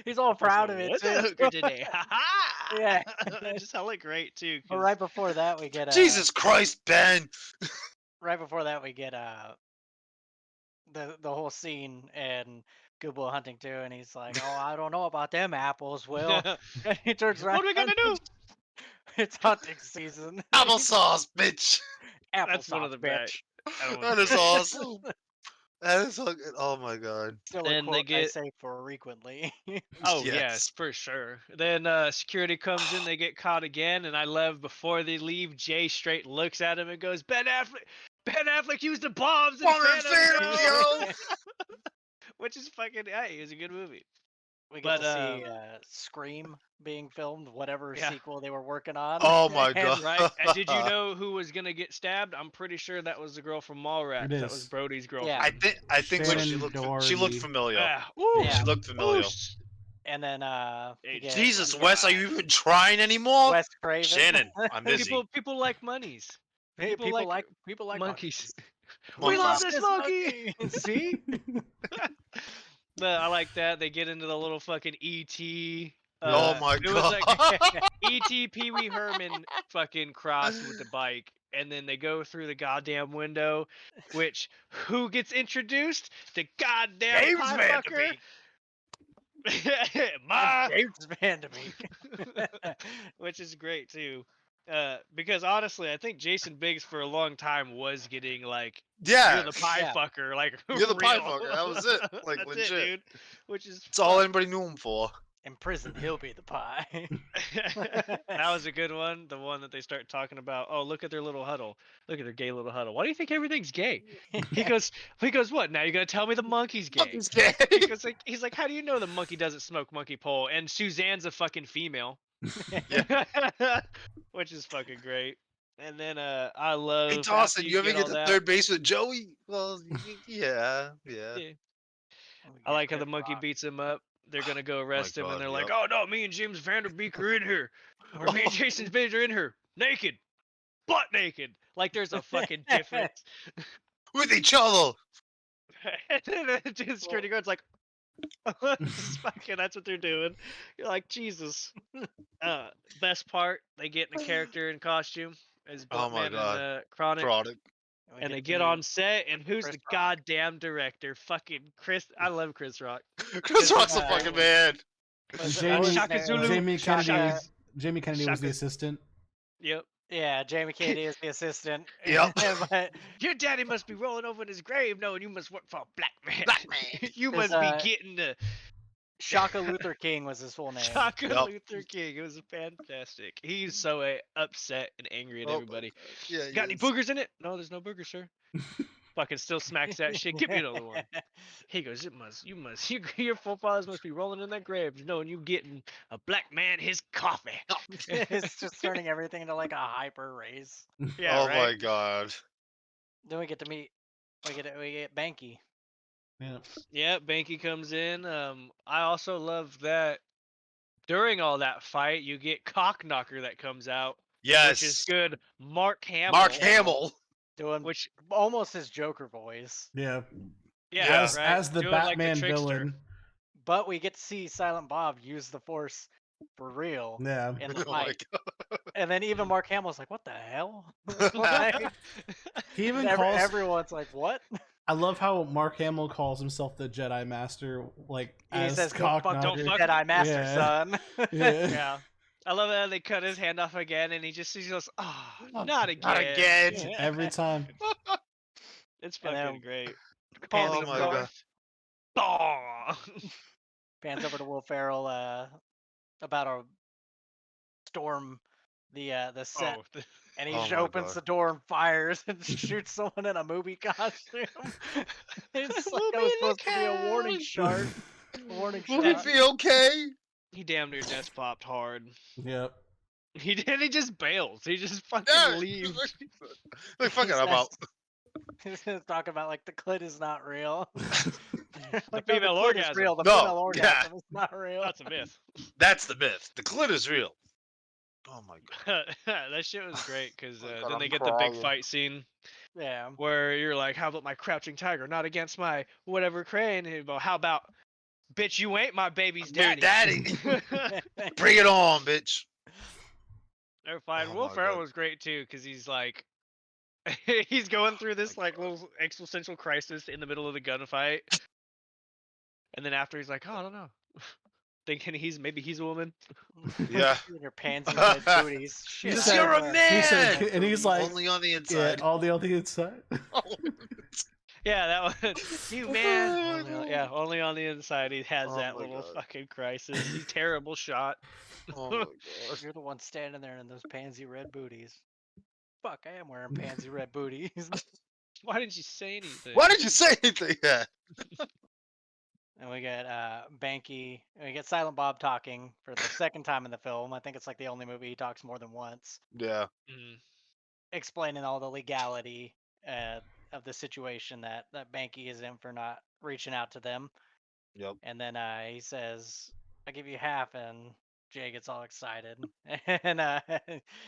Speaker 4: He's all proud of it
Speaker 1: What's
Speaker 4: too.
Speaker 1: a hooker today? Ha ha!
Speaker 4: Yeah.
Speaker 1: Just hella great too.
Speaker 4: But
Speaker 1: 'cause-
Speaker 4: right before that, we get
Speaker 2: Jesus Christ, Ben.
Speaker 4: right before that we get the whole scene and Good Will Hunting too, and he's like, "Oh, I don't know about them apples, Will." And he turns around.
Speaker 1: what are we gonna do?
Speaker 4: It's hunting season.
Speaker 2: Applesauce, bitch.
Speaker 1: That's one of
Speaker 4: Applesauce,
Speaker 1: the
Speaker 4: bitch.
Speaker 1: I don't
Speaker 2: That
Speaker 1: know.
Speaker 2: is awesome. That is fucking. Oh my god.
Speaker 4: Still a
Speaker 1: Then they
Speaker 4: quote I
Speaker 1: get-
Speaker 4: say frequently.
Speaker 1: Oh
Speaker 2: Yes.
Speaker 1: yes, for sure. Then security comes in, they get caught again, and I love before they leave, Jay straight looks at him and goes, Ben Affleck used the bombs in
Speaker 2: Bomb in
Speaker 1: Phantom,
Speaker 2: Phantom,
Speaker 1: yo!"
Speaker 2: yo!
Speaker 1: Which is fucking hey, it was a good movie.
Speaker 4: We get
Speaker 1: But,
Speaker 4: to see Scream being filmed, whatever
Speaker 1: Yeah.
Speaker 4: sequel they were working on.
Speaker 2: Oh my
Speaker 4: And-
Speaker 2: god.
Speaker 1: Right? And did you know who was gonna get stabbed? I'm pretty sure that was the girl from Mallrats.
Speaker 3: It
Speaker 1: That was
Speaker 3: is.
Speaker 1: Brody's girlfriend.
Speaker 4: Yeah.
Speaker 2: I think when she
Speaker 3: Shannon
Speaker 2: looked
Speaker 3: Doherty.
Speaker 2: familiar.
Speaker 1: Ah, ooh,
Speaker 4: Yeah.
Speaker 2: She looked familiar.
Speaker 1: ooh,
Speaker 4: And then we
Speaker 1: Hey,
Speaker 4: get
Speaker 2: Jesus,
Speaker 1: Yeah.
Speaker 2: Wes, are you even trying anymore?
Speaker 4: Wes Craven.
Speaker 2: Shannon, I'm busy.
Speaker 1: people like monies.
Speaker 4: people
Speaker 1: like
Speaker 4: like people like
Speaker 1: monkeys.
Speaker 2: Monkeys.
Speaker 1: We love
Speaker 4: This
Speaker 1: this monkey.
Speaker 4: See?
Speaker 1: But I like that they get into the little fucking ET.
Speaker 2: Oh my
Speaker 1: it was like
Speaker 2: god.
Speaker 1: ET Pee Wee Herman fucking crossed with the bike, and then they go through the goddamn window. Which who gets introduced? The goddamn
Speaker 4: James
Speaker 1: pie
Speaker 4: Van
Speaker 1: fucker.
Speaker 4: Der
Speaker 1: Ma,
Speaker 4: James Van Der Beek.
Speaker 1: which is great too. Because honestly, I think Jason Biggs for a long time was getting like
Speaker 2: Yeah.
Speaker 1: you're the pie
Speaker 4: Yeah.
Speaker 1: fucker, like
Speaker 2: You're the pie
Speaker 1: real.
Speaker 2: fucker, that was it, like,
Speaker 1: That's
Speaker 2: legit.
Speaker 1: it, dude. Which is
Speaker 2: That's all anybody knew him for.
Speaker 4: In prison, he'll be the pie.
Speaker 1: that was a good one. The one that they start talking about. Oh, look at their little huddle. Look at their gay little huddle. Why do you think everything's gay? He goes, what? Now you're gonna tell me the monkey's gay?
Speaker 2: Fucking gay.
Speaker 1: He's like, how do you know the monkey doesn't smoke monkey pole? And Suzanne's a fucking female. Which is fucking great. And then I love.
Speaker 2: Hey
Speaker 1: after
Speaker 2: Dawson, you ever
Speaker 1: get
Speaker 2: get
Speaker 1: all
Speaker 2: to
Speaker 1: that-
Speaker 2: third base with Joey? Well, yeah.
Speaker 1: Yeah. I like how the monkey beats him up. They're gonna go arrest him,
Speaker 2: God,
Speaker 1: and they're like,
Speaker 2: yep.
Speaker 1: "Oh no, me and James Vanderbeek are in here, or me and Jason Biggs are in here, naked, butt naked." Like there's a fucking difference.
Speaker 2: With each other.
Speaker 1: And then the security guard's like, fucking, that's what they're doing. You're like, Jesus. Best part, they get in a character in costume as
Speaker 2: Oh my
Speaker 1: Buttman
Speaker 2: God.
Speaker 1: and Chronic.
Speaker 2: Product.
Speaker 1: And they get on set, and who's
Speaker 4: Chris
Speaker 1: the
Speaker 4: Rock.
Speaker 1: goddamn director? Fucking Chris. I love Chris Rock.
Speaker 2: Chris Rock's a
Speaker 4: uh,
Speaker 2: fucking man.
Speaker 1: Shaka Zulu.
Speaker 3: Jamie
Speaker 1: Shaka-
Speaker 3: Kennedy. Jamie Kennedy was the
Speaker 1: Shaka-
Speaker 3: assistant.
Speaker 1: Yep.
Speaker 4: Yeah, Jamie Kennedy is the assistant.
Speaker 2: Yep.
Speaker 4: But
Speaker 1: Your daddy must be rolling over in his grave knowing you must work for a black man.
Speaker 2: Black man.
Speaker 1: You
Speaker 4: There's,
Speaker 1: must be getting the
Speaker 4: Shaka Luther King was his full name.
Speaker 1: Shaka
Speaker 2: Yep.
Speaker 1: Luther King. It was fantastic. He's so upset and angry at
Speaker 2: Oh,
Speaker 1: everybody.
Speaker 2: Yeah.
Speaker 1: Got any boogers in it? No, there's no boogers, sir. Fucking still smacks that shit. Give me another one. He goes, your forefathers must be rolling in their graves knowing you getting a black man his coffee.
Speaker 4: It's just turning everything into like a hyper race.
Speaker 1: Yeah,
Speaker 2: Oh
Speaker 1: right?
Speaker 2: my god.
Speaker 4: Then we get to meet. We get Banky.
Speaker 3: Yeah.
Speaker 1: Yeah, Banky comes in. I also love that during all that fight, you get Cockknocker that comes out,
Speaker 2: Yes.
Speaker 1: which is good. Mark Hamill.
Speaker 2: Mark Hamill.
Speaker 4: Doing
Speaker 1: Which
Speaker 4: almost his Joker voice.
Speaker 3: Yeah.
Speaker 1: Yeah,
Speaker 3: as
Speaker 1: right.
Speaker 3: as the
Speaker 1: Doing like the
Speaker 3: Batman
Speaker 1: trickster.
Speaker 3: villain.
Speaker 4: But we get to see Silent Bob use the Force for real
Speaker 3: Yeah.
Speaker 4: in the
Speaker 2: Oh my
Speaker 4: fight. And then even Mark Hamill's like, "What the hell?" Like,
Speaker 3: He even calls.
Speaker 4: everyone's like, "What?"
Speaker 3: I love how Mark Hamill calls himself the Jedi Master, like
Speaker 4: He
Speaker 3: as
Speaker 4: says, "Don't fuck
Speaker 1: Don't
Speaker 3: Cocknocker.
Speaker 1: fuck-
Speaker 4: Jedi Master,
Speaker 3: Yeah.
Speaker 4: son."
Speaker 3: Yeah.
Speaker 1: Yeah. I love how they cut his hand off again, and he goes, "Oh, not again."
Speaker 2: Not again.
Speaker 3: Every time.
Speaker 1: It's
Speaker 4: And
Speaker 1: fucking
Speaker 4: then
Speaker 1: great.
Speaker 4: pans
Speaker 2: Oh
Speaker 1: Calling
Speaker 2: my
Speaker 1: him
Speaker 2: God.
Speaker 1: Darth.
Speaker 4: pans over to Will Ferrell about a storm the set,
Speaker 1: Oh,
Speaker 4: and he
Speaker 2: Oh
Speaker 4: just
Speaker 2: my
Speaker 4: opens
Speaker 2: God.
Speaker 4: the door and fires and shoots someone in a movie costume. It's like
Speaker 1: We'll
Speaker 4: that
Speaker 1: be
Speaker 4: was
Speaker 1: the
Speaker 4: supposed to be a warning
Speaker 1: couch.
Speaker 4: shot. A warning
Speaker 2: Will he
Speaker 4: shot.
Speaker 2: be okay?
Speaker 1: He damn near just popped hard.
Speaker 3: Yep.
Speaker 1: He did. He just bails. He just fucking
Speaker 2: Yeah.
Speaker 1: leaves.
Speaker 2: Like, fuck
Speaker 4: He
Speaker 2: it, I'm out.
Speaker 4: says talking about like the clit is not real. Like, no,
Speaker 1: female
Speaker 4: the clit is
Speaker 1: orgasm.
Speaker 4: real. The
Speaker 2: No,
Speaker 4: female
Speaker 2: yeah.
Speaker 4: orgasm is not real.
Speaker 1: That's a myth.
Speaker 2: That's the myth. The clit is real. Oh my God.
Speaker 1: That shit was great because
Speaker 2: Oh God,
Speaker 1: then they
Speaker 2: I'm
Speaker 1: get the big
Speaker 2: crying.
Speaker 1: fight scene
Speaker 4: Yeah.
Speaker 1: where you're like, "How about my crouching tiger? Not against my whatever crane." And he'd go, "How about, bitch? You ain't my baby's
Speaker 2: Dude,
Speaker 1: daddy."
Speaker 2: Bring it on, bitch.
Speaker 1: They're fine.
Speaker 2: Oh
Speaker 1: Will
Speaker 2: my
Speaker 1: Ferrell
Speaker 2: God.
Speaker 1: was great too because he's like, he's going through this like little existential crisis in the middle of the gunfight, and then after he's like, "Oh, I don't know," thinking maybe he's a woman.
Speaker 2: Yeah.
Speaker 4: You and your pansy red booties. Shit,
Speaker 3: He
Speaker 4: I
Speaker 3: said-
Speaker 2: You're
Speaker 4: don't
Speaker 2: a
Speaker 4: wear
Speaker 2: man!
Speaker 3: He said,
Speaker 4: pansy red
Speaker 3: and he's
Speaker 4: booties.
Speaker 3: like,
Speaker 2: Only on the
Speaker 3: yeah,
Speaker 2: inside.
Speaker 3: all the inside.
Speaker 1: Yeah, that was you, man. Only on the inside he has
Speaker 2: Oh
Speaker 1: that
Speaker 2: my
Speaker 1: little
Speaker 2: God.
Speaker 1: fucking crisis. He's terrible shot.
Speaker 2: Oh my God.
Speaker 4: You're the one standing there in those pansy red booties. Fuck, I am wearing pansy red booties.
Speaker 1: Why didn't you say anything?
Speaker 2: Why did you say anything? Yeah.
Speaker 4: And we get Banky, and we get Silent Bob talking for the second time in the film. I think it's like the only movie he talks more than once,
Speaker 2: Yeah.
Speaker 1: Mm.
Speaker 4: explaining all the legality of the situation that Banky is in for not reaching out to them.
Speaker 2: Yep.
Speaker 4: And then he says, "I give you half," and Jay gets all excited, and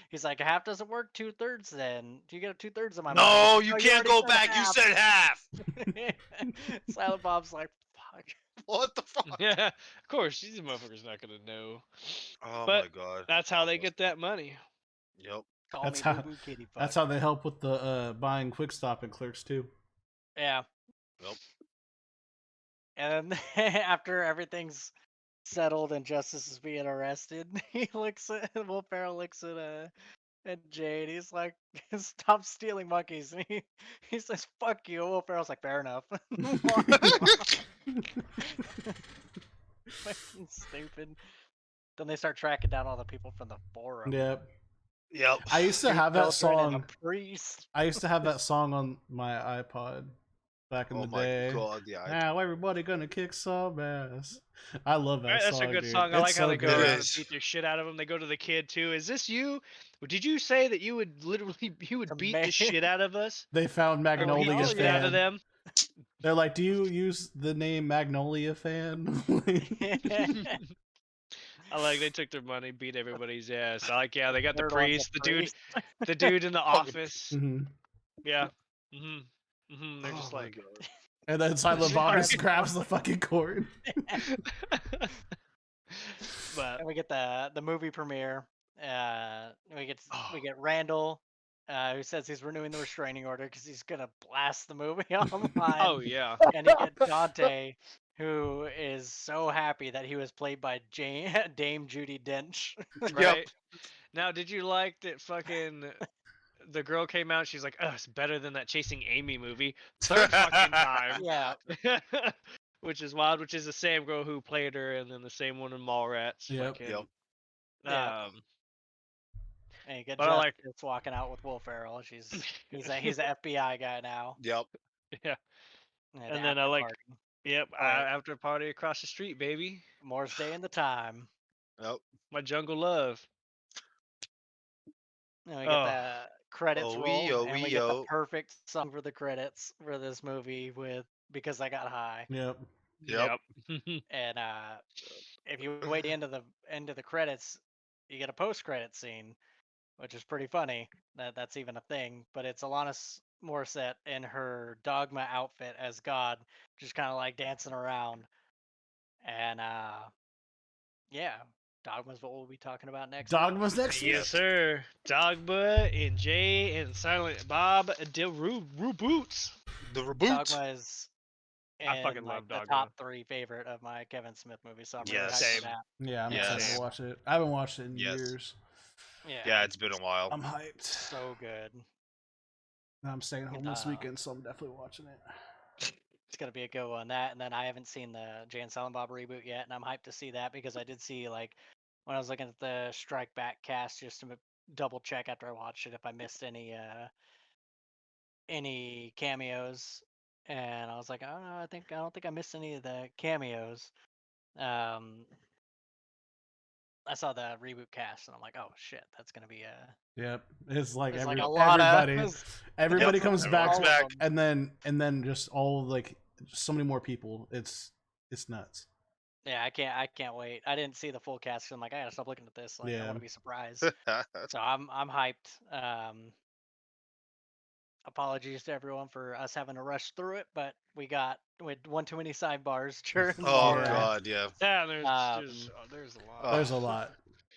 Speaker 4: he's like, "Half doesn't work. 2/3 then. You get 2/3 of my money."
Speaker 2: No,
Speaker 4: He's
Speaker 2: you
Speaker 4: like,
Speaker 2: can't
Speaker 4: already
Speaker 2: go
Speaker 4: said
Speaker 2: back. You
Speaker 4: half."
Speaker 2: said half.
Speaker 4: Silent Bob's like, "Fuck."
Speaker 2: What the fuck?
Speaker 1: Yeah, of course, these motherfuckers not gonna know.
Speaker 2: Oh
Speaker 1: But
Speaker 2: my God.
Speaker 1: that's how
Speaker 2: Oh,
Speaker 1: they get that money.
Speaker 2: Yep.
Speaker 4: Call
Speaker 3: That's
Speaker 4: me
Speaker 3: how-
Speaker 4: Boo Boo Kitty Fuck.
Speaker 3: That's how they help with the buying Quick Stop and Clerks too.
Speaker 4: Yeah.
Speaker 2: Yep.
Speaker 4: And then after everything's settled and Justice is being arrested, he looks at Will Ferrell looks at Jay and he's like, "Stop stealing monkeys." And he says, "Fuck you." Will Ferrell's like, "Fair enough." Fucking stupid. Then they start tracking down all the people from the forum.
Speaker 3: Yep.
Speaker 2: Yep.
Speaker 3: I used to
Speaker 4: Two
Speaker 3: have that
Speaker 4: children and
Speaker 3: song.
Speaker 4: a priest.
Speaker 3: I used to have that song on my iPod back in
Speaker 2: Oh
Speaker 3: the
Speaker 2: my
Speaker 3: day.
Speaker 2: God. Yeah.
Speaker 3: Now everybody gonna kick some ass. I love that
Speaker 1: Right, that's
Speaker 3: song.
Speaker 1: a good
Speaker 3: dude.
Speaker 1: song. I
Speaker 3: It's
Speaker 1: like how
Speaker 3: so
Speaker 1: they go
Speaker 3: good.
Speaker 2: It
Speaker 1: around and
Speaker 2: is.
Speaker 1: beat the shit out of him. They go to the kid too. Is this you? Did you say that you would
Speaker 4: The
Speaker 1: beat
Speaker 4: man-
Speaker 1: the shit out of us?
Speaker 3: They found
Speaker 1: Or beat
Speaker 3: Magnolia
Speaker 1: the
Speaker 4: oh,
Speaker 1: shit
Speaker 4: yeah.
Speaker 1: out of
Speaker 3: fan.
Speaker 1: them?
Speaker 3: They're like, "Do you use the name Magnolia fan?"
Speaker 1: I like they took their money, beat everybody's ass. I like, yeah, they got the
Speaker 4: Third one's a
Speaker 1: priest, the
Speaker 4: priest.
Speaker 1: dude in the office.
Speaker 3: Mhm.
Speaker 1: Yeah. They're just
Speaker 2: Oh my
Speaker 1: like,
Speaker 2: God.
Speaker 3: And then Silent Bob just
Speaker 1: Right.
Speaker 3: grabs the fucking cord.
Speaker 1: but
Speaker 4: And we get the movie premiere. We get Randall, who says he's renewing the restraining order because he's gonna blast the movie online.
Speaker 1: oh yeah,
Speaker 4: And you get Dante, who is so happy that he was played by Dame Judi Dench.
Speaker 1: right. Now, did you like that fucking the girl came out? She's like, oh, it's better than that Chasing Amy movie. Third fucking time.
Speaker 4: Yeah,
Speaker 1: Which is wild. Which is the same girl who played her, and then the same one in Mallrats.
Speaker 3: Yep.
Speaker 1: Fucking,
Speaker 2: Yep.
Speaker 4: Yeah. and you get
Speaker 1: But I
Speaker 4: Justice
Speaker 1: like-
Speaker 4: walking out with Will Ferrell. He's an FBI guy now.
Speaker 2: Yep.
Speaker 1: yeah.
Speaker 4: at
Speaker 1: And
Speaker 4: the
Speaker 1: then I
Speaker 4: after
Speaker 1: like,
Speaker 4: party.
Speaker 1: yep,
Speaker 4: Oh, wait.
Speaker 1: after party across the street, baby.
Speaker 4: Morris Day in the time.
Speaker 2: Yep.
Speaker 1: My jungle love.
Speaker 4: And we get
Speaker 1: Oh.
Speaker 4: the credits
Speaker 2: Oh,
Speaker 4: roll,
Speaker 2: wee-oh,
Speaker 4: and we get the
Speaker 2: wee-oh.
Speaker 4: perfect song for the credits for this movie with "Because I Got High."
Speaker 3: Yep.
Speaker 2: Yep.
Speaker 4: And if you wait to the end of the credits, you get a post-credit scene, which is pretty funny. That's even a thing. But it's Alanis Morissette in her Dogma outfit as God, just kind of like dancing around. And yeah, Dogma's what we'll be talking about next week.
Speaker 3: Dogma's next week.
Speaker 1: Yes, sir. Dogma and Jay and Silent Bob de Boots.
Speaker 2: The reboot.
Speaker 4: Dogma is
Speaker 1: I fucking
Speaker 4: in like
Speaker 1: love
Speaker 4: the
Speaker 1: Dogma.
Speaker 4: top 3 favorite of my Kevin Smith movies, so I'm really
Speaker 2: Yes.
Speaker 4: hyped for
Speaker 1: Same.
Speaker 4: that.
Speaker 3: Yeah, I'm
Speaker 2: Yes.
Speaker 3: excited to watch it. I haven't watched it in
Speaker 2: Yes.
Speaker 3: years.
Speaker 2: Yeah, it's been a while.
Speaker 3: I'm hyped.
Speaker 4: so good.
Speaker 3: I'm staying home this
Speaker 4: Uh,
Speaker 3: weekend, so I'm definitely watching it.
Speaker 4: It's gonna be a good one. That, and then I haven't seen the Jay and Silent Bob reboot yet, and I'm hyped to see that because I did see, like, when I was looking at the Strike Back cast just to double check after I watched it if I missed any cameos, and I was like, oh no, I don't think I missed any of the cameos. I saw the reboot cast, and I'm like, oh shit, that's gonna be a
Speaker 3: Yep, it's like
Speaker 4: there's
Speaker 3: every,
Speaker 4: like a lot
Speaker 3: everybody,
Speaker 4: of
Speaker 3: everybody
Speaker 2: Yep,
Speaker 3: comes
Speaker 2: everyone's
Speaker 3: back,
Speaker 2: back.
Speaker 3: and then just all like so many more people. It's nuts.
Speaker 4: Yeah, I can't wait. I didn't see the full cast. So I'm like, I gotta stop looking at this. Like, I
Speaker 3: Yeah.
Speaker 4: want to be surprised. So I'm hyped. Apologies to everyone for us having to rush through it, but we had one too many sidebars during the
Speaker 2: Oh
Speaker 3: Yeah.
Speaker 2: God, yeah.
Speaker 1: Yeah, there's
Speaker 4: Um,
Speaker 1: there's a lot.
Speaker 2: Oh.
Speaker 3: There's a lot.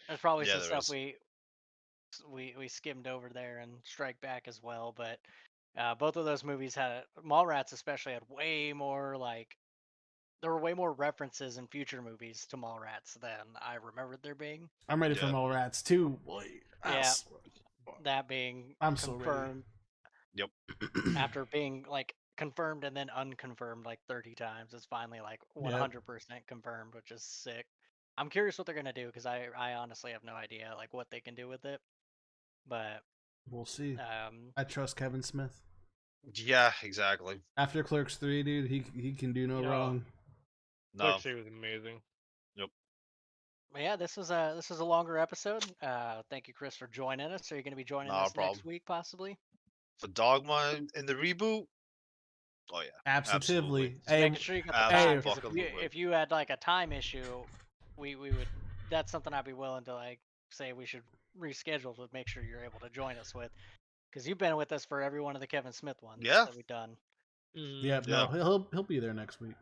Speaker 4: There's probably
Speaker 2: Yeah,
Speaker 4: some
Speaker 2: there
Speaker 4: stuff
Speaker 2: is.
Speaker 4: we skimmed over there and Strike Back as well, but both of those movies had Mallrats especially had way more like there were way more references in future movies to Mallrats than I remembered there being.
Speaker 3: I'm ready for
Speaker 2: Yeah.
Speaker 3: Mallrats too, boy.
Speaker 4: Yeah. That being
Speaker 3: I'm so ready.
Speaker 4: confirmed
Speaker 2: Yep.
Speaker 4: after being like confirmed and then unconfirmed like 30 times. It's finally like 100% confirmed, which is sick. I'm curious what they're gonna do because I honestly have no idea like what they can do with it. But
Speaker 3: We'll see.
Speaker 4: um,
Speaker 3: I trust Kevin Smith.
Speaker 2: Yeah, exactly.
Speaker 3: After Clerks 3, dude, he can do no
Speaker 1: Yeah.
Speaker 3: wrong.
Speaker 2: No.
Speaker 1: Clerks 3 was amazing.
Speaker 4: but yeah, this was a longer episode. Thank you, Chris, for joining us. Are you gonna be joining
Speaker 2: Not a
Speaker 4: us next
Speaker 2: problem.
Speaker 4: week possibly?
Speaker 2: For Dogma in the reboot. Oh yeah.
Speaker 3: Absolutely.
Speaker 4: Just
Speaker 3: Hey,
Speaker 4: making sure you got the
Speaker 3: Hey,
Speaker 4: time. 'Cause
Speaker 2: Absolutely.
Speaker 4: if you had like a time issue, we would. That's something I'd be willing to like say we should reschedule to make sure you're able to join us with, because you've been with us for every one of the Kevin Smith ones
Speaker 2: Yeah.
Speaker 4: that we've done.
Speaker 3: yeah,
Speaker 2: Yeah.
Speaker 3: no, he'll be there next week.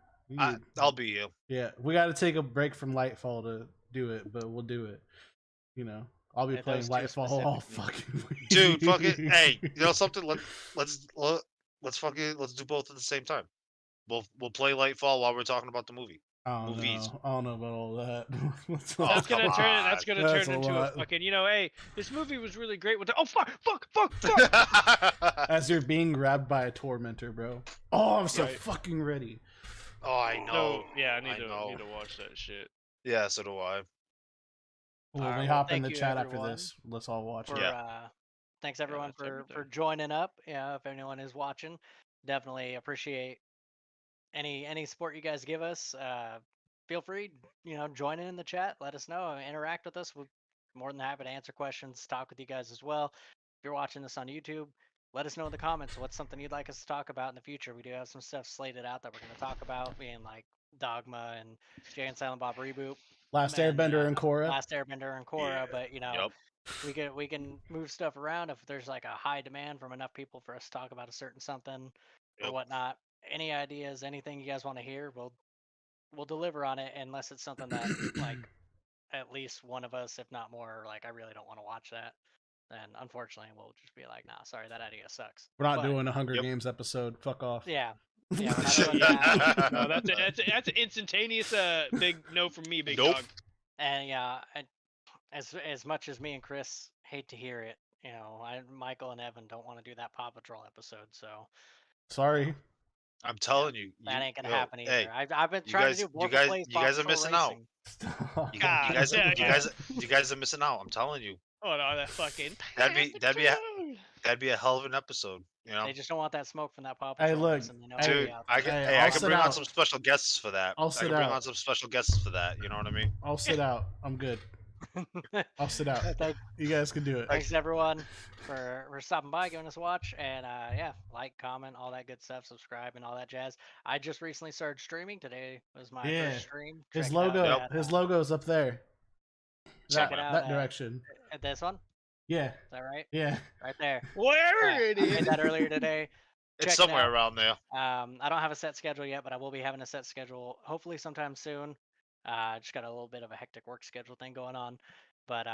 Speaker 2: I'll be here.
Speaker 3: Yeah, we got to take a break from Lightfall to do it, but we'll do it. You know, I'll be
Speaker 4: Hey,
Speaker 3: playing
Speaker 4: those two
Speaker 3: Lightfall all
Speaker 4: specifically.
Speaker 3: fucking week.
Speaker 2: Dude, fucking hey, you know something? Let's do both at the same time. We'll play Lightfall while we're talking about the movie.
Speaker 3: I don't
Speaker 2: movies.
Speaker 3: know. I don't know about all that.
Speaker 2: Oh,
Speaker 1: That's
Speaker 2: come
Speaker 1: gonna turn.
Speaker 2: on.
Speaker 1: That's gonna
Speaker 3: That's
Speaker 1: turn
Speaker 3: a
Speaker 1: into
Speaker 3: lot.
Speaker 1: a fucking. Hey, this movie was really great with the. Oh fuck!
Speaker 3: As you're being grabbed by a tormentor, bro. Oh, I'm so
Speaker 1: Right.
Speaker 3: fucking ready.
Speaker 2: Oh, I know.
Speaker 1: So yeah, I need
Speaker 2: know.
Speaker 1: to watch that shit.
Speaker 2: Yeah, so do I.
Speaker 3: When
Speaker 4: Alright,
Speaker 3: we
Speaker 4: well,
Speaker 3: hop in
Speaker 4: thank
Speaker 3: the
Speaker 4: you,
Speaker 3: chat after
Speaker 4: everyone,
Speaker 3: this, let's all watch
Speaker 4: For
Speaker 3: it.
Speaker 2: Yeah.
Speaker 4: Thanks everyone
Speaker 1: that's
Speaker 4: for
Speaker 1: everything.
Speaker 4: joining up. Yeah, if anyone is watching, definitely appreciate any support you guys give us. Feel free, join in the chat. Let us know, interact with us. We're more than happy to answer questions, talk with you guys as well. If you're watching this on YouTube, let us know in the comments what's something you'd like us to talk about in the future. We do have some stuff slated out that we're going to talk about, being like Dogma and Jay and Silent Bob reboot,
Speaker 3: Last
Speaker 4: and
Speaker 3: Airbender and Korra.
Speaker 4: Last Airbender and Korra.
Speaker 2: Yeah.
Speaker 4: But
Speaker 2: Yep.
Speaker 4: we can move stuff around if there's like a high demand from enough people for us to talk about a certain something or
Speaker 2: Yep.
Speaker 4: whatnot. Any ideas, anything you guys want to hear, we'll deliver on it, unless it's something that like at least one of us, if not more, like I really don't want to watch that. Then unfortunately we'll just be like, nah, sorry, that idea sucks.
Speaker 3: We're not
Speaker 4: But,
Speaker 3: doing a Hunger
Speaker 2: Yep.
Speaker 3: Games episode. Fuck off.
Speaker 4: Yeah, yeah, we're not doing that.
Speaker 1: No, that's an instantaneous big no from me, big
Speaker 2: Nope.
Speaker 1: dog.
Speaker 4: And yeah, as much as me and Chris hate to hear it, Michael and Evan don't want to do that Paw Patrol episode, so
Speaker 3: Sorry.
Speaker 2: I'm telling you.
Speaker 4: that ain't gonna
Speaker 2: yo,
Speaker 4: happen either.
Speaker 2: Hey,
Speaker 4: I've been
Speaker 2: you
Speaker 4: trying
Speaker 2: guys-
Speaker 4: to do
Speaker 2: you
Speaker 4: Vorpal
Speaker 2: guys-
Speaker 4: Plays
Speaker 2: you
Speaker 4: Paw
Speaker 2: guys are
Speaker 4: Patrol
Speaker 2: missing out.
Speaker 4: Racing.
Speaker 3: Stop.
Speaker 2: you
Speaker 1: God
Speaker 2: guys,
Speaker 1: damn
Speaker 2: you
Speaker 1: it.
Speaker 2: guys, you guys are missing out. I'm telling you.
Speaker 1: Oh no, that fucking.
Speaker 2: That'd be a hell of an episode. You know,
Speaker 4: They just don't want that smoke from that Paw
Speaker 3: Hey,
Speaker 4: Patrol.
Speaker 3: look,
Speaker 4: racing, they know
Speaker 3: hey,
Speaker 4: it'll be
Speaker 2: dude,
Speaker 4: out
Speaker 2: I
Speaker 4: there.
Speaker 2: can,
Speaker 3: Hey,
Speaker 2: I
Speaker 3: I'll
Speaker 2: can
Speaker 3: sit
Speaker 2: bring on
Speaker 3: out.
Speaker 2: some special guests for that.
Speaker 3: I'll
Speaker 2: I
Speaker 3: sit
Speaker 2: can bring
Speaker 3: out.
Speaker 2: on some special guests for that. You know what I mean?
Speaker 3: I'll sit out. I'm good. I'll sit out. You guys can do it.
Speaker 4: Thanks everyone for stopping by, giving us a watch, and yeah, like, comment, all that good stuff, subscribe, and all that jazz. I just recently started streaming. Today was my
Speaker 3: Yeah.
Speaker 4: first stream.
Speaker 3: His
Speaker 4: Check it out
Speaker 3: logo.
Speaker 2: Yep.
Speaker 3: His logo's up there.
Speaker 4: Check
Speaker 3: that
Speaker 4: it out
Speaker 3: that
Speaker 4: at-
Speaker 3: direction.
Speaker 4: at this one.
Speaker 3: Yeah,
Speaker 4: Is that right?
Speaker 3: yeah.
Speaker 4: Right there.
Speaker 1: Where
Speaker 4: Yeah,
Speaker 1: it
Speaker 4: I made
Speaker 1: is.
Speaker 4: that earlier today.
Speaker 2: It's
Speaker 4: Check it
Speaker 2: somewhere
Speaker 4: out.
Speaker 2: around there.
Speaker 4: I don't have a set schedule yet, but I will be having a set schedule hopefully sometime soon. Just got a little bit of a hectic work schedule thing going on. But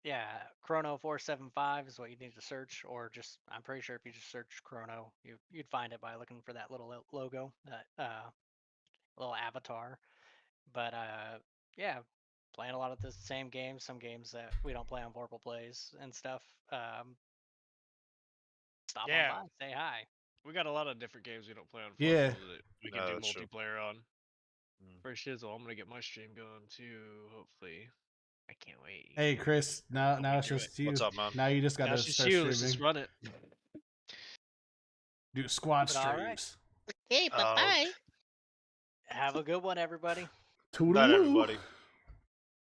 Speaker 4: yeah, Chrono 475 is what you need to search, or just I'm pretty sure if you just search Chrono, you'd find it by looking for that little logo, that little avatar. But yeah, playing a lot of the same games, some games that we don't play on Vorpal plays and stuff. Stop on
Speaker 1: Yeah,
Speaker 4: by, say hi.
Speaker 1: we got a lot of different games we don't play on
Speaker 3: Yeah.
Speaker 1: Vorpal that we can
Speaker 2: No,
Speaker 1: do
Speaker 2: that's true.
Speaker 1: multiplayer on.
Speaker 2: Mm.
Speaker 1: For shizzle, I'm gonna get my stream going too. Hopefully, I can't wait.
Speaker 3: Hey, Chris. Now
Speaker 1: me
Speaker 3: it's
Speaker 1: do
Speaker 3: just you.
Speaker 2: What's up, man?
Speaker 3: Now you just
Speaker 1: Now
Speaker 3: gotta
Speaker 1: it's just
Speaker 3: start
Speaker 1: you. Let's just
Speaker 3: streaming.
Speaker 1: run it.
Speaker 3: Do squad
Speaker 4: But all right.
Speaker 3: streams.
Speaker 1: Hey,
Speaker 2: bye-bye.
Speaker 4: Have a good one, everybody.
Speaker 3: Toodaloo.
Speaker 2: Not everybody.